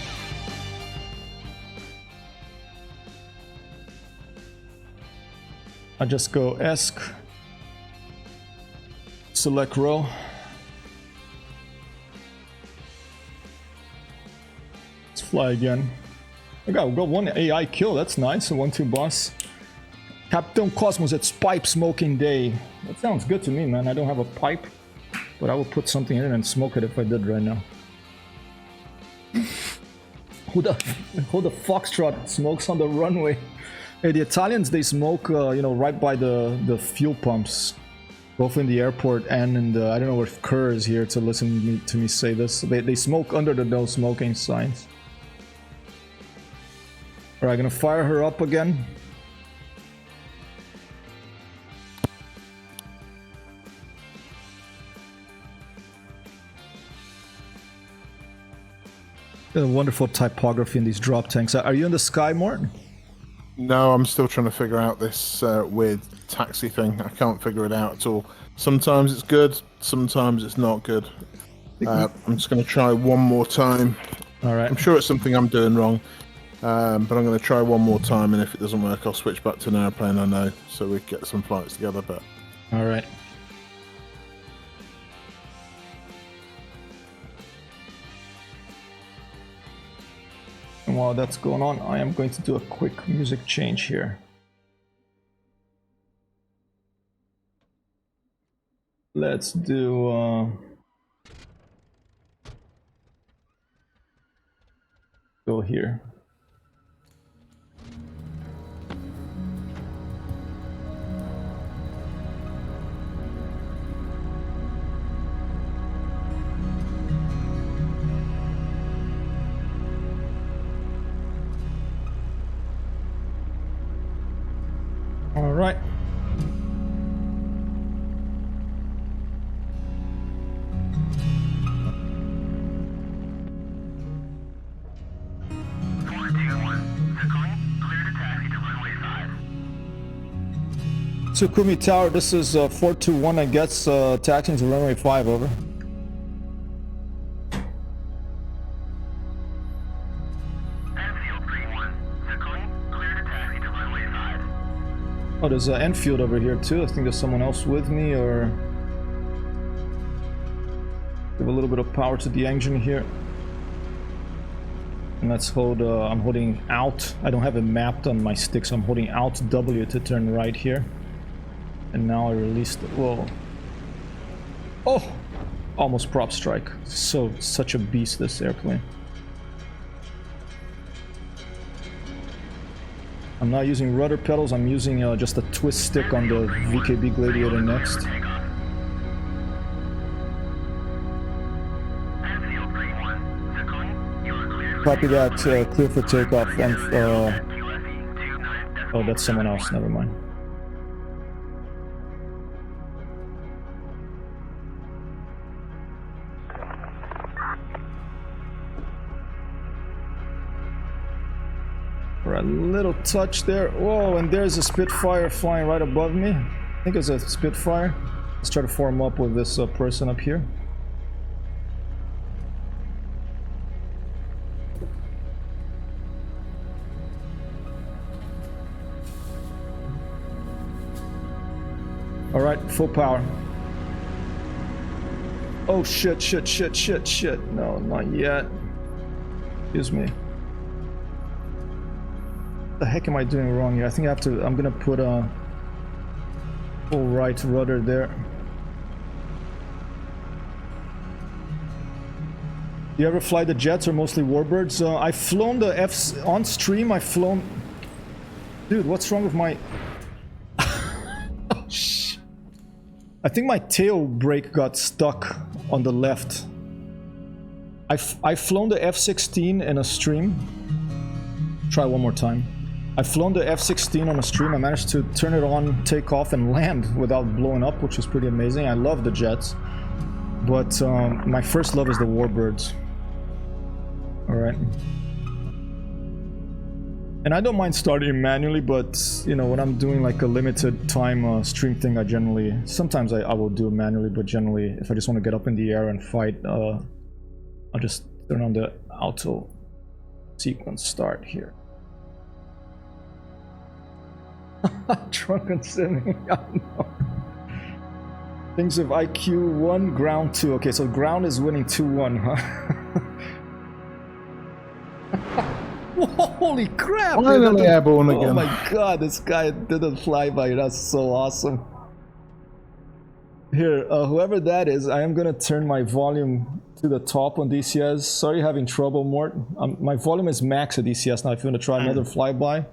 S1: I just go ESC, select row. Let's fly again. We got one AI kill, that's nice. A 1-2 boss. Captain Cosmos, it's pipe smoking day. That sounds good to me, man. I don't have a pipe, but I will put something in it and smoke it if I did right now. Who the foxtrot smokes on the runway? Hey, the Italians, they smoke, you know, right by the fuel pumps, both in the airport and in the, I don't know if Kerr is here to listen to me say this. They smoke under the no smoking signs. Alright, gonna fire her up again. A wonderful typography in these drop tanks. Are you in the sky, Morton?
S5: No, I'm still trying to figure out this weird taxi thing. I can't figure it out at all. Sometimes it's good, sometimes it's not good. I'm just going to try one more time.
S1: Alright.
S5: I'm sure it's something I'm doing wrong, but I'm going to try one more time, and if it doesn't work, I'll switch back to an airplane I know, so we can get some flights together. But
S1: alright. And while that's going on, I am going to do a quick music change here. Let's do go here. All right. Tsukumi Tower, this is 421, I guess, taxiing to runway 5, over. Oh, there's an Enfield over here too. I think there's someone else with me, or... Give a little bit of power to the engine here. And let's hold, I'm holding Alt. I don't have it mapped on my stick, so I'm holding Alt W to turn right here. And now I released it. Whoa. Oh! Almost prop strike. Such a beast, this airplane. I'm not using rudder pedals, I'm using just a twist stick on the VKB Gladiator next. Copy that, clear for takeoff, and oh, that's someone else, never mind. A little touch there. Whoa, and there's a Spitfire flying right above me. I think it's a Spitfire. Let's try to form up with this person up here. Alright, full power. Oh shit, shit, shit, shit, shit. No, not yet. Excuse me. What the heck am I doing wrong here? I think I have to, I'm gonna put a full right rudder there. Do you ever fly the jets or mostly warbirds? I've flown the Fs on stream. I've flown. Dude, what's wrong with my? Oh shit! I think my tail brake got stuck on the left. I've flown the F-16 in a stream. Try one more time. I've flown the F-16 on a stream. I managed to turn it on, take off, and land without blowing up, which is pretty amazing. I love the jets, but my first love is the warbirds. All right. And I don't mind starting manually, but you know, when I'm doing like a limited time stream thing, I generally, sometimes I will do it manually, but generally, if I just want to get up in the air and fight, I'll just turn on the auto sequence start here. Drunken simming. I know. Things of IQ 1, ground 2. Okay, so ground is winning 2-1, huh? Holy crap!
S5: Finally airborne again.
S1: Oh my god, this guy didn't fly by. That's so awesome. Here, whoever that is, I am gonna turn my volume to the top on DCS. Sorry, having trouble, Mort. My volume is max at DCS now. If you want to try another flyby.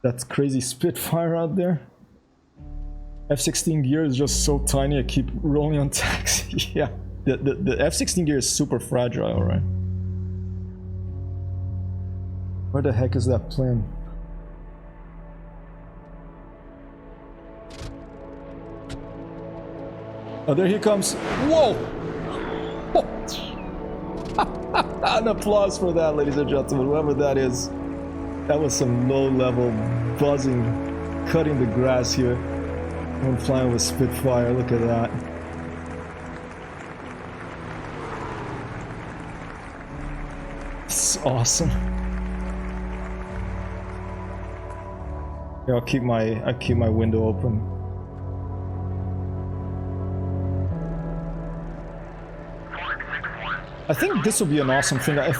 S1: That's crazy Spitfire out there. F-16 gear is just so tiny, I keep rolling on taxi. Yeah, the F-16 gear is super fragile, alright. Where the heck is that plane? Oh, there he comes. Whoa! An applause for that, ladies and gentlemen, whoever that is. That was some low-level buzzing, cutting the grass here. I'm flying with Spitfire, look at that. It's awesome. Yeah, I'll keep my window open. I think this will be an awesome thing. I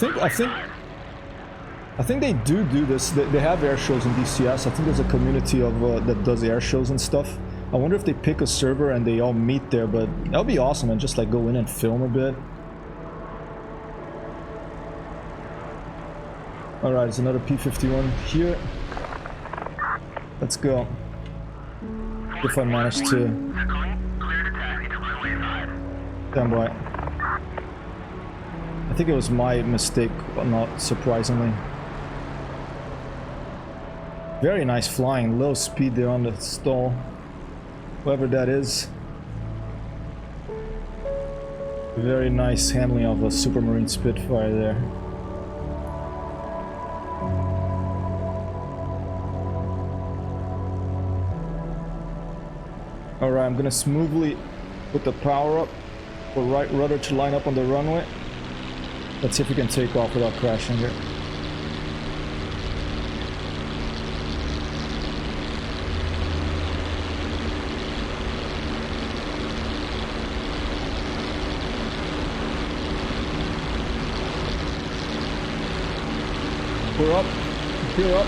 S1: think they do this. They have air shows in DCS. I think there's a community of that does air shows and stuff. I wonder if they pick a server and they all meet there, but that would be awesome and just like go in and film a bit. Alright, there's another P-51 here. Let's go. If I manage to... Stand by. I think it was my mistake, not surprisingly. Very nice flying, low speed there on the stall. Whoever that is. Very nice handling of a Supermarine Spitfire there. Alright, I'm gonna smoothly put the power up for right rudder to line up on the runway. Let's see if we can take off without crashing here. We're up. Gear up.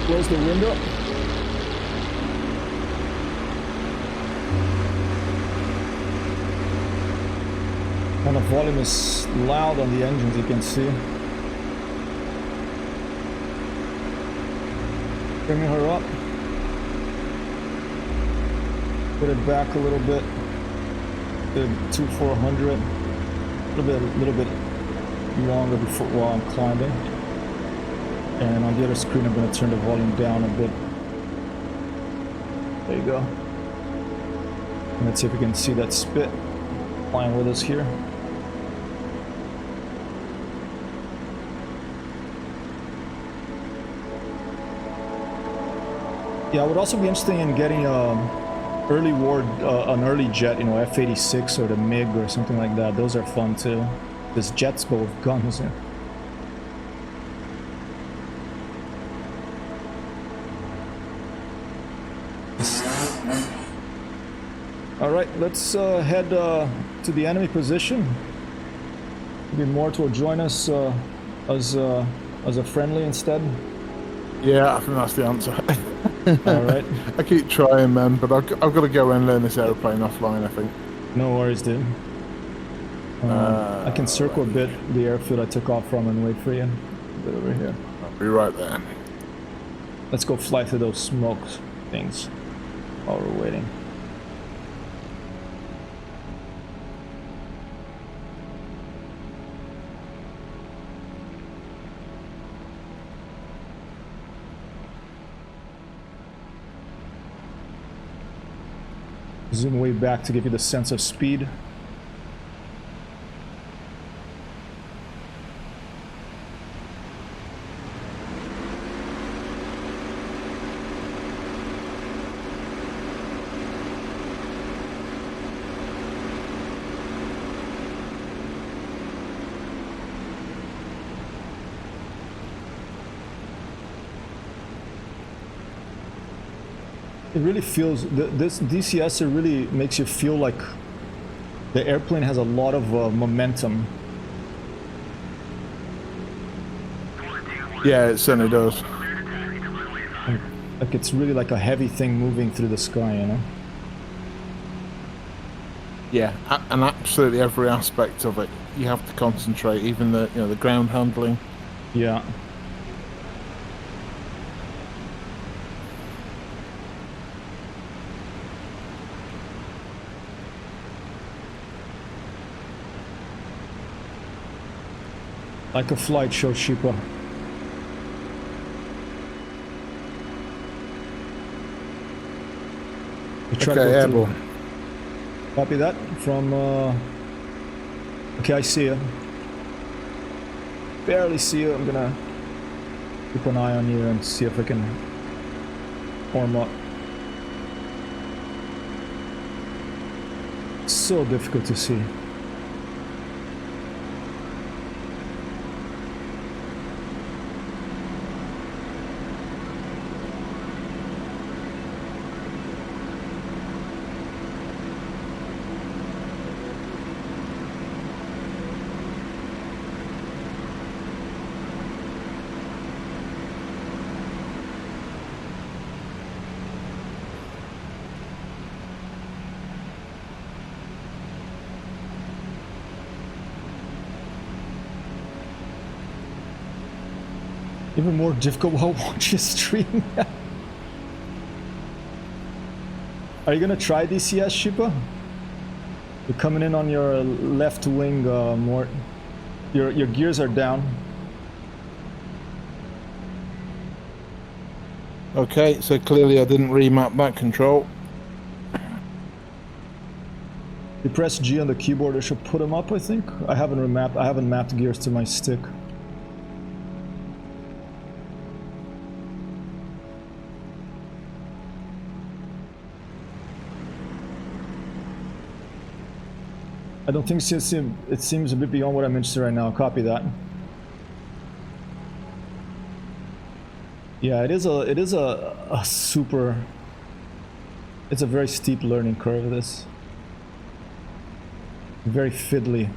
S1: Close the window. And the volume is loud on the engines, you can see. Bringing her up. Put it back a little bit. Did 2,400. A little bit longer before while I'm climbing. And on the other screen, I'm going to turn the volume down a bit. There you go. And let's see if we can see that spit flying with us here. Yeah, I would also be interested in getting early war, an early jet, you know, F-86 or the MiG or something like that. Those are fun too. This jets but with guns. Yeah. All right, let's head to the enemy position. Maybe Mort will join us as a friendly instead.
S5: Yeah, I think that's the answer.
S1: All right.
S5: I keep trying, man, but I've got to go and learn this aeroplane offline, I think.
S1: No worries, dude. I can circle a bit the airfield I took off from and wait for you. A bit over here.
S5: I'll be right there.
S1: Let's go fly through those smoke things while we're waiting. Zoom way back to give you the sense of speed. It really feels, this DCS, it really makes you feel like the airplane has a lot of momentum.
S5: Yeah, it certainly does.
S1: Like it's really like a heavy thing moving through the sky, you know?
S5: Yeah, and absolutely every aspect of it, you have to concentrate, even the, you know, the ground handling.
S1: Yeah. Like a flight show, Sheepa.
S5: Okay, airborne.
S1: Copy that from, okay, I see you. Barely see you. I'm gonna keep an eye on you and see if I can form up. So difficult to see. Even more difficult while watching stream. Are you gonna try DCS, Sheepa? You're coming in on your left wing, Mort. Your gears are down.
S5: Okay, so clearly I didn't remap that control.
S1: You press G on the keyboard, it should put them up, I think. I haven't mapped gears to my stick. I don't think it seems a bit beyond what I'm interested in right now. Copy that. Yeah, it is a super. It's a very steep learning curve. This very fiddly.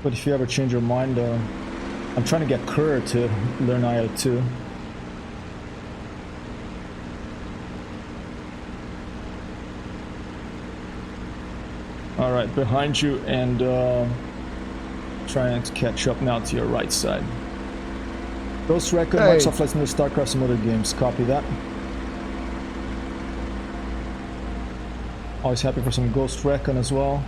S1: But if you ever change your mind, I'm trying to get Kerr to learn IL-2. All right, behind you, and trying to catch up now to your right side. Ghost Recon,
S5: Hey.
S1: Microsoft Flight Simulator, StarCraft, some other games. Copy that. Always happy for some Ghost Recon as well.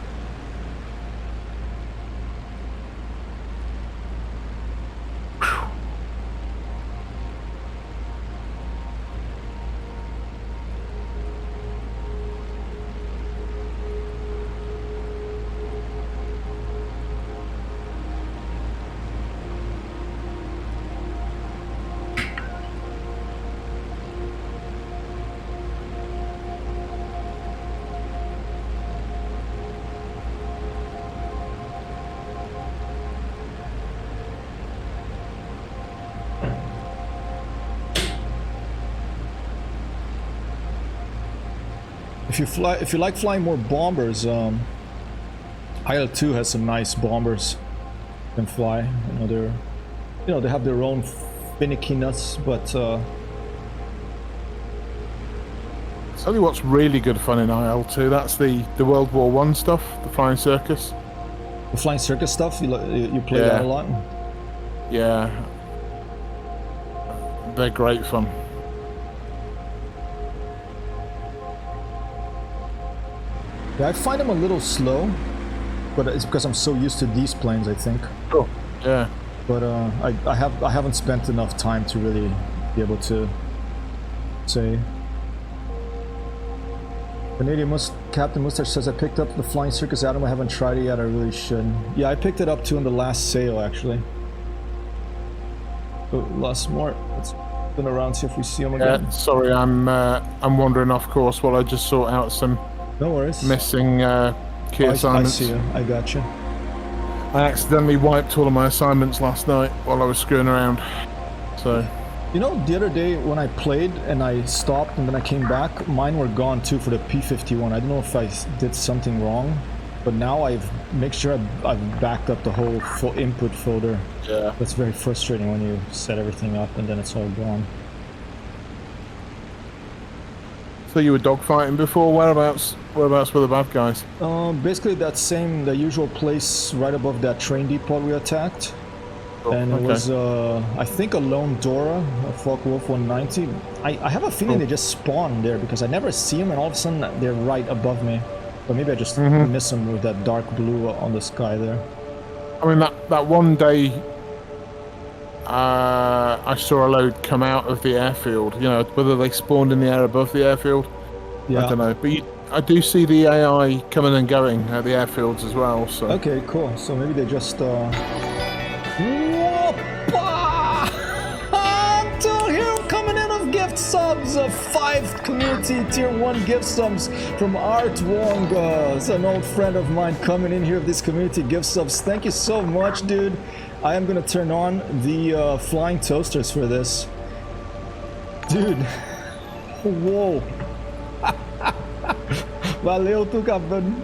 S1: If you like flying more bombers, IL-2 has some nice bombers you can fly. You know, they have their own finickiness, but
S5: Tell you what's really good fun in IL-2. That's the World War I stuff, the flying circus.
S1: the flying circus stuff, you play that a lot.
S5: Yeah, they're great fun.
S1: Yeah, I find them a little slow, but it's because I'm so used to these planes, I think.
S5: Oh, yeah.
S1: But I haven't spent enough time to really be able to say. Canadian Captain Mustache says, I picked up the Flying Circus Atom. I haven't tried it yet. I really should. Yeah, I picked it up too in the last sale, actually. Oh, lost more. Let's spin around, see if we see him again.
S5: Yeah, sorry, I'm wandering off course while I just sort out some
S1: No worries.
S5: missing key
S1: I
S5: assignments.
S1: see you. I got you.
S5: I accidentally wiped all of my assignments last night while I was screwing around. So,
S1: You know, the other day when I played and I stopped and then I came back, mine were gone too for the P-51. I don't know if I did something wrong, but now I've make sure I've backed up the whole input folder.
S5: yeah.
S1: That's very frustrating when you set everything up and then it's all gone.
S5: So you were dogfighting before? Whereabouts were the bad guys?
S1: Basically the usual place right above that train depot we attacked.
S5: Oh,
S1: And it
S5: okay.
S1: was, I think, a lone Dora, a Focke-Wulf 190. I have a feeling they just spawn there because I never see them and all of a sudden they're right above me. But maybe I just miss them with that dark blue on the sky there.
S5: I mean, that one day I saw a load come out of the airfield. You know, whether they spawned in the air above the airfield,
S1: Yeah.
S5: I don't know. But I do see the AI coming and going at the airfields as well. So
S1: Okay, cool. So maybe they just, Until here coming in of gift subs of 5 community tier 1 gift subs from Art Wong. It's an old friend of mine coming in here with these community gift subs. Thank you so much, dude. I am gonna turn on the flying toasters for this. Dude. Whoa. Valeu, Tucaban.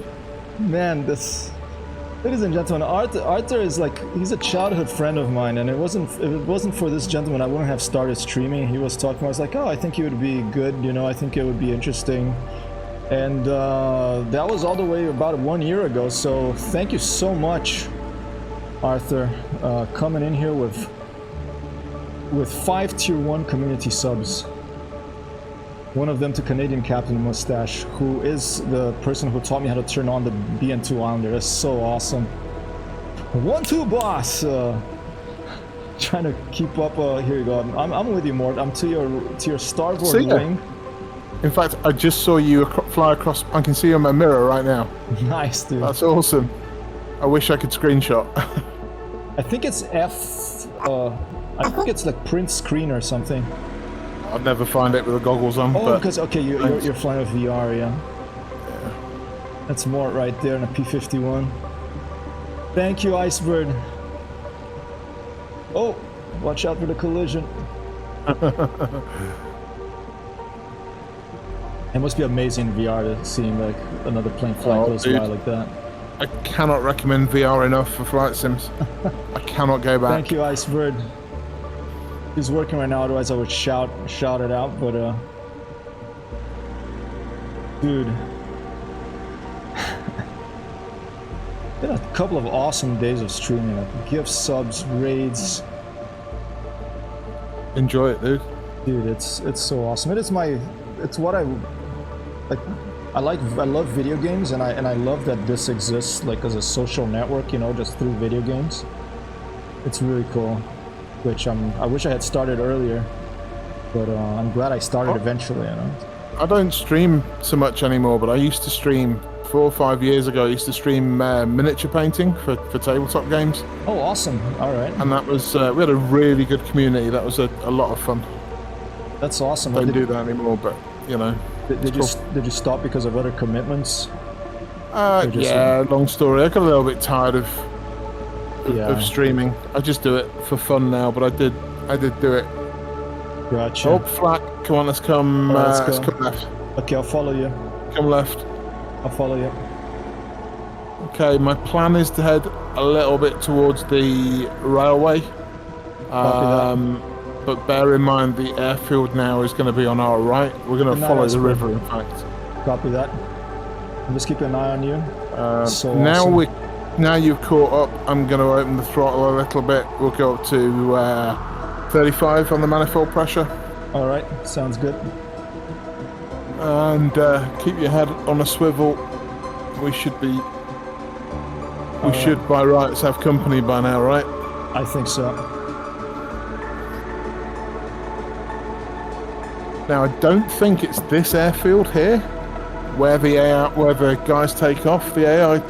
S1: Man, this... Ladies and gentlemen, Arthur is like, he's a childhood friend of mine, and if it wasn't for this gentleman, I wouldn't have started streaming. He was talking, I was like, oh, I think he would be good, you know, I think it would be interesting. And that was all the way about 1 year ago, so thank you so much, Arthur, coming in here with 5 tier 1 community subs. One of them to Canadian Captain Mustache, who is the person who taught me how to turn on the BN-2 Islander. That's so awesome. 1-2 boss! Trying to keep up, here you go. I'm with you, Mort. I'm to your starboard
S5: See ya.
S1: wing.
S5: in fact, I just saw you fly across. I can see you on my mirror right now.
S1: Nice, dude.
S5: That's awesome. I wish I could screenshot.
S1: I think it's F, I think it's like print screen or something.
S5: I'd never find it with the goggles on.
S1: Oh,
S5: but
S1: because, okay, you're flying with VR, yeah. That's Mort right there in a P-51. Thank you, Icebird. Oh, watch out for the collision. It must be amazing in VR to see like another plane fly close by
S5: dude.
S1: like that.
S5: I cannot recommend VR enough for flight sims. I cannot go back.
S1: Thank you, Icebird. He's working right now, otherwise I would shout it out, but dude. Been a couple of awesome days of streaming, like gifts, subs, raids.
S5: Enjoy it, dude.
S1: Dude, it's so awesome. It's what I like. I love video games, and I love that this exists like as a social network, you know, just through video games. It's really cool. Which I wish I had started earlier, but I'm glad I started eventually, you know.
S5: I don't stream so much anymore, but I used to stream 4 or 5 years ago. I used to stream miniature painting for tabletop games.
S1: Oh, awesome! All right.
S5: And that was we had a really good community. That was a lot of fun.
S1: That's awesome.
S5: Don't do that anymore, but you know.
S1: Did you stop because of other commitments?
S5: Yeah, long story. I got a little bit tired of streaming. I just do it for fun now, but I did do it.
S1: Gotcha.
S5: Oh, flat. Come on, let's come. Let's come left.
S1: Okay, I'll follow you.
S5: Come left.
S1: I'll follow you.
S5: Okay, my plan is to head a little bit towards the railway. But bear in mind the airfield now is going to be on our right. We're going to follow the river, in fact.
S1: Copy that. I'm just keeping an eye on you.
S5: Now now you've caught up. I'm going to open the throttle a little bit. We'll go up to 35 on the manifold pressure.
S1: All right, sounds good.
S5: And keep your head on a swivel. We should be. We should, by rights, have company by now, right?
S1: I think so.
S5: Now, I don't think it's this airfield here, where the guys take off. The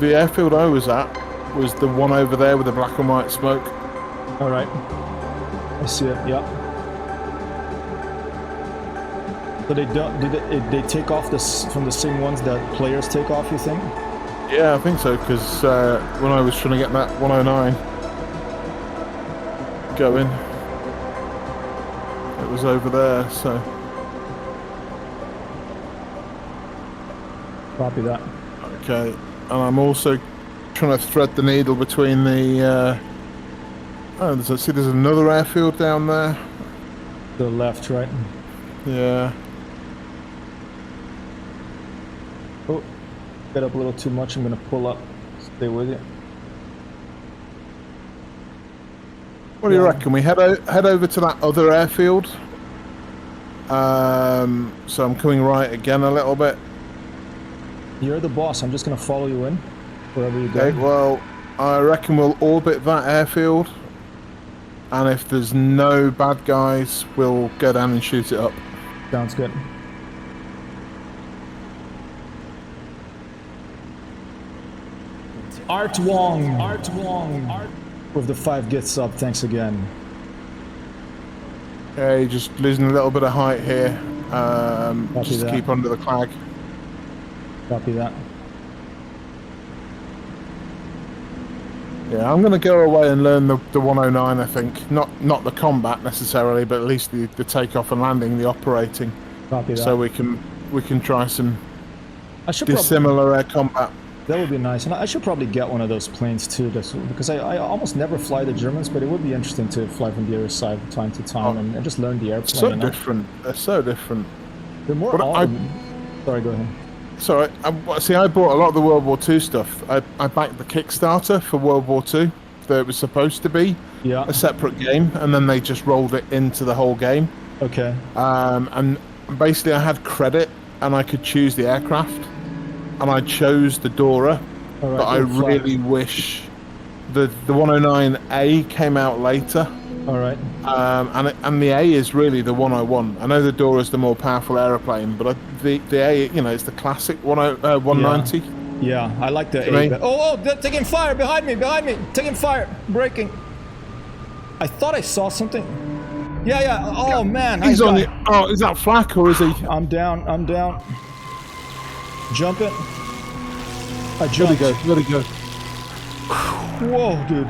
S5: airfield I was at was the one over there with the black and white smoke.
S1: All right, I see it. Yeah. So they take off from the same ones that players take off, you think?
S5: Yeah, I think so, because when I was trying to get that 109 going, it was over there, so.
S1: Copy that.
S5: Okay, and I'm also trying to thread the needle between the. There's another airfield down there.
S1: The left, right?
S5: Yeah.
S1: Oh, get up a little too much. I'm gonna pull up. Stay with you.
S5: What do you reckon? We head over to that other airfield. So I'm coming right again a little bit.
S1: You're the boss. I'm just gonna follow you in wherever you go.
S5: Okay, well, I reckon we'll orbit that airfield, and if there's no bad guys, we'll go down and shoot it up.
S1: Sounds good. Art Wong with the 5 gets up. Thanks again.
S5: Okay, just losing a little bit of height here. Just
S1: that.
S5: keep under the clag.
S1: Copy that.
S5: Yeah, I'm going to go away and learn the 109. I think not the combat necessarily, but at least the takeoff and landing, the operating.
S1: Copy that.
S5: So we can try some
S1: I
S5: dissimilar air combat.
S1: That would be nice, and I should probably get one of those planes too, because I almost never fly the Germans, but it would be interesting to fly from the other side from time to time and just learn the airplane.
S5: So different. They're so different.
S1: They're more. Sorry, go ahead.
S5: Sorry, see, I bought a lot of the World War II stuff. I backed the Kickstarter for World War II. That it was supposed to be a separate game, and then they just rolled it into the whole game. Okay. And basically, I had credit, and I could choose the aircraft. And I chose the Dora, but I really wish the 109A came out later.
S1: All right.
S5: And the A is really the one I want. I know the Dora is the more powerful aeroplane, but the A, it's the classic 190.
S1: Yeah, I like the A. Oh, they're taking fire behind me! Taking fire! Braking. I thought I saw something. Yeah. Oh man,
S5: he's on the. Oh, is that flak or is he?
S1: I'm down. Jump it. I jumped.
S5: Let it go.
S1: Whoa, dude.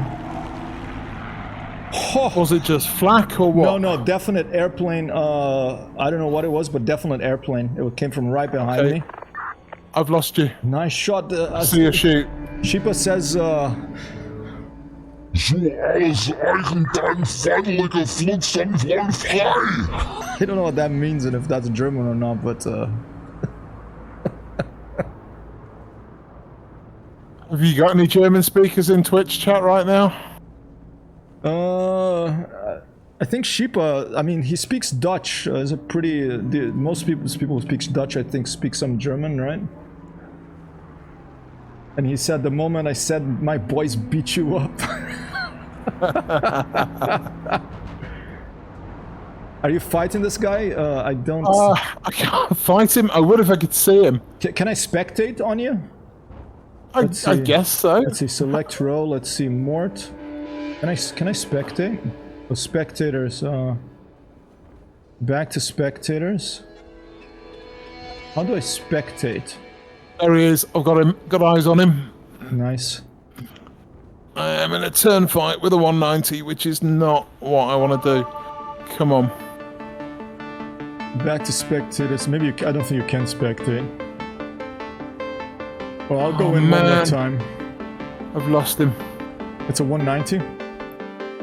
S1: Oh.
S5: Was it just flak or what?
S1: No, definite airplane. I don't know what it was, but definite airplane. It came from right behind me.
S5: I've lost you.
S1: Nice shot.
S5: I see you shoot.
S1: Sheepa says,
S6: Zoals eigen tuin feitelijke vloedstand van vrij.
S1: I don't know what that means and if that's German or not, but
S5: Have you got any German speakers in Twitch chat right now?
S1: I think Sheepa, I mean, he speaks Dutch. Is a pretty, most people who speak Dutch, I think, speak some German, right? And he said, the moment I said, my boys beat you up. Are you fighting this guy? I don't...
S5: I can't fight him. I would if I could see him.
S1: Can I spectate on you?
S5: I guess so.
S1: Let's see, select role. Let's see, Mort. Can I spectate? Oh, spectators. Back to spectators. How do I spectate?
S5: There he is. I've got him. Got eyes on him.
S1: Nice.
S5: I am in a turn fight with a 190, which is not what I want to do. Come on.
S1: Back to spectators. Maybe I don't think you can spectate. Well, I'll go in one more time.
S5: I've lost him.
S1: It's a 190?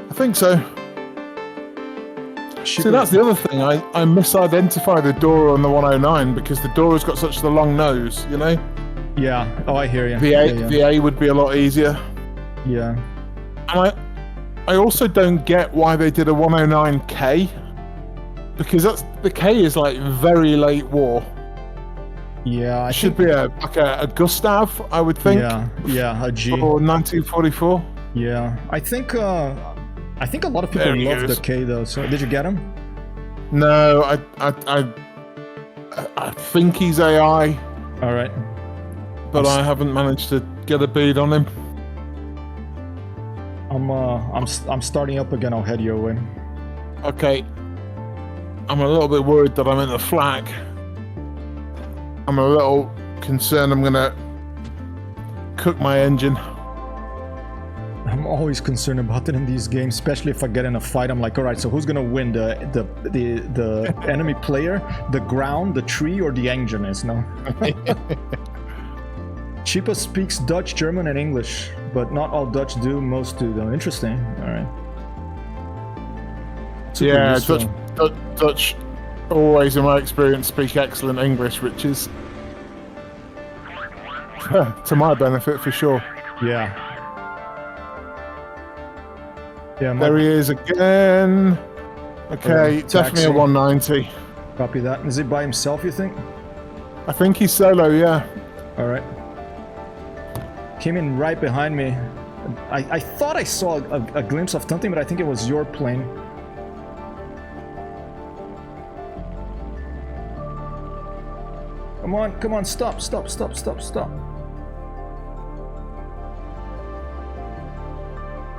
S5: I think so. See, that's the other thing. I misidentified the Dora on the 109 because the Dora's got such the long nose, you know?
S1: Yeah. Oh, I hear you.
S5: The A would be a lot easier.
S1: Yeah.
S5: And I also don't get why they did a 109K. Because the K is like very late war.
S1: Yeah,
S5: it should be like a Gustav, I would think.
S1: Yeah, a G.
S5: Or 1944.
S1: Yeah, I think a lot of people love the K though. So did you get him?
S5: No, I think he's AI.
S1: All right.
S5: But I haven't managed to get a bead on him.
S1: I'm starting up again. I'll head your way.
S5: Okay. I'm a little bit worried that I'm in the flak. I'm a little concerned I'm gonna cook my engine.
S1: I'm always concerned about it in these games, especially if I get in a fight. I'm like, all right, so who's gonna win? The enemy player, the ground, the tree, or the engine is no? Sheepa speaks Dutch, German, and English, but not all Dutch do. Most do, though. Interesting. All right. Super
S5: yeah,
S1: useful.
S5: Dutch always, in my experience, speak excellent English, which is to my benefit for sure.
S1: Yeah. Yeah.
S5: There he is again. Okay, definitely a 190.
S1: Copy that. Is he by himself, you think?
S5: I think he's solo, yeah.
S1: All right. Came in right behind me. I thought I saw a glimpse of something, but I think it was your plane. Come on, stop.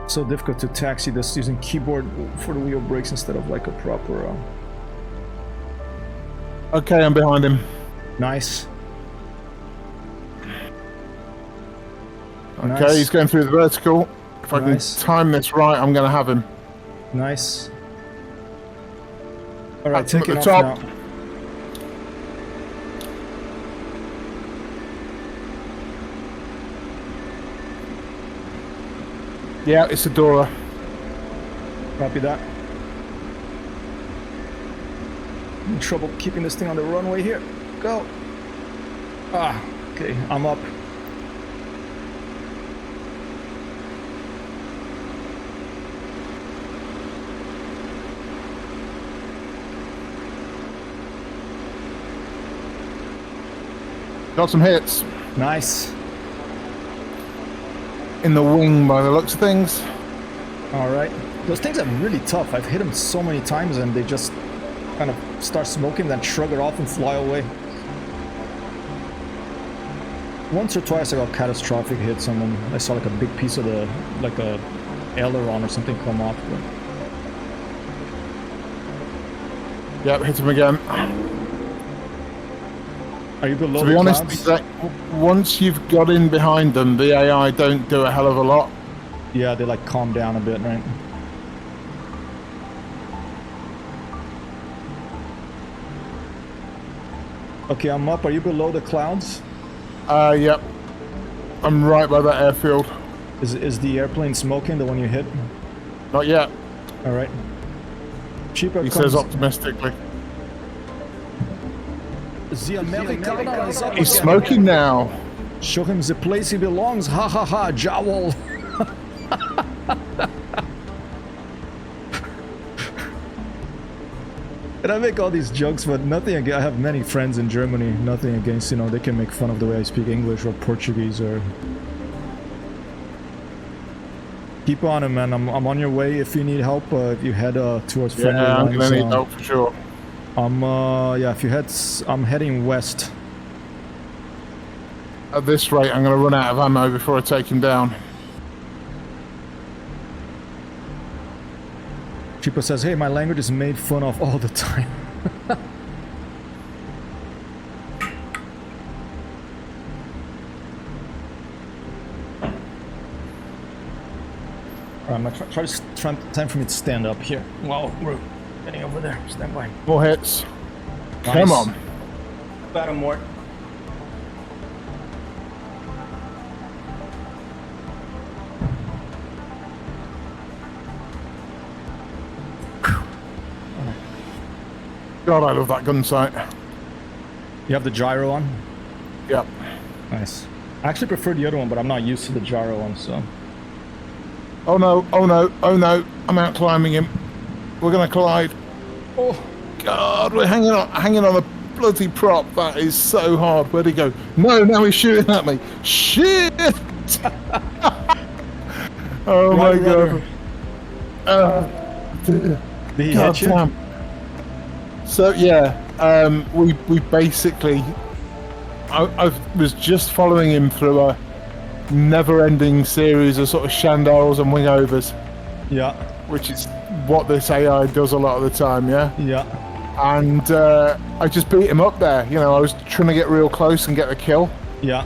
S1: So difficult to taxi this using keyboard for the wheel brakes instead of like a proper...
S5: Okay, I'm behind him.
S1: Nice.
S5: Okay,
S1: Nice.
S5: he's going through the vertical. If I can time this right, I'm going to have him.
S1: Nice. Alright,
S5: That's him
S1: taking
S5: at
S1: off
S5: the top.
S1: now.
S5: Yeah, it's a Dora.
S1: Copy that. I'm in trouble keeping this thing on the runway here. Go. Ah, okay, I'm up.
S5: Got some hits.
S1: Nice.
S5: In the wing by the looks of things.
S1: Alright. Those things are really tough. I've hit them so many times and they just kind of start smoking, then shrug it off and fly away. Once or twice I got catastrophic hits on them. I saw like a big piece of the, like a aileron or something come off. But...
S5: Yep, hit him again.
S1: Are you below
S5: to be
S1: the
S5: honest,
S1: clouds?
S5: once you've got in behind them, the AI don't do a hell of a lot.
S1: Yeah, they like calm down a bit, right? Okay, I'm up. Are you below the clouds?
S5: Yep. I'm right by that airfield.
S1: Is the airplane smoking, the one you hit?
S5: Not yet.
S1: All right. Cheaper
S5: He
S1: comes...
S5: says optimistically.
S1: The Americana is up
S5: He's
S1: again.
S5: smoking now.
S1: Show him the place he belongs. Ha ha ha, jowl. And I make all these jokes, but nothing against, I have many friends in Germany, nothing against, you know, they can make fun of the way I speak English or Portuguese or... Keep on it, man. I'm on your way if you need help, if you head towards friendly
S5: Yeah, I'm
S1: lines.
S5: gonna need help for sure.
S1: Yeah, if you head, I'm heading west.
S5: At this rate, I'm gonna run out of ammo before I take him down.
S1: Chipo says, hey, my language is made fun of all the time. I'm gonna try time for me to stand up here while we're getting over there. Stand by.
S5: More hits.
S1: Nice.
S5: Come on.
S1: About a more.
S5: God, I love that gun sight.
S1: You have the gyro on?
S5: Yep.
S1: Nice. I actually prefer the other one, but I'm not used to the gyro one, so...
S5: Oh no, oh no, oh no. I'm out climbing him. We're gonna collide.
S1: Oh!
S5: God, we're hanging on a bloody prop. That is so hard. Where'd he go? No, now he's shooting at me. Shit! Oh my God.
S1: Did he
S5: God
S1: hit you?
S5: damn. So yeah, we basically, I was just following him through a never-ending series of sort of shandals and wingovers.
S1: Yeah.
S5: Which is what this AI does a lot of the time, yeah?
S1: Yeah.
S5: And I just beat him up there. You know, I was trying to get real close and get the kill.
S1: Yeah.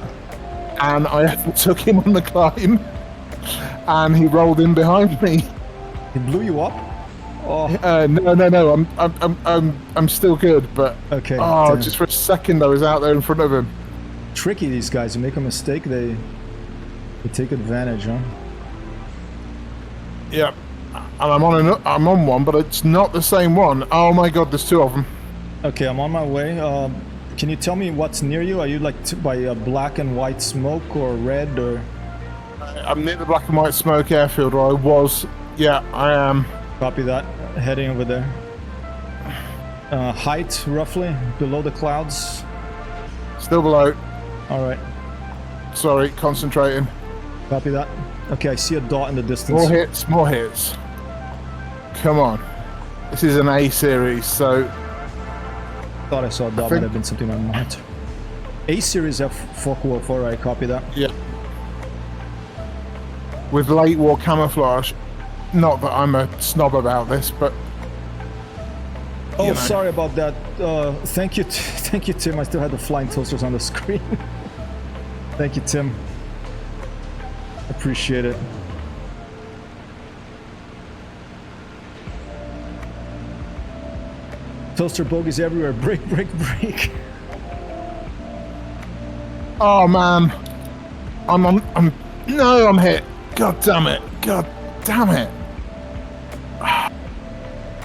S5: And I took him on the climb, and he rolled in behind me.
S1: He blew you up? Oh.
S5: No. I'm still good, but
S1: okay.
S5: Oh,
S1: Damn.
S5: just for a second I was out there in front of him.
S1: Tricky, these guys. You make a mistake, they take advantage, huh?
S5: Yeah, and I'm on one, but it's not the same one. Oh my God, there's two of them.
S1: Okay, I'm on my way. Can you tell me what's near you? Are you like by black and white smoke or red or?
S5: I'm near the black and white smoke airfield, or I was. Yeah, I am.
S1: Copy that. Heading over there. Height, roughly, below the clouds?
S5: Still below.
S1: Alright.
S5: Sorry, concentrating.
S1: Copy that. Okay, I see a dot in the distance.
S5: More hits, more hits. Come on. This is an A series, so...
S1: Thought I saw a dot, might have been something I marked. A series F4 alright, copy that.
S5: Yeah. With late war camouflage. Not that I'm a snob about this, but...
S1: Oh, sorry about that. Thank you, thank you, Tim. I still had the flying toasters on the screen. Thank you, Tim. Appreciate it. Toaster bogeys everywhere. Break, break, break.
S5: Oh man, I'm hit. God damn it. God damn it.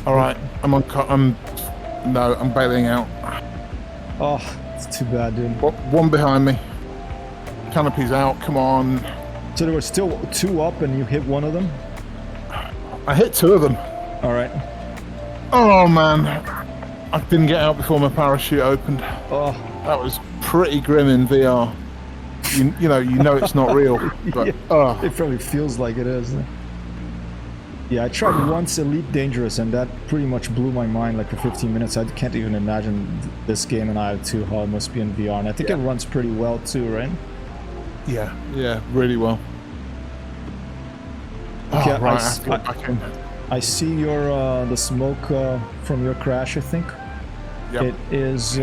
S5: All right, I'm bailing out.
S1: Oh, it's too bad, dude.
S5: One behind me. Canopy's out. Come on.
S1: So there were still two up, and you hit one of them.
S5: I hit two of them.
S1: All right.
S5: Oh man, I didn't get out before my parachute opened.
S1: Oh,
S5: that was pretty grim in VR. You know it's not real, but
S1: yeah, it probably feels like it is. Yeah, I tried once Elite Dangerous, and that pretty much blew my mind. Like for 15 minutes, I can't even imagine this game in IO2 how it must be in VR, and I think it runs pretty well too, right?
S5: Yeah, really well.
S1: Okay,
S5: right,
S1: I see your the smoke from your crash, I think.
S5: Yep.
S1: It is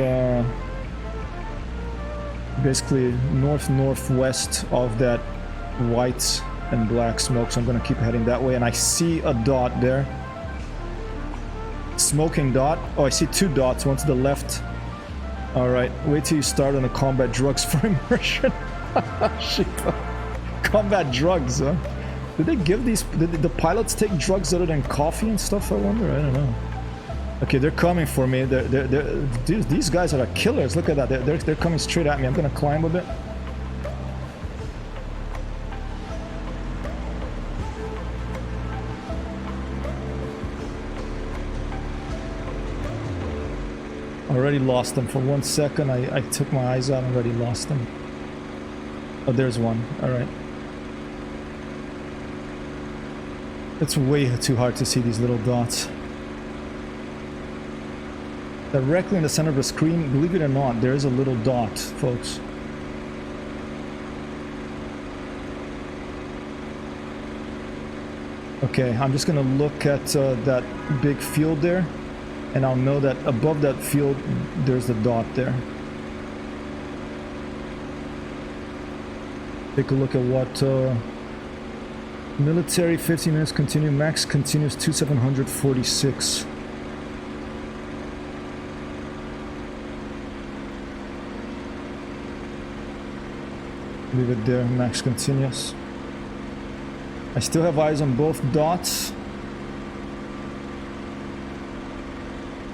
S1: basically northwest of that white and black smoke, so I'm gonna keep heading that way, and I see a dot there. Smoking dot. Oh, I see two dots, one to the left Alright, wait till you start on the combat drugs for immersion. Shit. Combat drugs, huh? Did they give these... Did the pilots take drugs other than coffee and stuff, I wonder? I don't know. Okay, they're coming for me. These guys are like killers. Look at that. They're coming straight at me. I'm gonna climb a bit. Already lost them for 1 second. I took my eyes out and already lost them. Oh, there's one. Alright. It's way too hard to see these little dots. Directly in the center of the screen, believe it or not, there is a little dot, folks. Okay, I'm just gonna look at that big field there, and I'll know that above that field, there's the dot there. Take a look at what military 15 minutes continue, max continues 2746. Leave it there, max continuous. I still have eyes on both dots.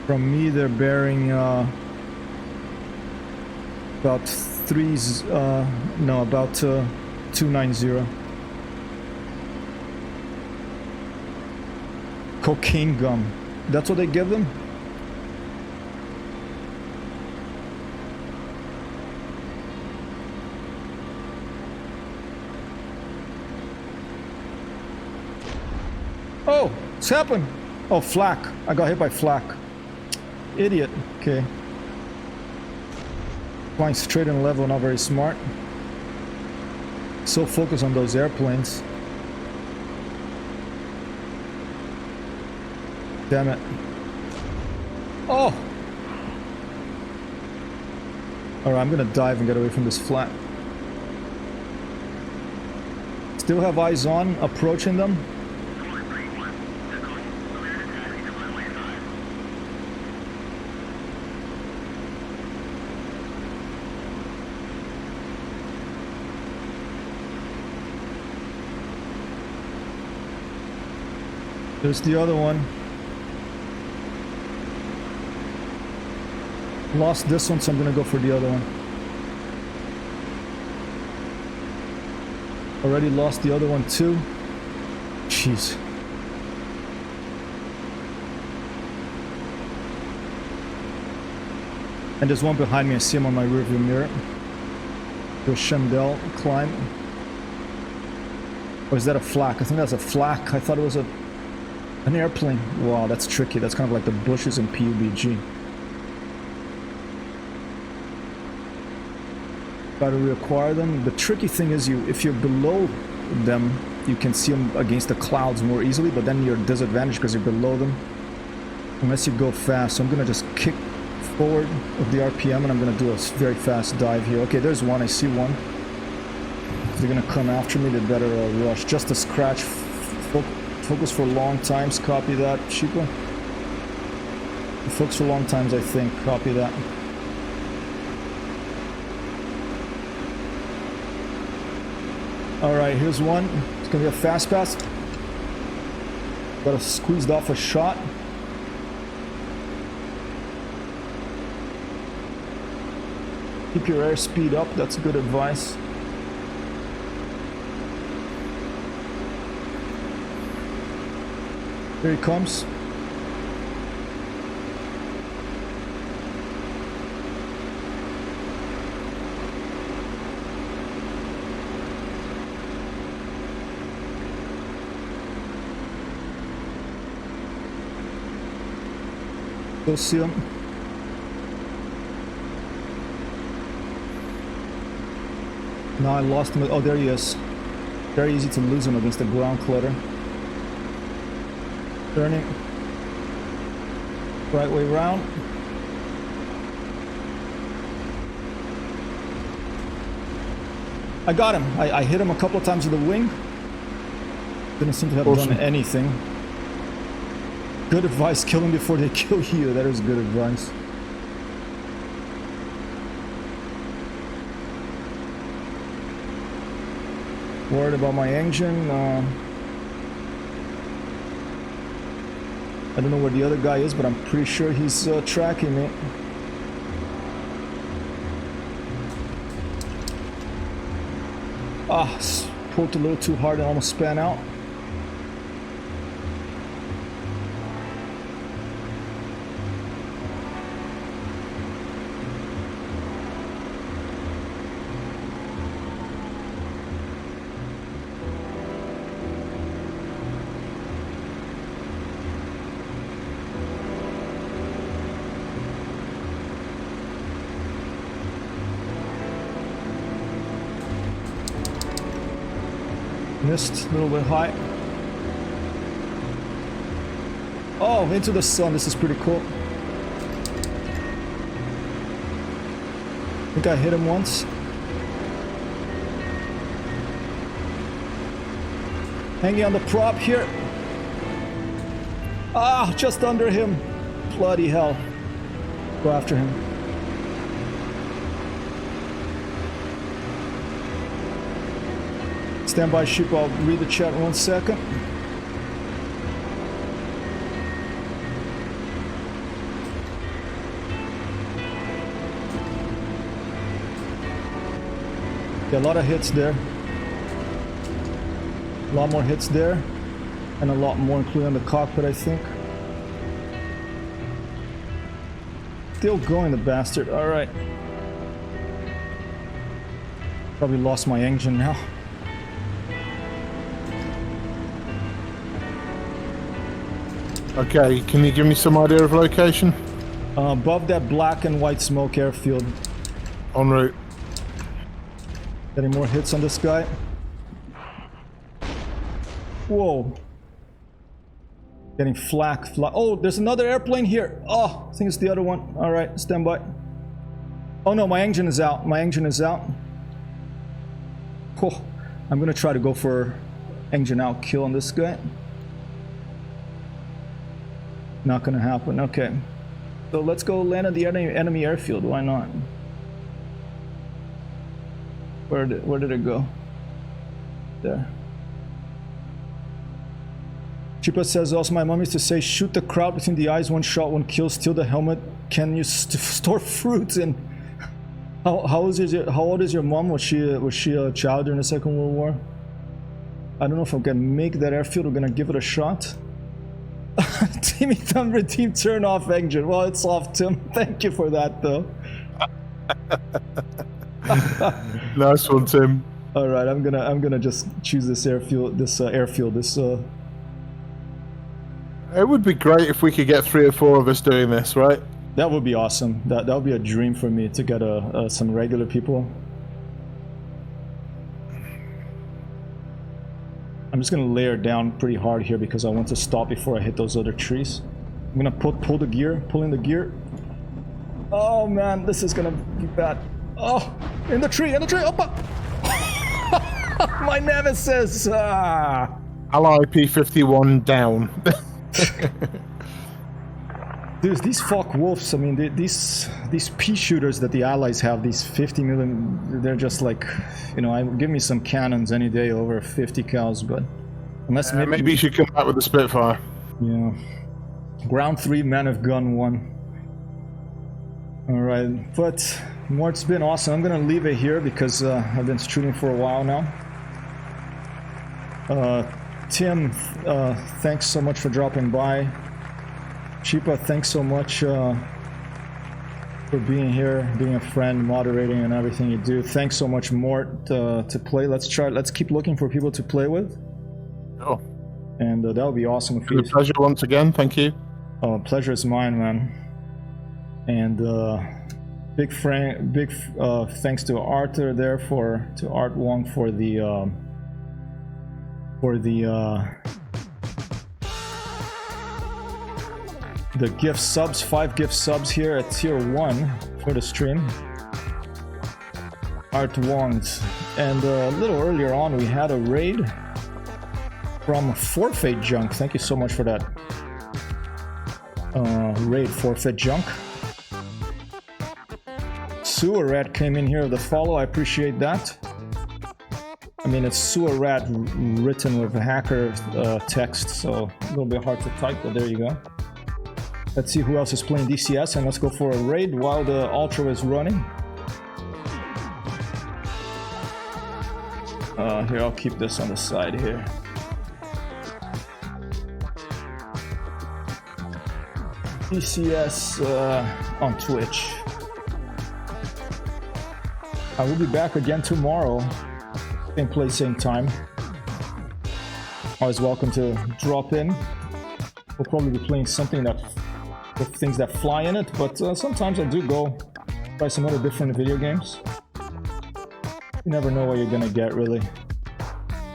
S1: From me, they're bearing about about 290. Cocaine gum. That's what they give them? Oh, what's happened? Oh, flak. I got hit by flak. Idiot. Okay. Flying straight and level, not very smart. So focused on those airplanes. Damn it. Oh! Alright, I'm gonna dive and get away from this flak. Still have eyes on, approaching them. There's the other one. Lost this one, so I'm gonna go for the other one. Already lost the other one too. Jeez. And there's one behind me. I see him on my rearview mirror. The Shandell climb. Or is that a flak? I think that's a flak. I thought it was an airplane. Wow, that's tricky. That's kind of like the bushes in PUBG. Gotta reacquire them. The tricky thing is, if you're below them, you can see them against the clouds more easily, but then you're disadvantaged because you're below them. Unless you go fast. So I'm gonna just kick forward of the RPM and I'm gonna do a very fast dive here. Okay, there's one. I see one. If they're gonna come after me, they better rush. Just a scratch. Focus for long times. Copy that, Sheepa. Focus for long times, I think. Copy that. Alright, here's one. It's gonna be a fast pass. Got squeezed off a shot. Keep your airspeed up, that's good advice. Here he comes. Go see him. Now I lost him. Oh, there he is. Very easy to lose him against the ground clutter. Turning. Right way round. I got him. I hit him a couple of times with the wing. Didn't seem to have done anything. Good advice, kill them before they kill you. That is good advice. Worried about my engine. I don't know where the other guy is, but I'm pretty sure he's tracking me. Ah, pulled a little too hard and almost span out. Missed a little bit high. Oh, into the sun. This is pretty cool. I think I hit him once. Hanging on the prop here. Ah, just under him. Bloody hell. Go after him. Stand by, ship. I'll read the chat in 1 second. Yeah, a lot of hits there. A lot more hits there. And a lot more including the cockpit, I think. Still going, the bastard. Alright. Probably lost my engine now.
S5: Okay, can you give me some idea of location?
S1: Above that black and white smoke airfield.
S5: En route.
S1: Any more hits on this guy? Whoa. Getting flak. Oh, there's another airplane here. Oh, I think it's the other one. Alright, stand by. Oh no, my engine is out. My engine is out. Oh, I'm gonna try to go for engine out kill on this guy. Not gonna happen. Okay. So let's go land at the enemy airfield. Why not? Where did it go? There. Chipa says also my mom used to say shoot the crowd between the eyes, one shot, one kill, steal the helmet. Can you store fruits in? How old is your mom? Was she a child during the Second World War? I don't know if I'm gonna make that airfield. We're gonna give it a shot. Timmy Thunder team turn off engine. Well, it's off, Tim. Thank you for that, though.
S5: Nice one, Tim.
S1: All right, I'm gonna just choose this airfield.
S5: It would be great if we could get 3 or 4 of us doing this, right?
S1: That would be awesome. That would be a dream for me to get some regular people. I'm just gonna layer down pretty hard here because I want to stop before I hit those other trees. I'm gonna pull in the gear. Oh man, this is gonna be bad. Oh, in the tree, Opa! My nemesis! Ah.
S5: Ally P-51 down.
S1: Dude, these fuck wolves, I mean, these pea shooters that the Allies have, these 50 million, they're just like, you know, give me some cannons any day over 50 cals, but unless
S5: maybe you should come back with the Spitfire.
S1: Yeah. Ground 3, man of gun 1. Alright, but Mort's been awesome. I'm gonna leave it here because I've been streaming for a while now. Tim, thanks so much for dropping by. Chipa, thanks so much for being here, being a friend, moderating, and everything you do. Thanks so much, Mort, to play. Let's keep looking for people to play with.
S5: Oh.
S1: And that would be awesome. If
S5: it's a pleasure once again. Thank you.
S1: Oh, pleasure is mine, man. And big thanks to Arthur there to Art Wong for the gift subs, 5 gift subs here at tier 1 for the stream. Art Wong's. And a little earlier on we had a raid from Forfeit Junk. Thank you so much for that raid, Forfeit Junk. Sewer Rat came in here with a follow. I appreciate that. I mean, it's sewer rat written with hacker text, so a little bit hard to type, but there you go. Let's see who else is playing DCS, and let's go for a raid while the Ultra is running. Here, I'll keep this on the side here. DCS on Twitch. I will be back again tomorrow. Same place, same time. Always welcome to drop in. We'll probably be playing something that with things that fly in it, but sometimes I do go try some other different video games. You never know what you're gonna get, really.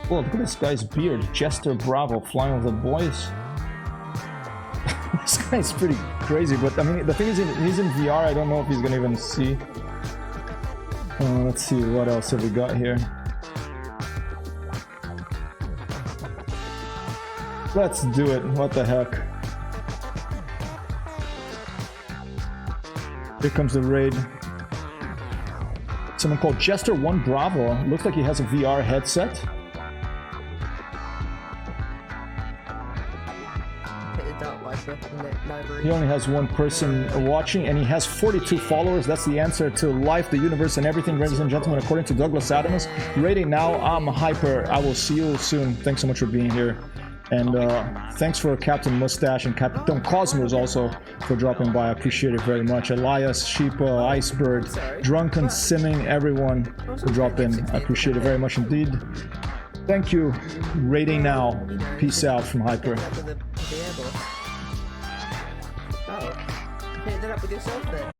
S1: Whoa, look at this guy's beard. Jester Bravo flying with the boys. This guy's pretty crazy, but I mean, the thing is, he's in VR. I don't know if he's gonna even see. Let's see, what else have we got here? Let's do it. What the heck? Here comes the raid. Someone called Jester1 Bravo. Looks like he has a VR headset. He only has one person watching, and he has 42 followers. That's the answer to life, the universe, and everything, ladies and gentlemen, according to Douglas Adams. Rating now, I'm Hyper. I will see you soon. Thanks so much for being here. And thanks for Captain Mustache and Captain Cosmos also for dropping by. I appreciate it very much. Elias, Sheepa, Icebird, Drunken Simming, everyone who dropped in. I appreciate it very much indeed. Thank you. Rating now. Peace out from Hyper.
S7: Oh, hit it up with yourself then.